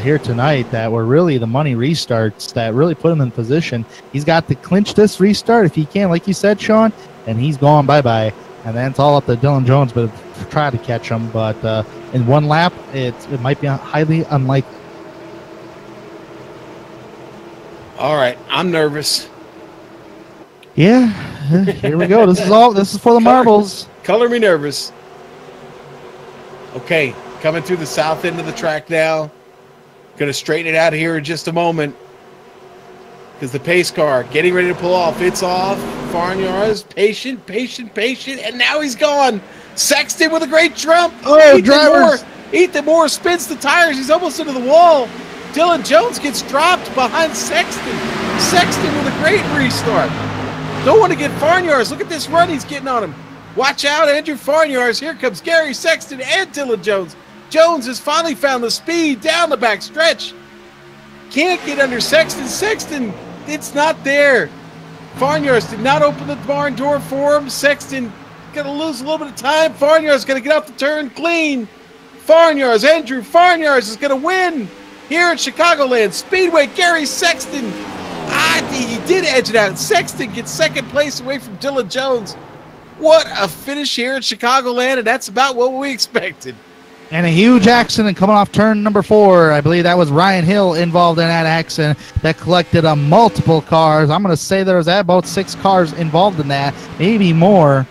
here tonight that were really the money restarts that really put him in position. He's got to clinch this restart if he can, like you said, Sean, and he's gone bye-bye. And then it's all up to Dylan Jones, but try to catch him. But in one lap, it might be highly unlikely. All right, I'm nervous. Yeah, here we go. This is for the marbles. Color me nervous. Okay, coming through the south end of the track now. Going to straighten it out here in just a moment. Because the pace car getting ready to pull off. It's off. Farnyards, patient, and now he's gone. Sexton with a great jump. Oh, drivers. Ethan Moore spins the tires. He's almost into the wall. Dylan Jones gets dropped behind Sexton. Sexton with a great restart. Don't want to get Farnyards. Look at this run he's getting on him. Watch out, Andrew Farnyards. Here comes Gary Sexton and Dylan Jones. Jones has finally found the speed down the back stretch. Can't get under Sexton. Sexton, it's not there. Farnyards did not open the barn door for him. Sexton going to lose a little bit of time. Farnyards going to get off the turn clean. Andrew Farnyards is going to win here at Chicagoland Speedway. Gary Sexton, he did edge it out. Sexton gets second place away from Dylan Jones. What a finish here at Chicagoland, and that's about what we expected. And a huge accident coming off turn number 4. I believe that was Ryan Hill involved in that accident that collected multiple cars. I'm going to say there was about 6 cars involved in that, maybe more.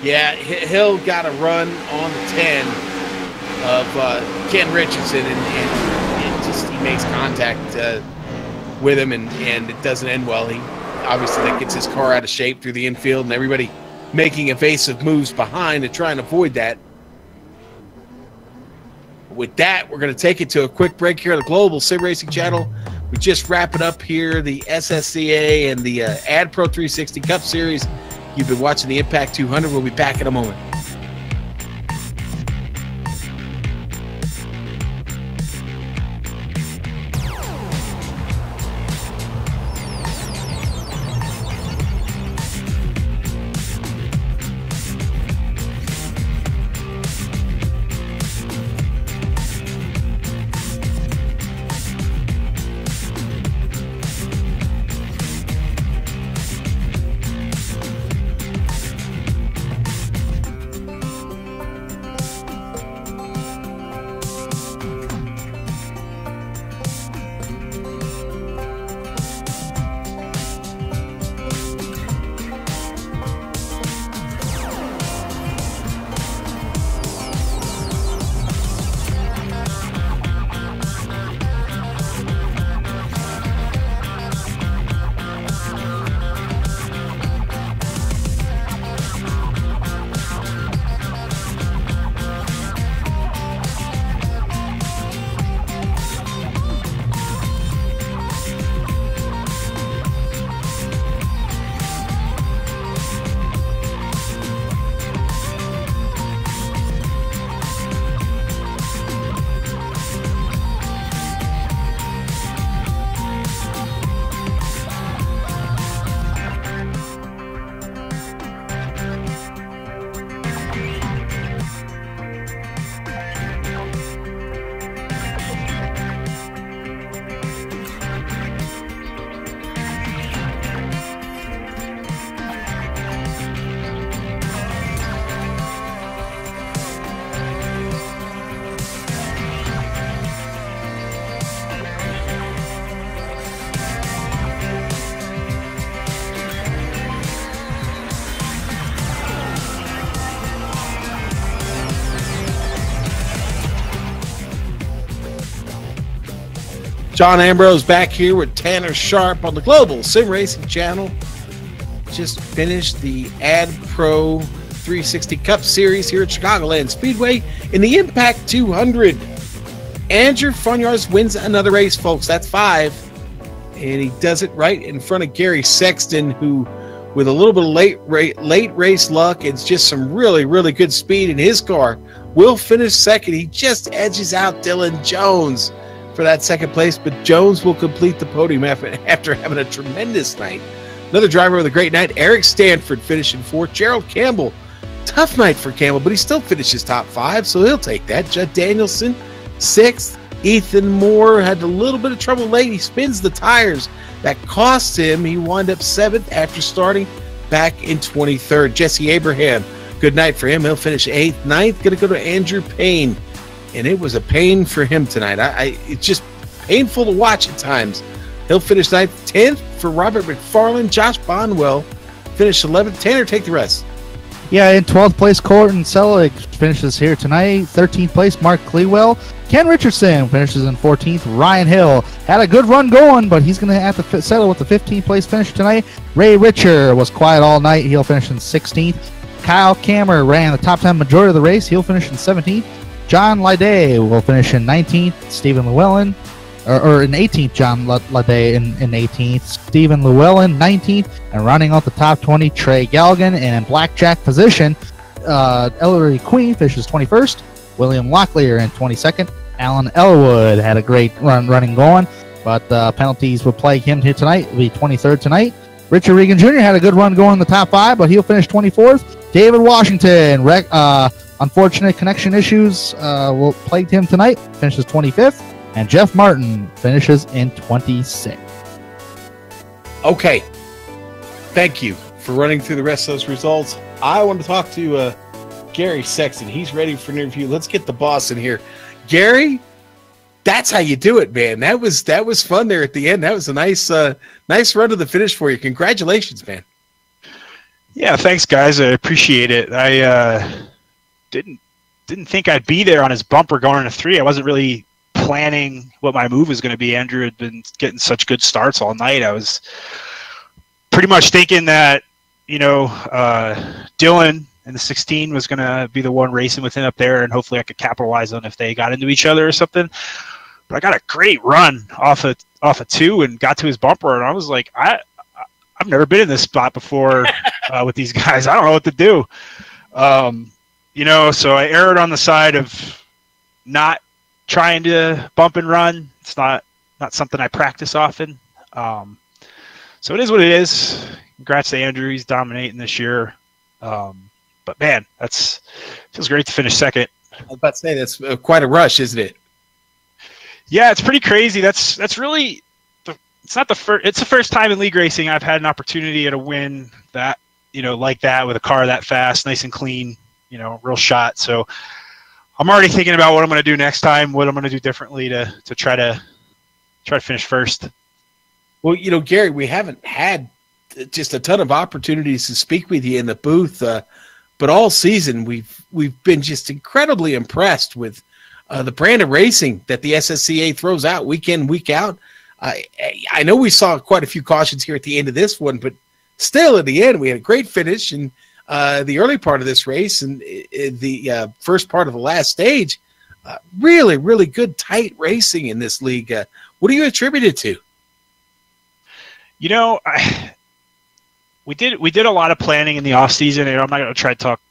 Yeah, Hill got a run on the 10 of Ken Richardson, and he makes contact with him, and it doesn't end well. Obviously that gets his car out of shape through the infield, and everybody making evasive moves behind to try and avoid that. With that, we're going to take it to a quick break here on the Global Sim Racing Channel. We're just wrapping up here the SSCA and the AdPro 360 Cup Series. You've been watching the Impact 200. We'll be back in a moment. John Ambrose back here with Tanner Sharp on the Global Sim Racing channel. Just finished the AdPro 360 Cup Series here at Chicagoland Speedway in the Impact 200. Andrew Funyars wins another race, folks. That's 5. And he does it right in front of Gary Sexton, who, with a little bit of late race luck and just some really, really good speed in his car, will finish second. He just edges out Dylan Jones for that second place, but Jones will complete the podium after having a tremendous night. Another driver with a great night, Eric Stanford, finishing 4th. Gerald Campbell, tough night for Campbell, but he still finishes top 5, so he'll take that. Judd Danielson, 6th. Ethan Moore had a little bit of trouble late. He spins the tires. That cost him. He wound up 7th after starting back in 23rd. Jesse Abraham, good night for him. He'll finish 8th. 9th, going to go to Andrew Payne. And it was a pain for him tonight. It's just painful to watch at times. He'll finish 9th. 10th for Robert McFarland. Josh Bonwell finished 11th. Tanner, take the rest. Yeah, in 12th place, Colton Selig finishes here tonight. 13th place, Mark Clewell. Ken Richardson finishes in 14th. Ryan Hill had a good run going, but he's going to have to settle with the 15th place finish tonight. Ray Richer was quiet all night. He'll finish in 16th. Kyle Kammer ran the top 10 majority of the race. He'll finish in 17th. John Lydé will finish in 19th. Stephen Llewellyn, or in 18th, John Lydé in 18th. Stephen Llewellyn, 19th. And rounding out the top 20, Trey Galligan. And in blackjack position, Ellery Queen finishes 21st. William Locklear in 22nd. Alan Elwood had a great running going, but penalties will plague him here tonight. He'll be 23rd tonight. Richard Regan Jr. had a good run going in the top 5, but he'll finish 24th. David Washington, unfortunate connection issues will plague him tonight, finishes 25th. And Jeff Martin finishes in 26th. Okay. Thank you for running through the rest of those results. I want to talk to Gary Sexton. He's ready for an interview. Let's get the boss in here. Gary, that's how you do it, man. That was fun there at the end. That was a nice run to the finish for you. Congratulations, man. Yeah, thanks, guys. I appreciate it. I didn't think I'd be there on his bumper going into 3. I wasn't really planning what my move was going to be. Andrew had been getting such good starts all night. I was pretty much thinking that, Dylan in the 16 was going to be the one racing with him up there, and hopefully I could capitalize on if they got into each other or something. But I got a great run off of 2 and got to his bumper, and I was like, I've never been in this spot before with these guys. I don't know what to do. So I erred on the side of not trying to bump and run. It's not something I practice often. So it is what it is. Congrats to Andrew. He's dominating this year. But man, feels great to finish second. I was about to say that's quite a rush, isn't it? Yeah, it's pretty crazy. That's really it's not the first. It's the first time in league racing I've had an opportunity at a win that like that with a car that fast, nice and clean, real shot. So I'm already thinking about what I'm going to do next time, what I'm going to do differently to try to finish first. Well, Gary, we haven't had just a ton of opportunities to speak with you in the booth. But all season, we've been just incredibly impressed with the brand of racing that the SSCA throws out week in, week out. I know we saw quite a few cautions here at the end of this one, but still, at the end, we had a great finish in the early part of this race and the first part of the last stage. Really, really good, tight racing in this league. What do you attribute it to? We did a lot of planning in the off season, and I'm not going to try to talk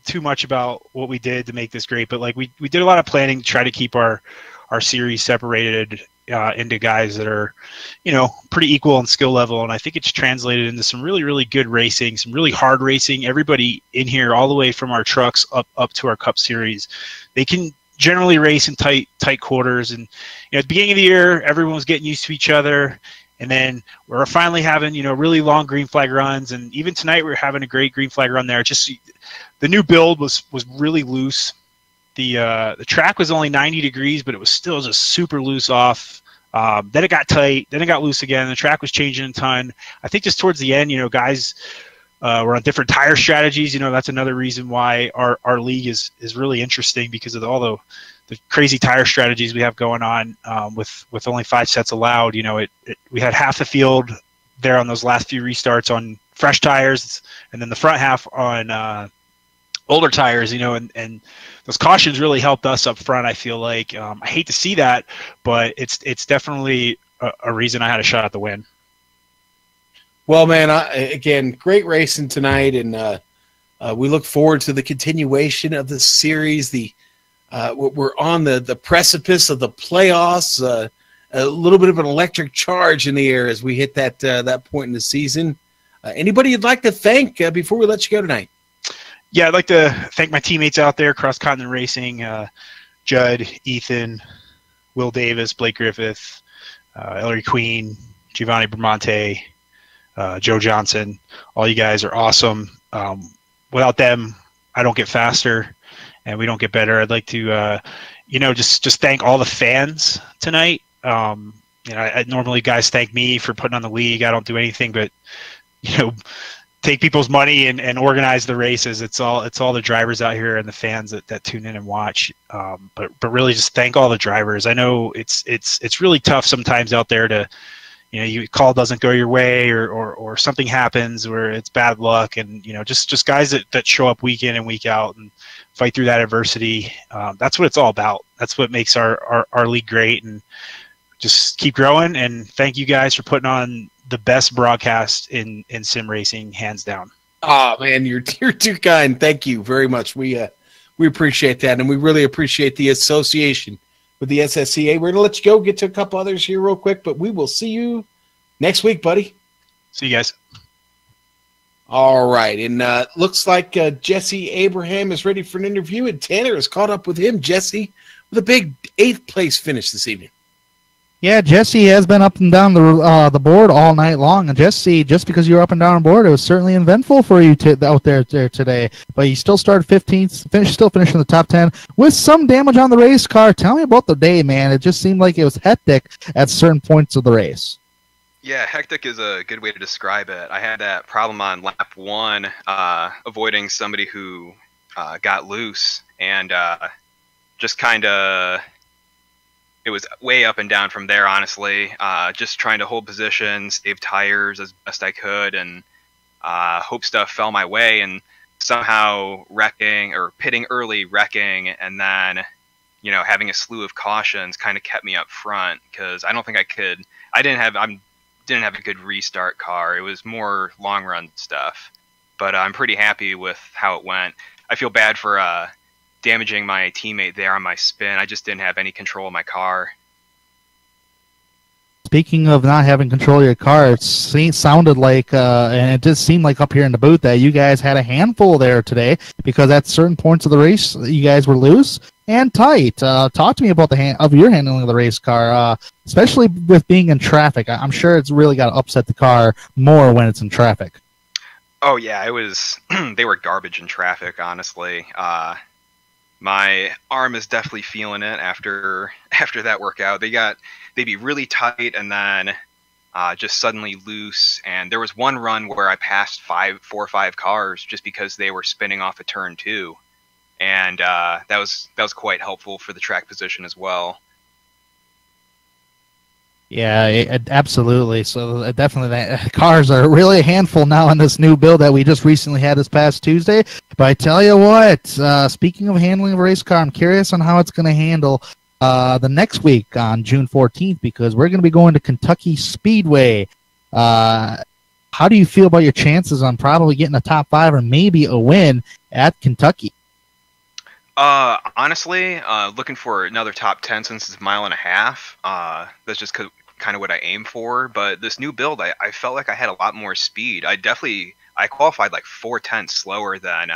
too much about what we did to make this great, but we did a lot of planning to try to keep our series separated into guys that are, pretty equal on skill level, and I think it's translated into some really, really good racing, some really hard racing. Everybody in here, all the way from our trucks up to our Cup Series, they can generally race in tight quarters, and at the beginning of the year, everyone was getting used to each other. And then we're finally having, really long green flag runs. And even tonight we're having a great green flag run there. Just the new build was really loose. The track was only 90 degrees, but it was still just super loose off. Then it got tight. Then it got loose again. The track was changing a ton. I think just towards the end, guys were on different tire strategies. That's another reason why our league is really interesting, because of all crazy tire strategies we have going on with only 5 sets allowed. We had half the field there on those last few restarts on fresh tires, and then the front half on older tires. And those cautions really helped us up front. I feel like I hate to see that, but it's definitely a reason I had a shot at the win. Well, man, again, great racing tonight, and we look forward to the continuation of the series. We're on the precipice of the playoffs. A little bit of an electric charge in the air as we hit that point in the season. Anybody you'd like to thank before we let you go tonight? Yeah, I'd like to thank my teammates out there, Cross Continent Racing, Judd, Ethan, Will Davis, Blake Griffith, Ellery Queen, Giovanni Bramante, Joe Johnson. All you guys are awesome. Without them, I don't get faster and we don't get better. I'd like to, just thank all the fans tonight. Normally guys thank me for putting on the league. I don't do anything but, take people's money and organize the races. It's all the drivers out here and the fans that tune in and watch. But really just thank all the drivers. I know it's really tough sometimes out there to, your call doesn't go your way or something happens where it's bad luck, and just guys that show up week in and week out and fight through that adversity. That's what it's all about. That's what makes our league great, and just keep growing. And thank you guys for putting on the best broadcast in sim racing, hands down. Oh man, you're too kind. Thank you very much. We appreciate that, and we really appreciate the association with the SSCA. We're going to let you go, get to a couple others here real quick, but we will see you next week, buddy. See you guys. All right, and looks like Jesse Abraham is ready for an interview, and Tanner has caught up with him. Jesse, with a big 8th place finish this evening. Yeah, Jesse has been up and down the board all night long. And Jesse, just because you were up and down the board, it was certainly eventful for you out there today. But you still started 15th, still finished in the top 10 with some damage on the race car. Tell me about the day, man. It just seemed like it was hectic at certain points of the race. Yeah, hectic is a good way to describe it. I had that problem on lap 1, avoiding somebody who got loose, and just kind of... It was way up and down from there, honestly. Just trying to hold position, save tires as best I could, and hope stuff fell my way. And somehow wrecking or pitting early, wrecking, and then having a slew of cautions kind of kept me up front because I don't think I could. I didn't have a good restart car. It was more long run stuff, but I'm pretty happy with how it went. I feel bad for damaging my teammate there on my spin. I just didn't have any control of my car. Speaking of not having control of your car, it sounded like, and it did seem like up here in the booth that you guys had a handful there today, because at certain points of the race, you guys were loose and tight. Talk to me about your handling of the race car, especially with being in traffic. I'm sure it's really got to upset the car more when it's in traffic. Oh yeah, it was. They were garbage in traffic, honestly. My arm is definitely feeling it after that workout. They'd be really tight and then just suddenly loose. And there was one run where I passed 4 or 5 cars just because they were spinning off a turn 2, and that was quite helpful for the track position as well. Yeah, absolutely. So definitely, cars are really a handful now in this new build that we just recently had this past Tuesday. But I tell you what, speaking of handling a race car, I'm curious on how it's going to handle the next week on June 14th, because we're going to be going to Kentucky Speedway. How do you feel about your chances on probably getting a top 5 or maybe a win at Kentucky? Honestly, looking for another top 10 since it's a mile and a half. That's just kind of what I aim for. But this new build, I felt like I had a lot more speed. I qualified like 4/10 slower than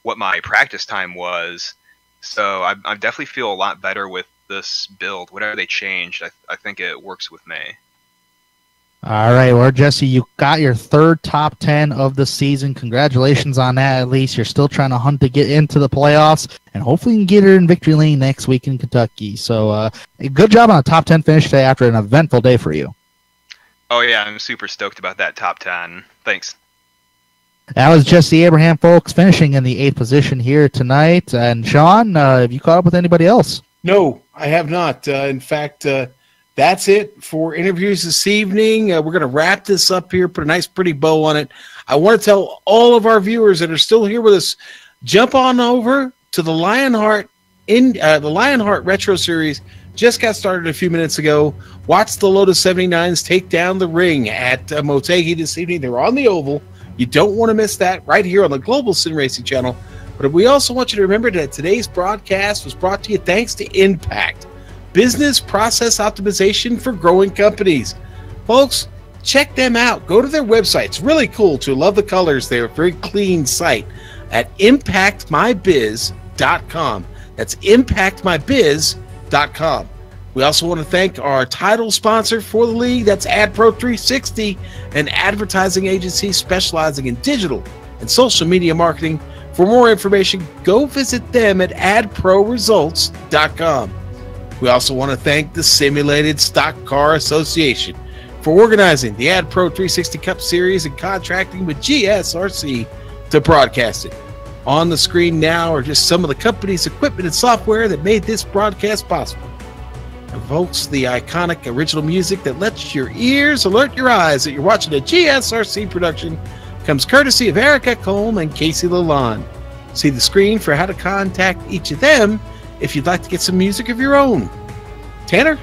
what my practice time was. So I definitely feel a lot better with this build. Whatever they changed, I think it works with me. All right, well, Jesse, you got your 3rd top 10 of the season. Congratulations on that. At least you're still trying to hunt to get into the playoffs, and hopefully you can get her in victory lane next week in Kentucky. So good job on a top 10 finish today after an eventful day for you. Oh, yeah, I'm super stoked about that top 10. Thanks. That was Jesse Abraham, folks, finishing in the 8th position here tonight. And Sean, have you caught up with anybody else? No, I have not. In fact, that's it for interviews this evening. We're going to wrap this up here, put a nice, pretty bow on it. I want to tell all of our viewers that are still here with us, jump on over to the Lionheart the Lionheart Retro Series. Just got started a few minutes ago. Watch the Lotus 79s take down the ring at Motegi this evening. They're on the Oval. You don't want to miss that right here on the Global Sim Racing channel. But we also want you to remember that today's broadcast was brought to you thanks to Impact, business process optimization for growing companies. Folks, check them out. Go to their website. It's really cool too. Love the colors there. Very clean site at impactmybiz.com. That's impactmybiz.com. We also want to thank our title sponsor for the league. That's AdPro 360, an advertising agency specializing in digital and social media marketing. For more information, go visit them at adproresults.com. We also want to thank the Simulated Stock Car Association for organizing the AdPro 360 Cup Series and contracting with GSRC to broadcast it. On the screen now are just some of the company's equipment and software that made this broadcast possible. And folks, the iconic original music that lets your ears alert your eyes that you're watching a GSRC production comes courtesy of Erica Colm and Casey Lalonde. See the screen for how to contact each of them if you'd like to get some music of your own. Tanner?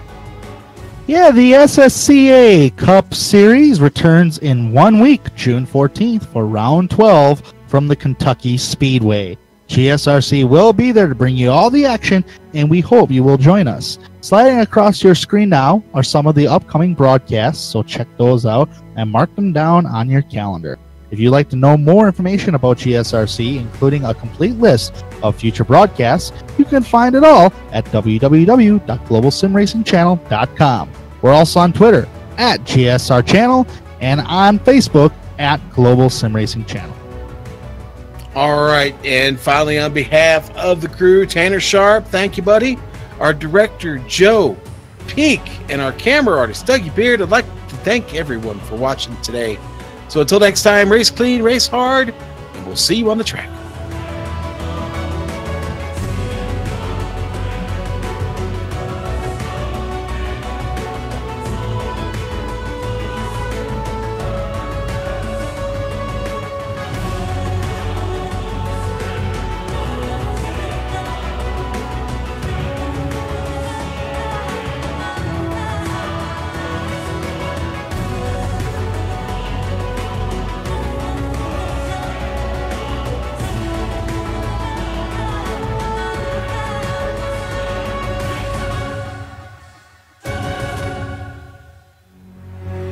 Yeah, the SSCA Cup Series returns in 1 week, June 14th, for round 12 from the Kentucky Speedway. GSRC will be there to bring you all the action, and we hope you will join us. Sliding across your screen now are some of the upcoming broadcasts, so check those out and mark them down on your calendar. If you'd like to know more information about GSRC, including a complete list of future broadcasts, you can find it all at www.globalsimracingchannel.com. We're also on Twitter at GSR Channel and on Facebook at Global Sim Racing Channel. All right, and finally, on behalf of the crew, Tanner Sharp, thank you, buddy. Our director, Joe Peak, and our camera artist, Dougie Beard, I'd like to thank everyone for watching today. So until next time, race clean, race hard, and we'll see you on the track.